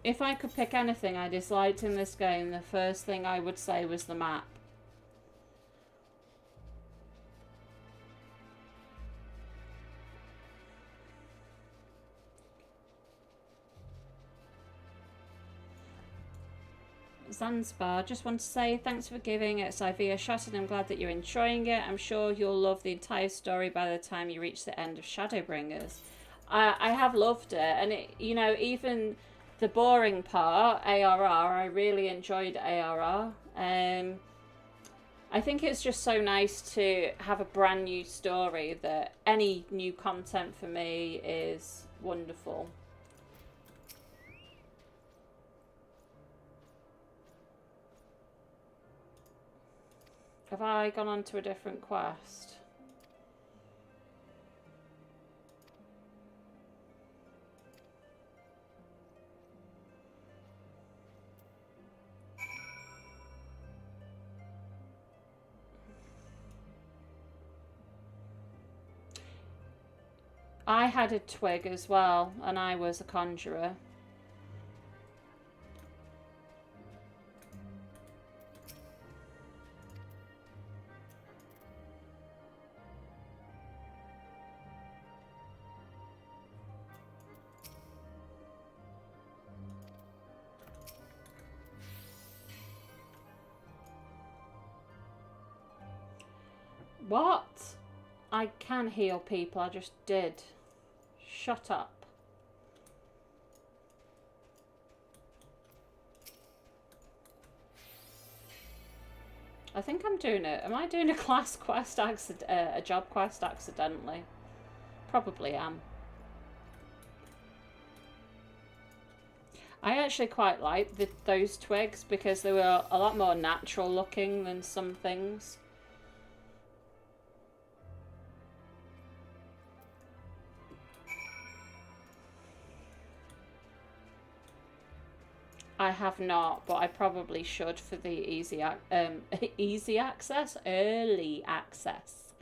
If I could pick anything I disliked in this game, the first thing I would say was the map. Zanzibar. Just want to say thanks for giving XIV a shot, and I'm glad that you're enjoying it. I'm sure you'll love the entire story by the time you reach the end of Shadowbringers. I have loved it, and it, you know, even the boring part, ARR, I really enjoyed ARR. I think it's just so nice to have a brand new story that any new content for me is wonderful. Have I gone on to a different quest? I had a twig as well, and I was a conjurer. What? I can heal people, I just did. Shut up. I think I'm doing it. Am I doing a class quest, a job quest accidentally? Probably am. I actually quite like those twigs because they were a lot more natural looking than some things. I have not, but I probably should for the easy access, early access.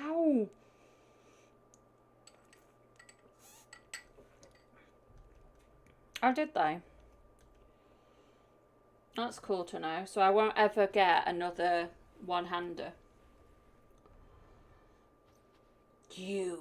Ow! Oh, did they? That's cool to know. So I won't ever get another one-hander. You.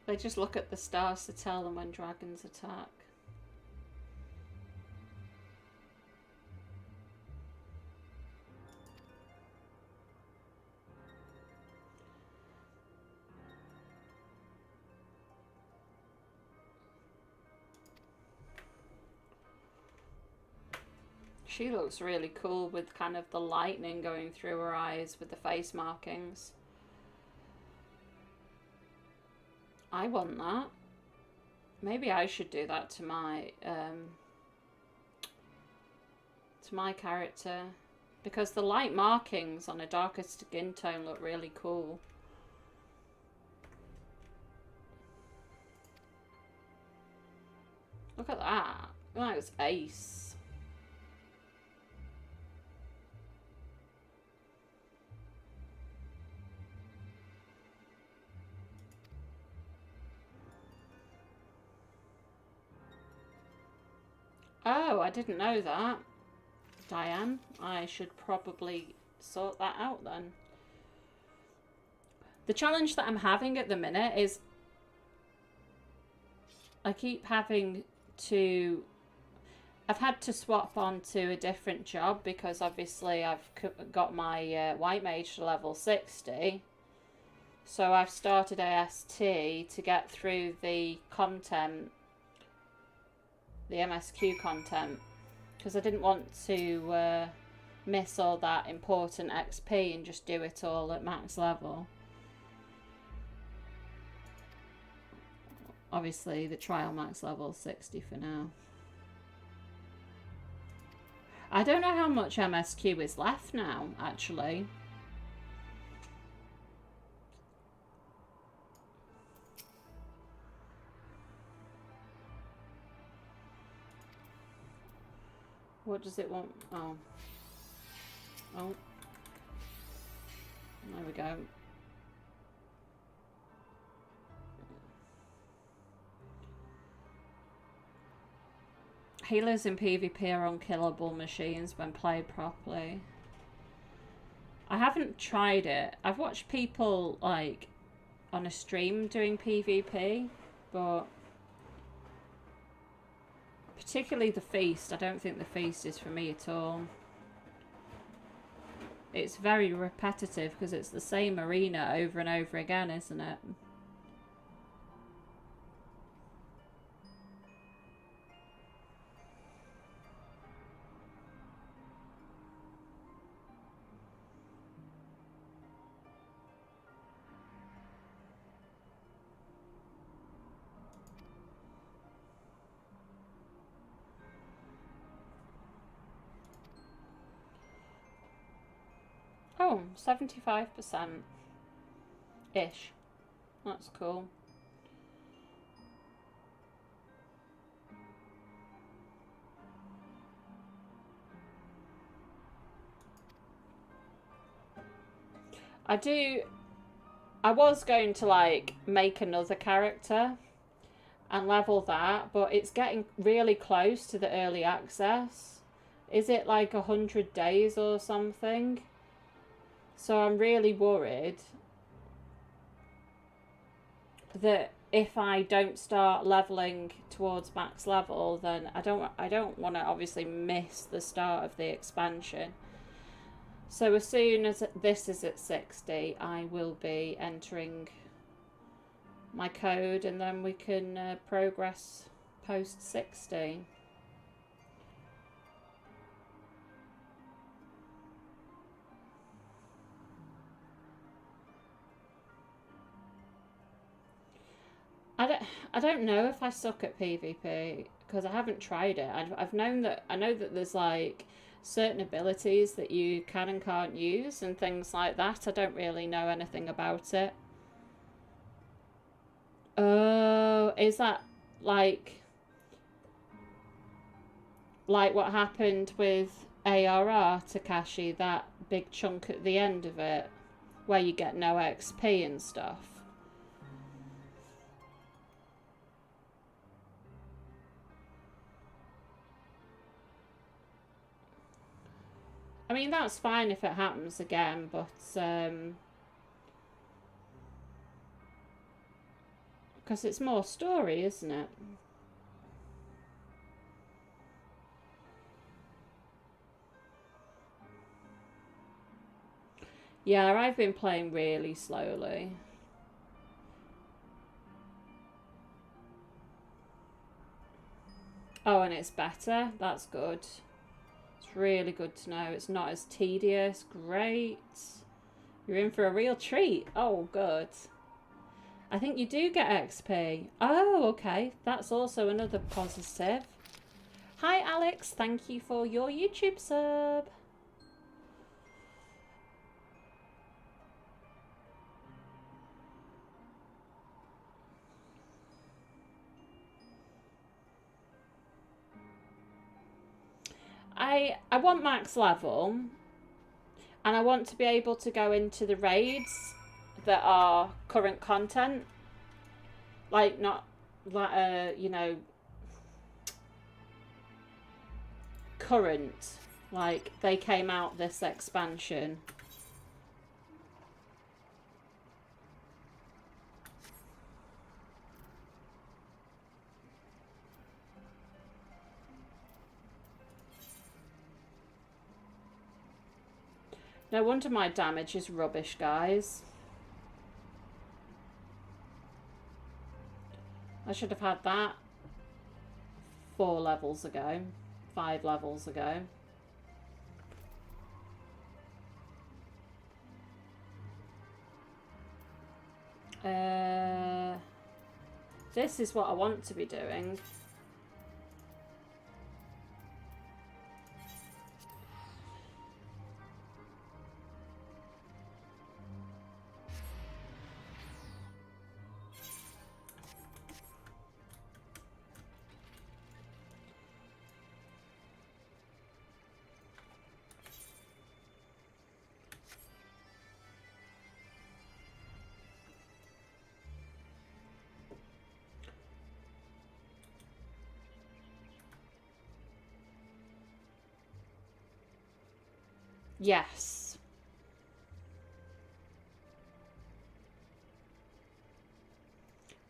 They just look at the stars to tell them when dragons attack. She looks really cool with kind of the lightning going through her eyes with the face markings. I want that. Maybe I should do that to my character, because the light markings on a darker skin tone look really cool. Look at that. That was ace. Oh, I didn't know that, Diane. I should probably sort that out then. The challenge that I'm having at the minute is I keep having to... I've had to swap onto a different job because obviously I've got my white mage to level 60. So I've started AST to get through the content, the MSQ content, because I didn't want to miss all that important XP and just do it all at max level. Obviously the trial max level is 60 for now. I don't know how much MSQ is left now, actually. What does it want? Oh. Oh. There we go. Healers in PvP are unkillable machines when played properly. I haven't tried it. I've watched people like on a stream doing PvP, but particularly the feast. I don't think the feast is for me at all. It's very repetitive because it's the same arena over and over again, isn't it? Oh, 75%-ish. That's cool. I was going to like make another character and level that, but it's getting really close to the early access. Is it like 100 days or something? So I'm really worried that if I don't start leveling towards max level, then I don't want to obviously miss the start of the expansion. So as soon as this is at 60, I will be entering my code, and then we can progress post 60. I don't know if I suck at PvP because I haven't tried it. I know that there's like certain abilities that you can and can't use and things like that. I don't really know anything about it. Oh, is that like what happened with ARR Takashi, that big chunk at the end of it where you get no XP and stuff? I mean, that's fine if it happens again, but because it's more story, isn't it? Yeah, I've been playing really slowly. Oh, and it's better. That's good. It's really good to know. It's not as tedious. Great. You're in for a real treat. Oh, good. I think you do get XP. Oh, okay. That's also another positive. Hi, Alex. Thank you for your YouTube sub. I want max level, and I want to be able to go into the raids that are current content, like not like you know, current, like they came out this expansion. No wonder my damage is rubbish, guys. I should have had that 4 levels ago, 5 levels ago. This is what I want to be doing. Yes.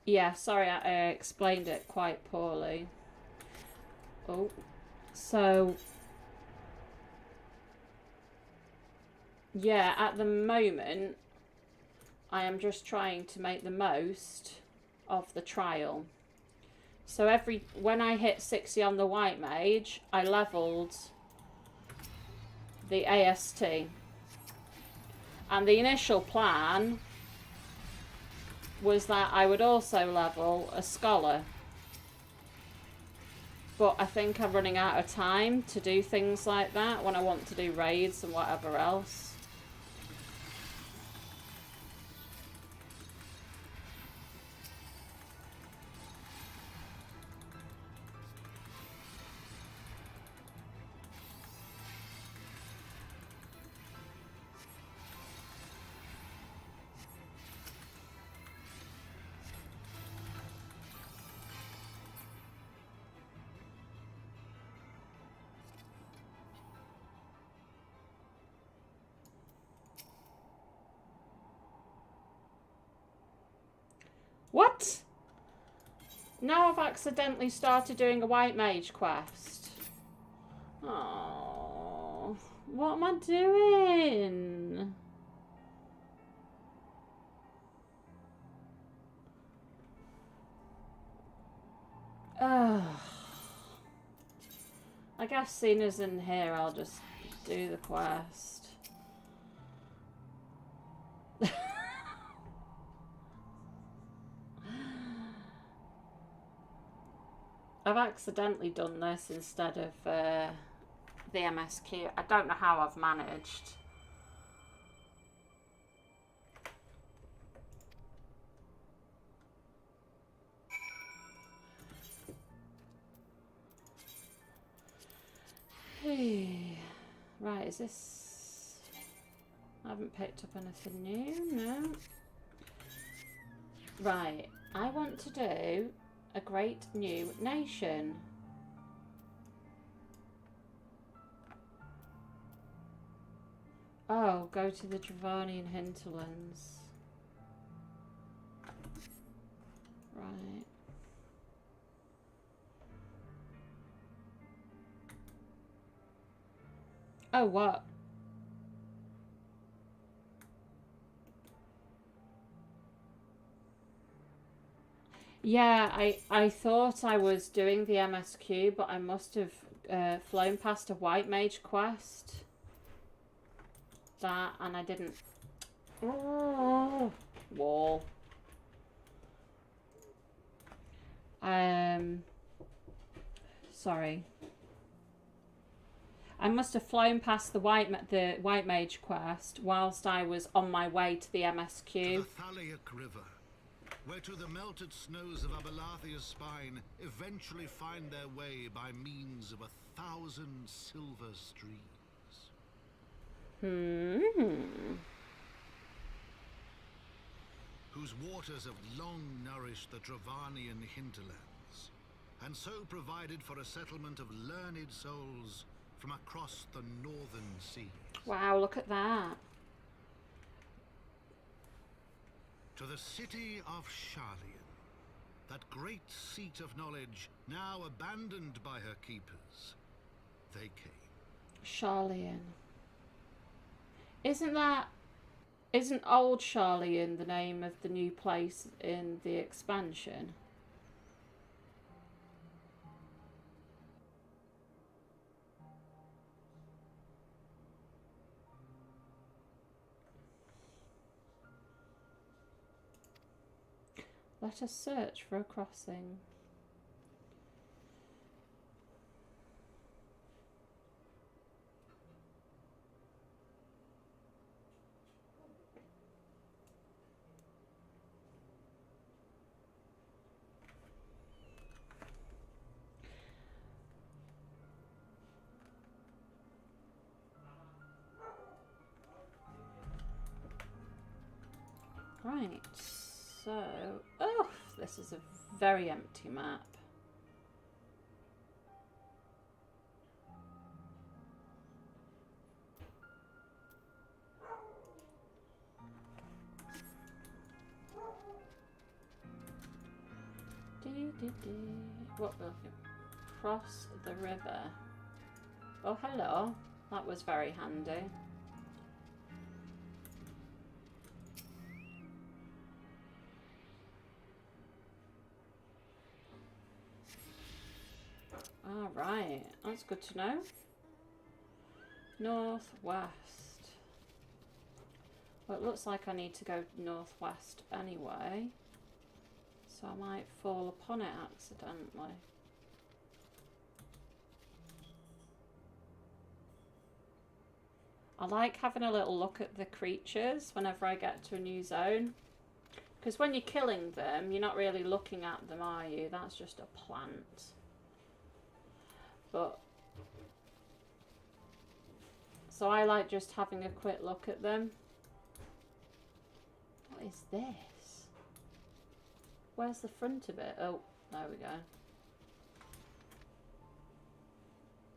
Yeah, sorry, I explained it quite poorly. Oh, so... yeah, at the moment, I am just trying to make the most of the trial. So when I hit 60 on the White Mage, I leveled the AST. And the initial plan was that I would also level a Scholar. But I think I'm running out of time to do things like that when I want to do raids and whatever else. What? Now I've accidentally started doing a White Mage quest. Oh, what am I doing? Ugh. I guess seeing as in here, I'll just do the quest. I've accidentally done this instead of the MSQ. I don't know how I've managed. Right, is this... I haven't picked up anything new, no. Right, I want to do a great new nation. Oh, go to the Dravanian hinterlands. Right. Oh, what? Yeah, I thought I was doing the MSQ, but I must have flown past a White Mage quest. That, and I didn't... Oh, wall. Sorry. I must have flown past the White Mage quest whilst I was on my way to the MSQ. To the Thaliac River, where to the melted snows of Abelathia's spine eventually find their way by means of 1,000 silver streams. Whose waters have long nourished the Dravanian hinterlands, and so provided for a settlement of learned souls from across the northern seas. Wow, look at that. To the city of Sharlayan, that great seat of knowledge now abandoned by her keepers, they came. Sharlayan. Isn't Old Sharlayan the name of the new place in the expansion? Let us search for a crossing. Right, so... Oh, this is a very empty map. What we're looking? Cross the river. Oh, hello. That was very handy. Alright, that's good to know. Northwest. Well, it looks like I need to go northwest anyway. So I might fall upon it accidentally. I like having a little look at the creatures whenever I get to a new zone. Because when you're killing them, you're not really looking at them, are you? That's just a plant. But so I like just having a quick look at them. What is this? Where's the front of it? Oh, there we go.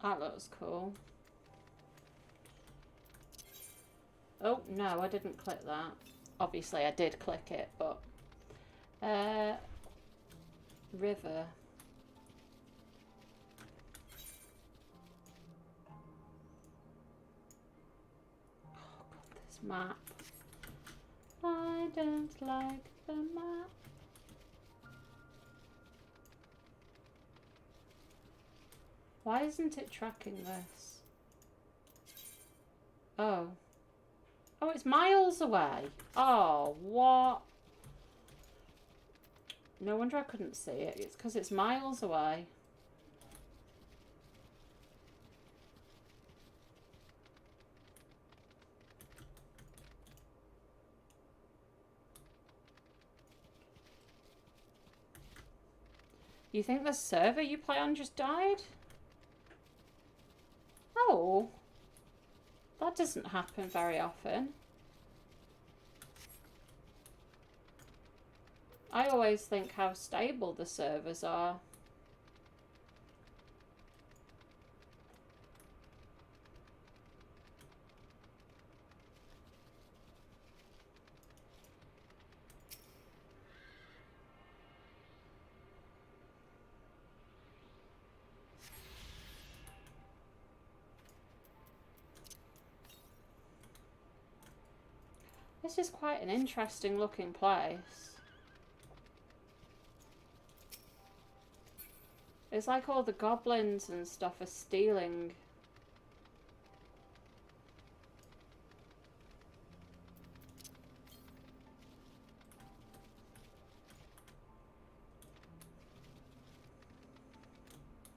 That looks cool. Oh, no, I didn't click that. Obviously, I did click it, but... river. Oh, God, this map. I don't like the map. Why isn't it tracking this? Oh. Oh, it's miles away. Oh, what? No wonder I couldn't see it. It's because it's miles away. You think the server you play on just died? Oh. That doesn't happen very often. I always think how stable the servers are. This is quite an interesting looking place. It's like all the goblins and stuff are stealing.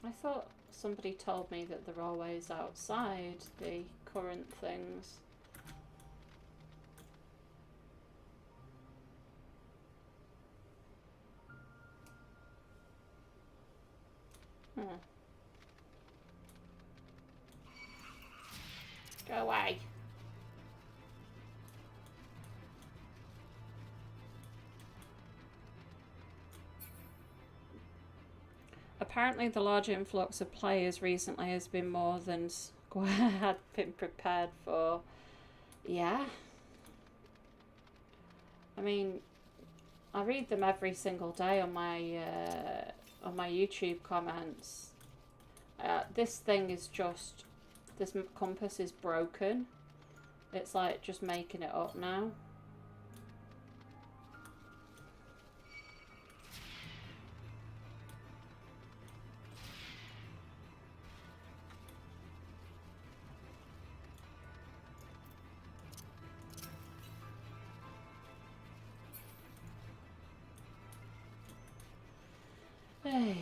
I thought somebody told me that they're always outside the current things. Go away. Apparently the large influx of players recently has been more than Square had been prepared for. Yeah. I mean, I read them every single day on my YouTube comments. This thing is just, this compass is broken. It's like just making it up now. Hey.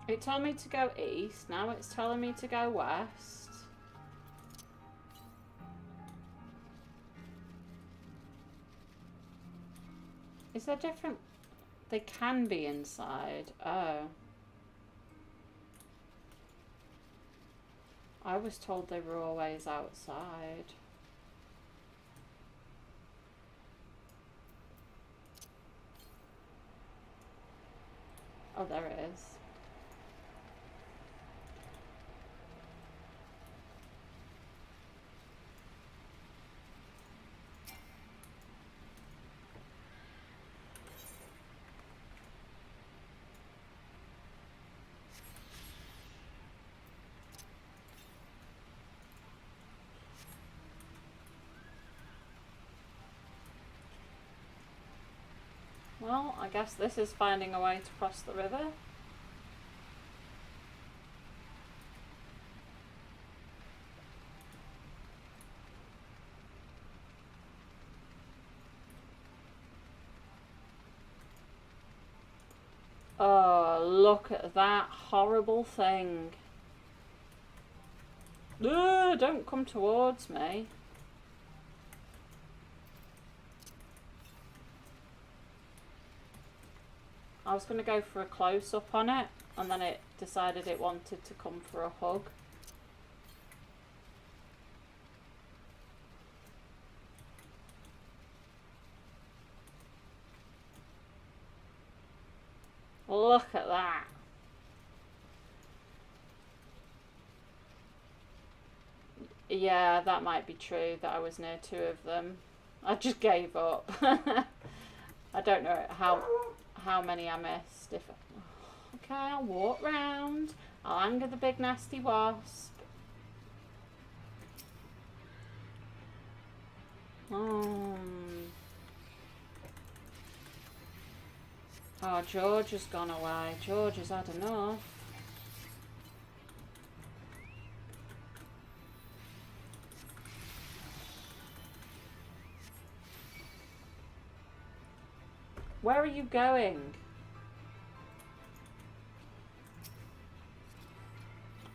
It told me to go east, now it's telling me to go west. Is there different... They can be inside. Oh. I was told they were always outside. Oh, there it is. Well, I guess this is finding a way to cross the river. Oh, look at that horrible thing. Ugh, don't come towards me. I was going to go for a close-up on it, and then it decided it wanted to come for a hug. Look at that. Yeah, that might be true, that I was near two of them. I just gave up. I don't know how many I missed. If okay, I'll walk round. I'll anger the big nasty wasp. Oh, George has gone away. George has had enough. Where are you going?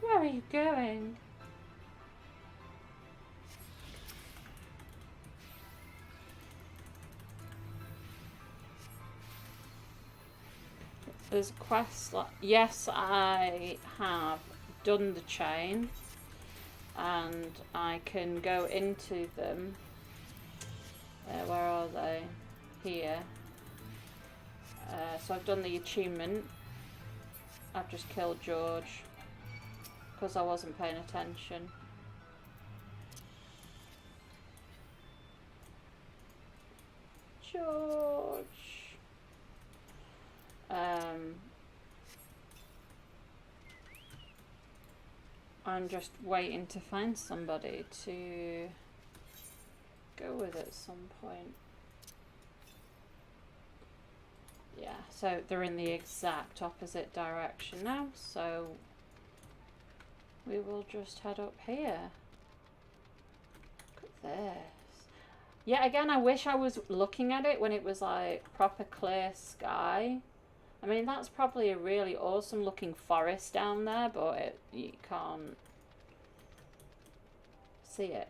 Where are you going? There's a quest. Yes, I have done the chain, and I can go into them. Where are they? Here. So I've done the achievement. I've just killed George because I wasn't paying attention. George. I'm just waiting to find somebody to go with at some point. Yeah, so they're in the exact opposite direction now, so we will just head up here. Look at this. Yeah, again, I wish I was looking at it when it was like proper clear sky. I mean, that's probably a really awesome looking forest down there, but you can't see it.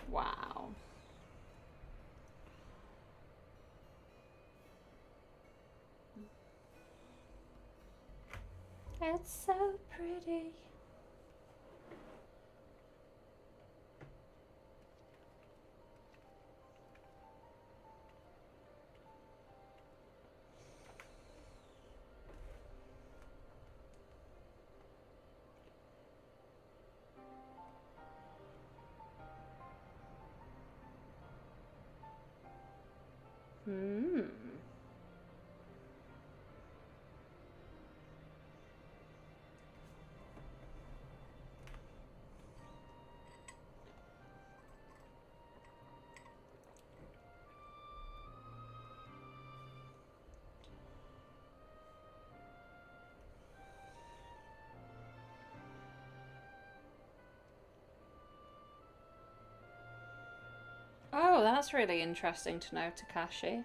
Wow. It's so pretty. Oh, that's really interesting to know, Takashi.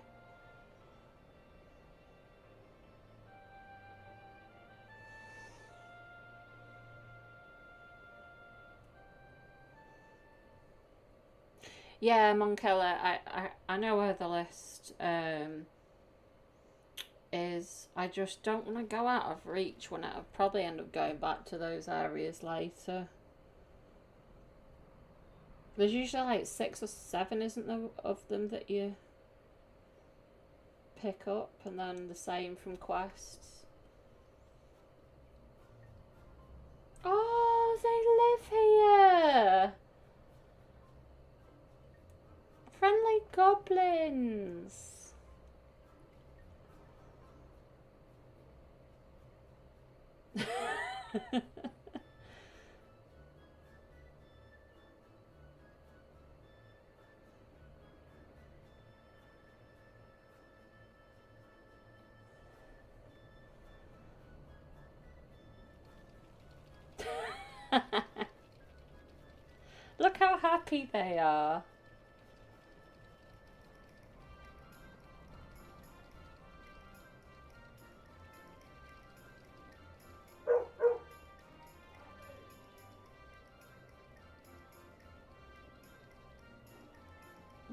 Yeah, Monkella, I know where the list is. I just don't want to go out of reach when I'll probably end up going back to those areas later. There's usually like 6 or 7, isn't there, of them that you pick up, and then the same from quests. Oh, they live here! Friendly goblins! Look how happy they are.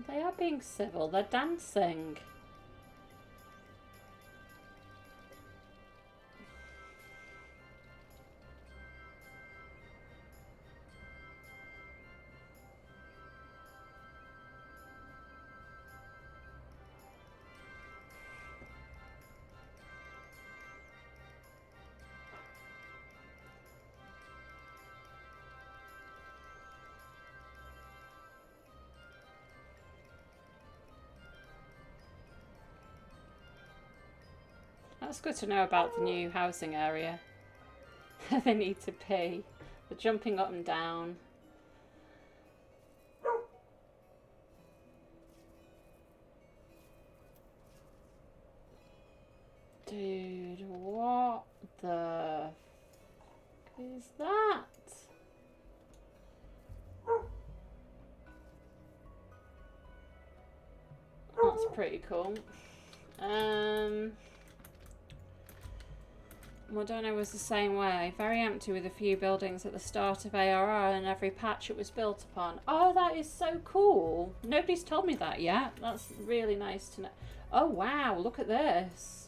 They are being civil, they're dancing. That's good to know about the new housing area. They need to pee. They're jumping up and down. Dude, what the fuck is that? That's pretty cool. Moderna was the same way. Very empty with a few buildings at the start of ARR and every patch it was built upon. Oh, that is so cool. Nobody's told me that yet. That's really nice to know. Oh, wow. Look at this.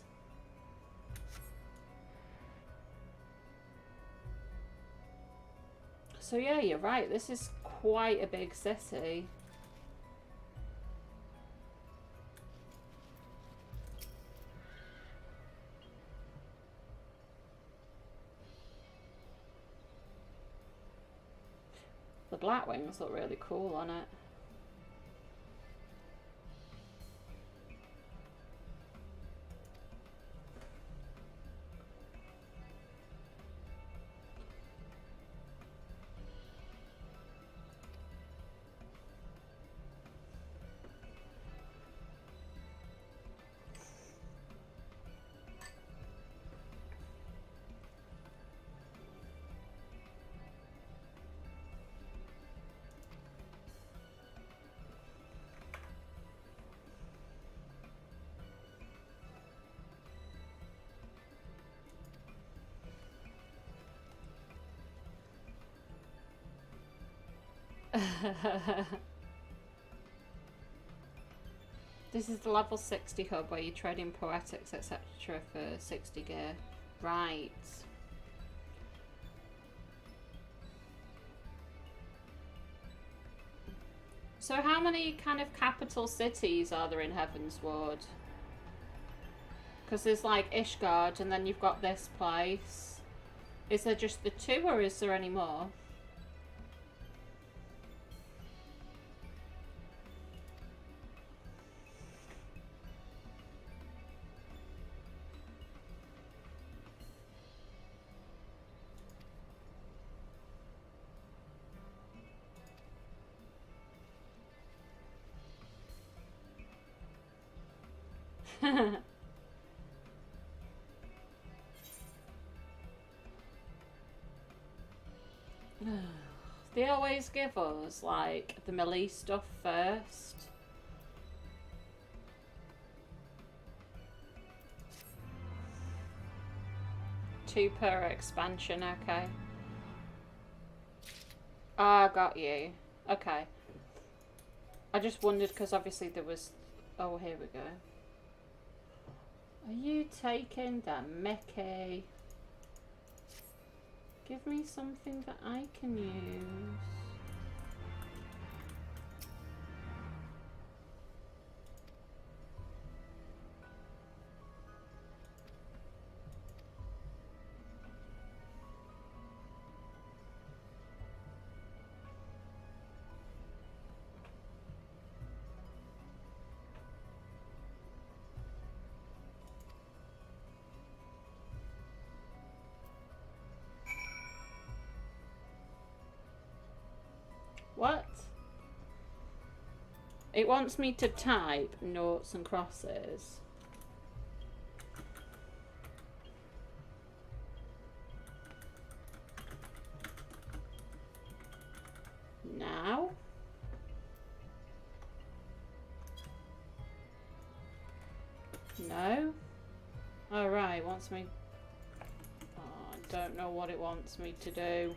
So, yeah, you're right. This is quite a big city. The black wings look really cool on it. This is the level 60 hub where you trade in poetics, etc. for 60 gear. Right. So how many kind of capital cities are there in Heavensward? Because there's like Ishgard and then you've got this place. Is there just the 2 or is there any more? They always give us like the melee stuff first. Two per expansion, okay. Ah, got you. Okay. I just wondered because obviously there was... Oh, here we go. Are You taking the mickey? Give me something that I can use. What? It wants me to type noughts and crosses. Now? No? Alright, wants me... Oh, I don't know what it wants me to do.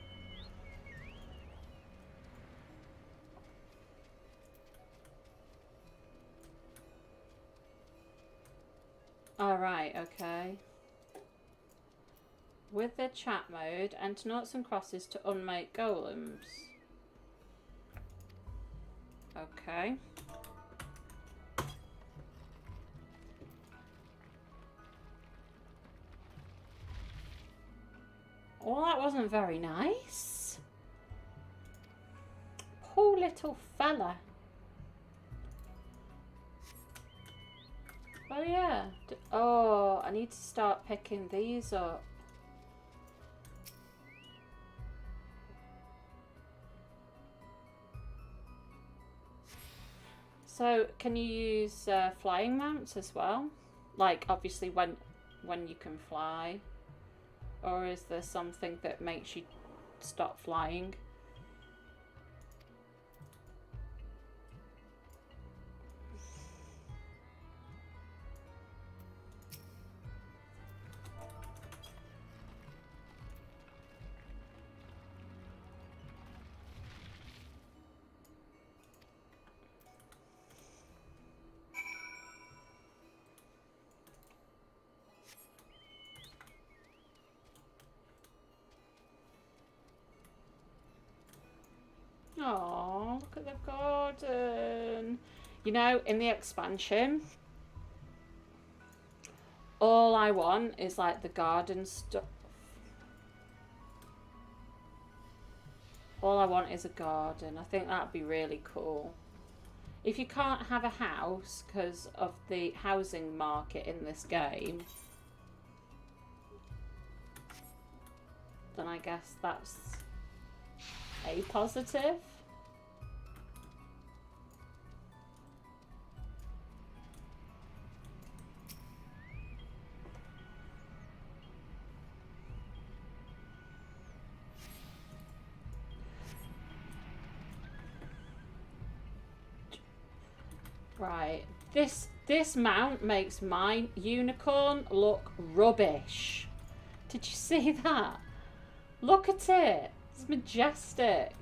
Alright, okay. With the chat mode, enter noughts and crosses to unmake golems. Okay. Well, that wasn't very nice. Poor little fella. Oh yeah. Oh, I need to start picking these up. So, can you use flying mounts as well? Like, obviously when you can fly? Or is there something that makes you stop flying? Oh, look at the garden. You know, in the expansion, all I want is like the garden stuff. All I want is a garden. I think that'd be really cool. If you can't have a house because of the housing market in this game, then I guess that's a positive. Right, this mount makes my unicorn look rubbish. Did you see that? Look at it. It's majestic.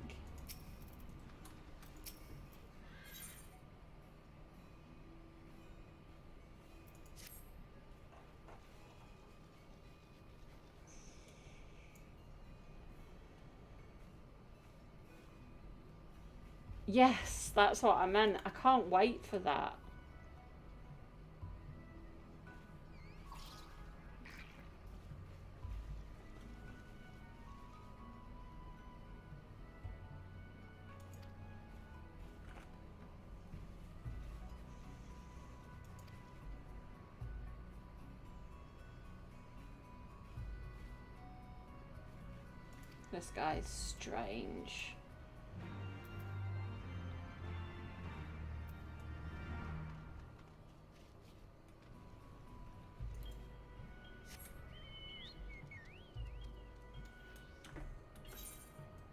Yes, that's what I meant. I can't wait for that. This guy's strange.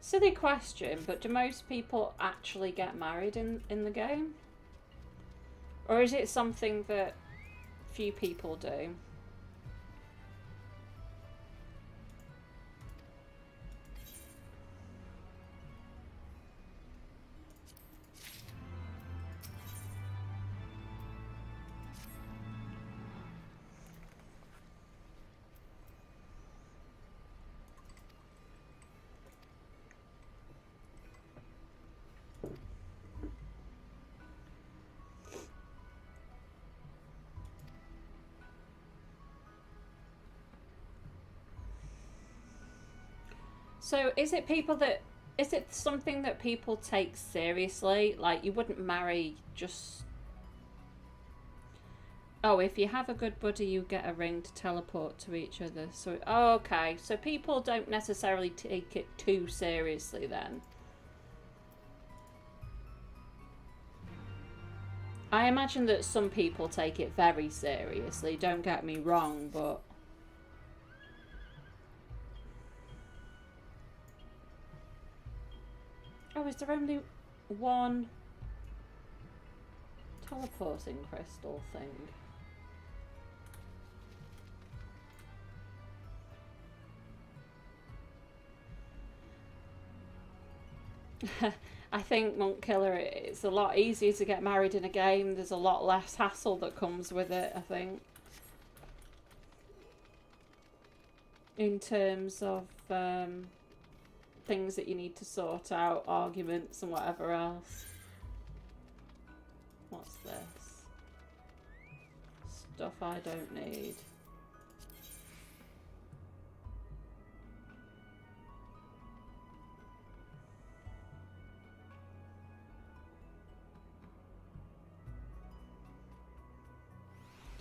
Silly question, but do most people actually get married in the game? Or is it something that few people do? So is it people that... Is it something that people take seriously? Like, you wouldn't marry just... Oh, if you have a good buddy, you get a ring to teleport to each other. So, oh, okay. So people don't necessarily take it too seriously then. I imagine that some people take it very seriously, don't get me wrong, but... Oh, is there only one teleporting crystal thing? I think Monk Killer, it's a lot easier to get married in a game. There's a lot less hassle that comes with it, I think. In terms of things that you need to sort out, arguments and whatever else. What's this? Stuff I don't need.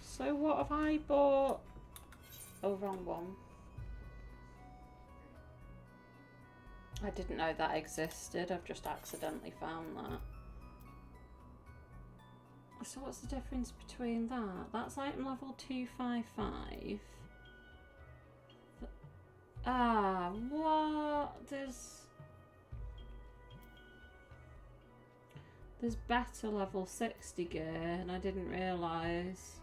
So what have I bought? Oh, wrong one. I didn't know that existed. I've just accidentally found that. So what's the difference between that? That's item level 255. Ah, what? There's better level 60 gear and I didn't realise.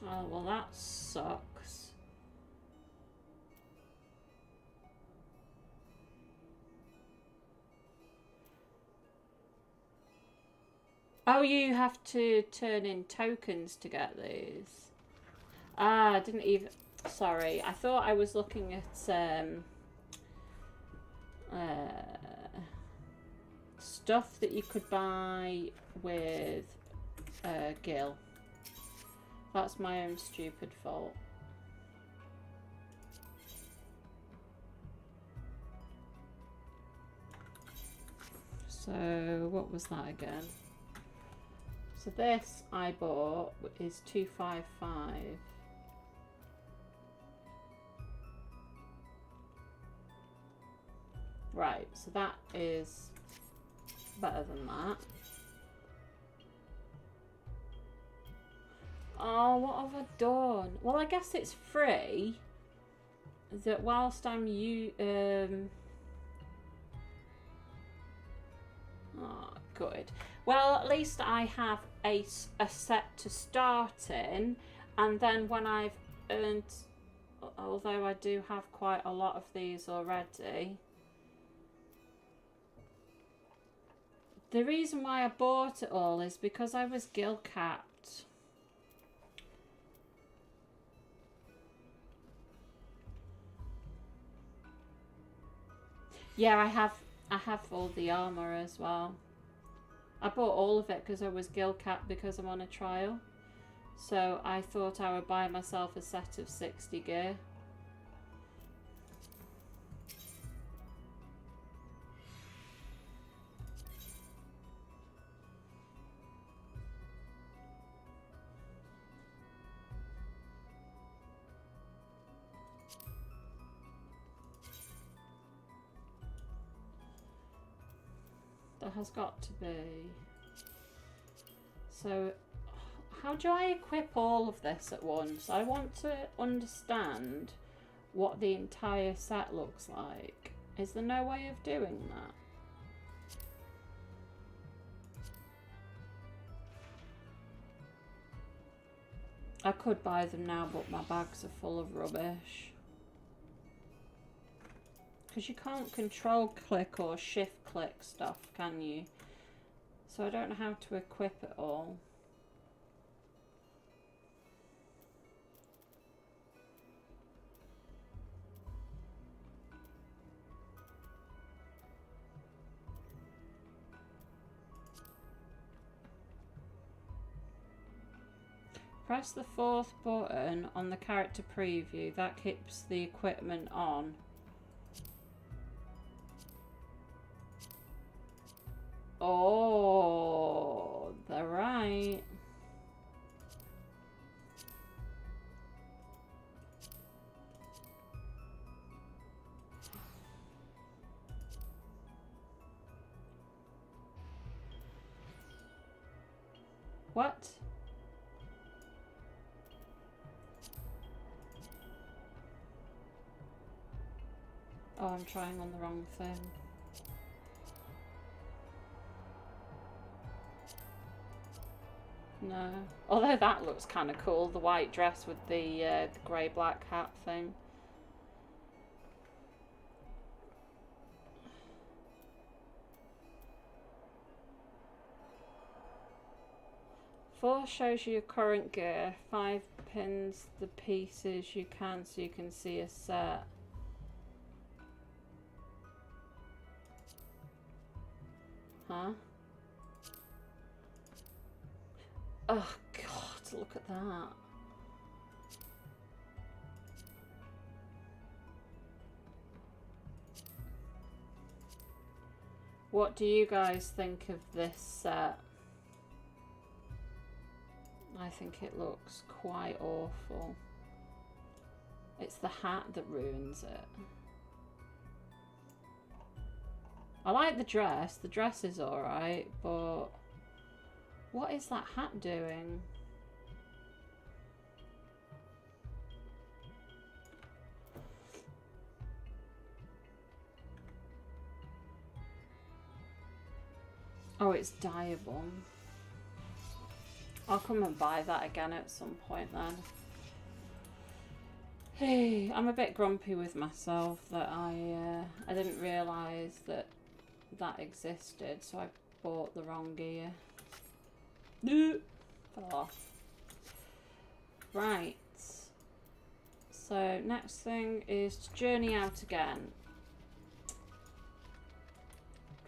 Oh, well that sucks. Oh, you have to turn in tokens to get these. Ah, I didn't even... Sorry, I thought I was looking at stuff that you could buy with Gil. That's my own stupid fault. So, what was that again? So this I bought is 255. Right, so that is better than that. Oh, what have I done? Well, I guess it's free. That whilst I'm oh, good. Well, at least I have a set to start in, and then when I've earned, although I do have quite a lot of these already. The reason why I bought it all is because I was guild capped. Yeah, I have all the armor as well. I bought all of it because I was guild capped because I'm on a trial. So I thought I would buy myself a set of 60 gear. There has got to be. So how do I equip all of this at once? I want to understand what the entire set looks like. Is there no way of doing that? I could buy them now, but my bags are full of rubbish. Because you can't control click or shift click stuff, can you? So I don't know how to equip it all. Press the 4th button on the character preview. That keeps the equipment on. Oh, they're right. What? Oh, I'm trying on the wrong thing. No. Although that looks kind of cool, the white dress with the grey-black hat thing. Four shows you your current gear. 5 pins the pieces you can so you can see a set. Huh? Oh god, look at that. What do you guys think of this set? I think it looks quite awful. It's the hat that ruins it. I like the dress. The dress is alright, but what is that hat doing? Oh, it's Diabon. I'll come and buy that again at some point then. Hey, I'm a bit grumpy with myself that I didn't realise that existed, so I bought the wrong gear. Fell off. Right. So next thing is to journey out again.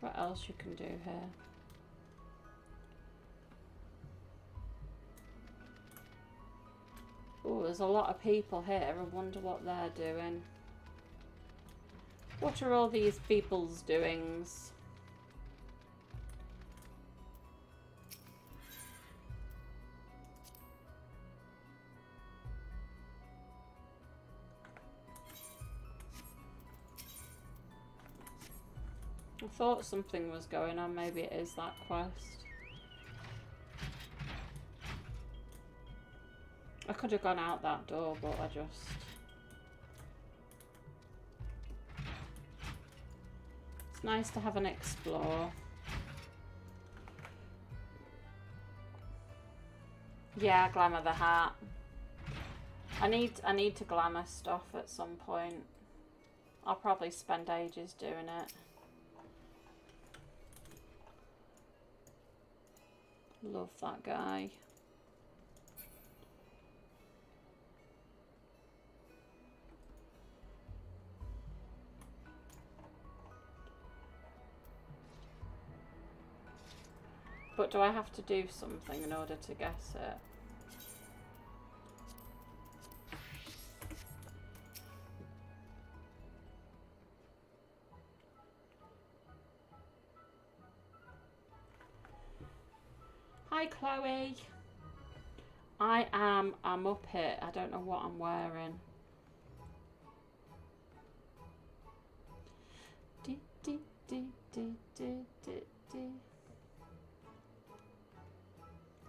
What else you can do here? Oh, there's a lot of people here. I wonder what they're doing. What are all these people's doings? I thought something was going on. Maybe it is that quest. I could have gone out that door, but I just... It's nice to have an explore. Yeah, glamour the hat. I need to glamour stuff at some point. I'll probably spend ages doing it. Love that guy. But do I have to do something in order to get it? Hi Chloe. I'm up it. I don't know what I'm wearing. Dee, dee, dee, dee, dee, dee, dee.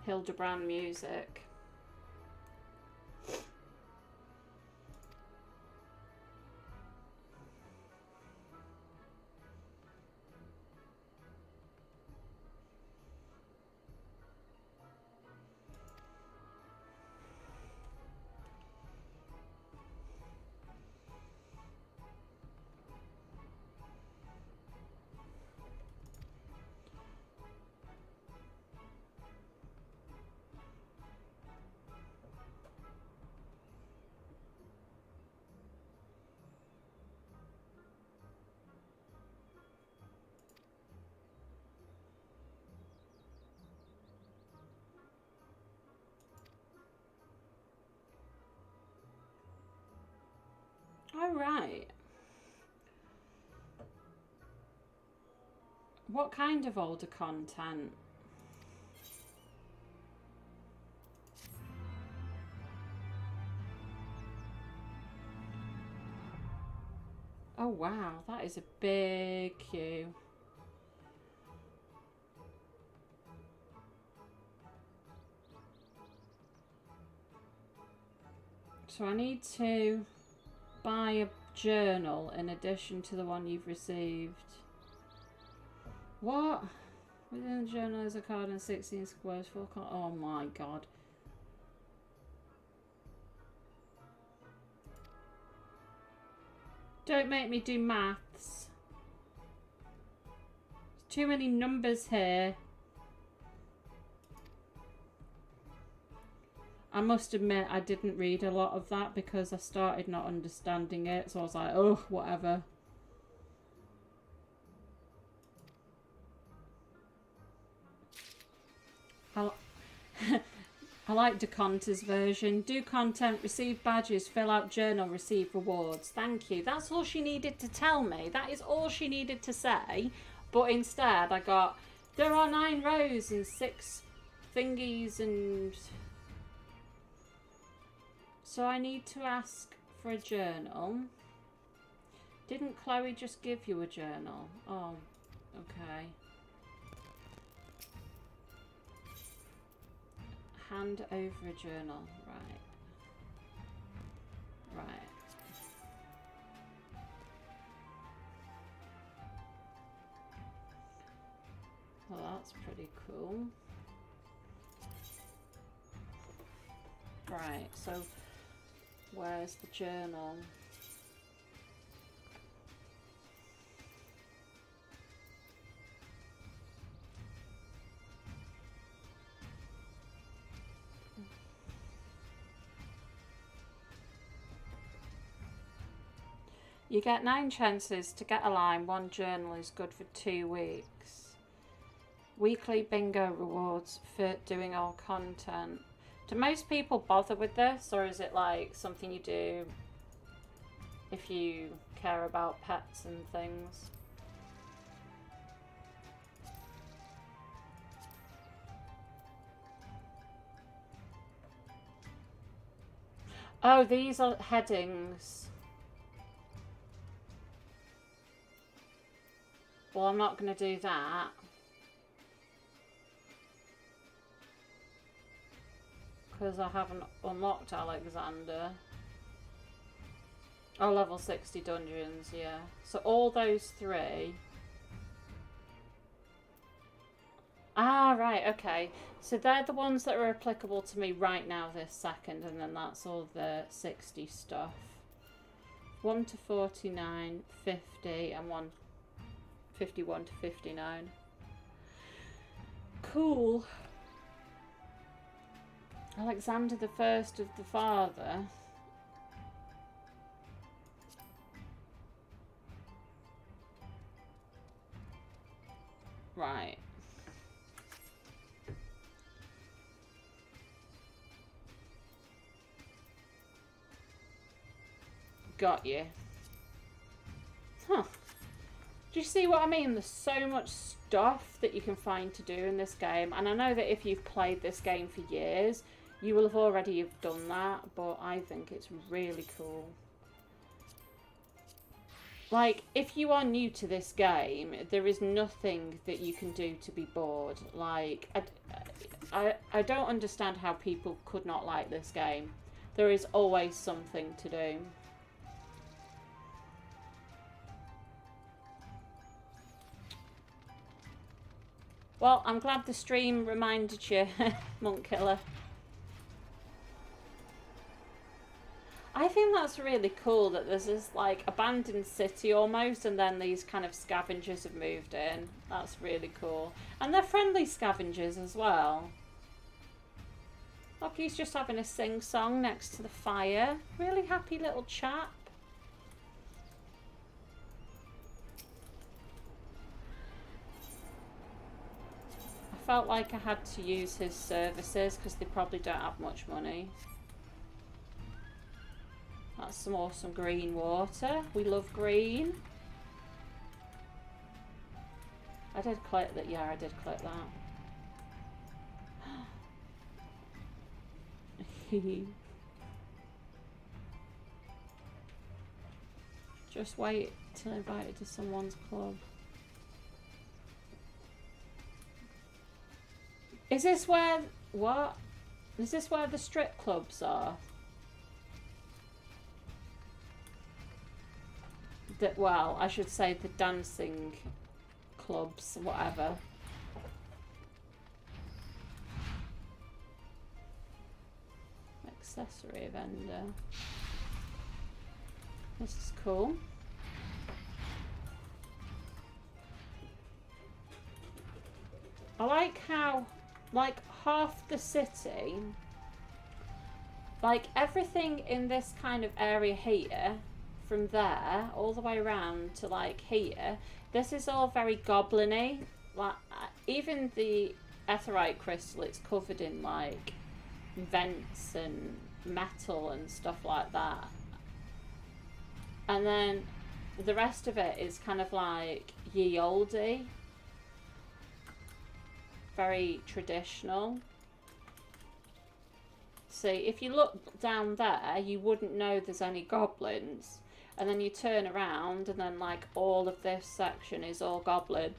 Hildebrand music. Oh, right. What kind of older content? Oh wow, that is a big queue. So I need to buy a journal in addition to the one you've received. What? Within the journal is a card and 16 squares, 4 cards. Oh my god. Don't make me do maths. There's too many numbers here. I must admit I didn't read a lot of that because I started not understanding it, so I was like, oh, whatever. I like DeConter's version. Do content, receive badges, fill out journal, receive rewards. Thank you. That's all she needed to tell me. That is all she needed to say. But instead I got, there are 9 rows and 6 thingies and... So I need to ask for a journal. Didn't Chloe just give you a journal? Oh, okay. Hand over a journal, right. Right. Well, that's pretty cool. Right, so where's the journal? You get 9 chances to get a line. 1 journal is good for 2 weeks. Weekly bingo rewards for doing all content. Do most people bother with this, or is it like something you do if you care about pets and things? Oh, these are headings. Well, I'm not going to do that. Because I haven't unlocked Alexander. Oh, level 60 dungeons, yeah. So all those 3. Ah, right, okay. So they're the ones that are applicable to me right now this second, and then that's all the 60 stuff. 1 to 49, 50, and 51 to 59. Cool. Alexander the First of the Father. Right. Got you. Huh. Do you see what I mean? There's so much stuff that you can find to do in this game. And I know that if you've played this game for years, you will have already have done that, but I think it's really cool. Like, if you are new to this game, there is nothing that you can do to be bored. Like, I don't understand how people could not like this game. There is always something to do. Well, I'm glad the stream reminded you, Monk Killer. I think that's really cool that there's this like abandoned city almost, and then these kind of scavengers have moved in. That's really cool. And they're friendly scavengers as well. Look, he's just having a sing-song next to the fire. Really happy little chap. I felt like I had to use his services because they probably don't have much money. That's some awesome green water. We love green. I did click that. Yeah, I did click that. Just wait till invited to someone's club. Is this where... what? Is this where the strip clubs are? Well, I should say the dancing clubs, whatever. Accessory vendor. This is cool. I like how, like, half the city, like, everything in this kind of area here, from there, all the way around to, like, here, this is all very goblin-y. Like, even the etherite crystal, it's covered in, like, vents and metal and stuff like that. And then the rest of it is kind of like ye olde, very traditional. See, if you look down there, you wouldn't know there's any goblins, and then you turn around and then like all of this section is all goblin.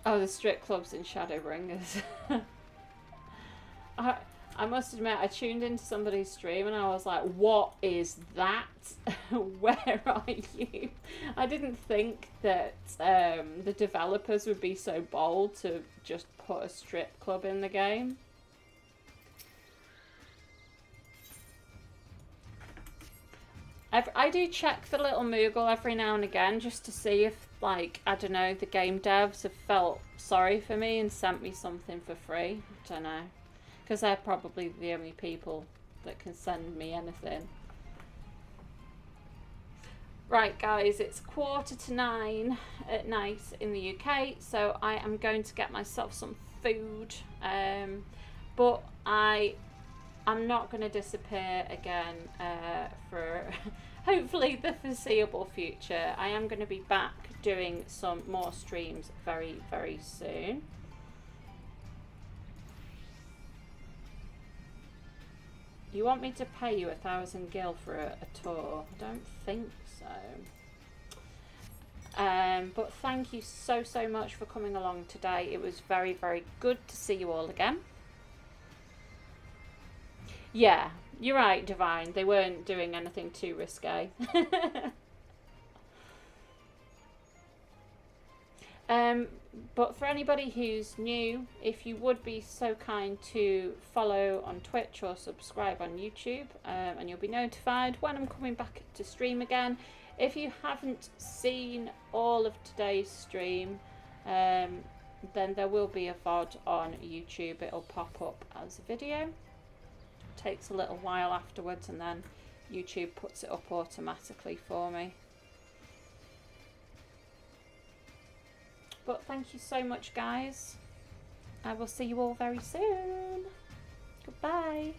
Oh, the strip clubs in Shadowbringers. I must admit, I tuned into somebody's stream and I was like, what is that? Where are you? I didn't think that the developers would be so bold to just put a strip club in the game. I do check the little Moogle every now and again just to see if, like, I don't know, the game devs have felt sorry for me and sent me something for free. I don't know. Because they're probably the only people that can send me anything. Right, guys, it's 9:15 at night in the UK, so I am going to get myself some food. But I'm not going to disappear again for hopefully the foreseeable future. I am going to be back doing some more streams very, very soon. You want me to pay you 1,000 gil for a tour? I don't think so. But thank you so, so much for coming along today. It was very, very good to see you all again. Yeah, you're right, Divine. They weren't doing anything too risque. But for anybody who's new, if you would be so kind to follow on Twitch or subscribe on YouTube, and you'll be notified when I'm coming back to stream again. If you haven't seen all of today's stream, then there will be a VOD on YouTube. It'll pop up as a video. It takes a little while afterwards, and then YouTube puts it up automatically for me. But thank you so much, guys. I will see you all very soon. Goodbye.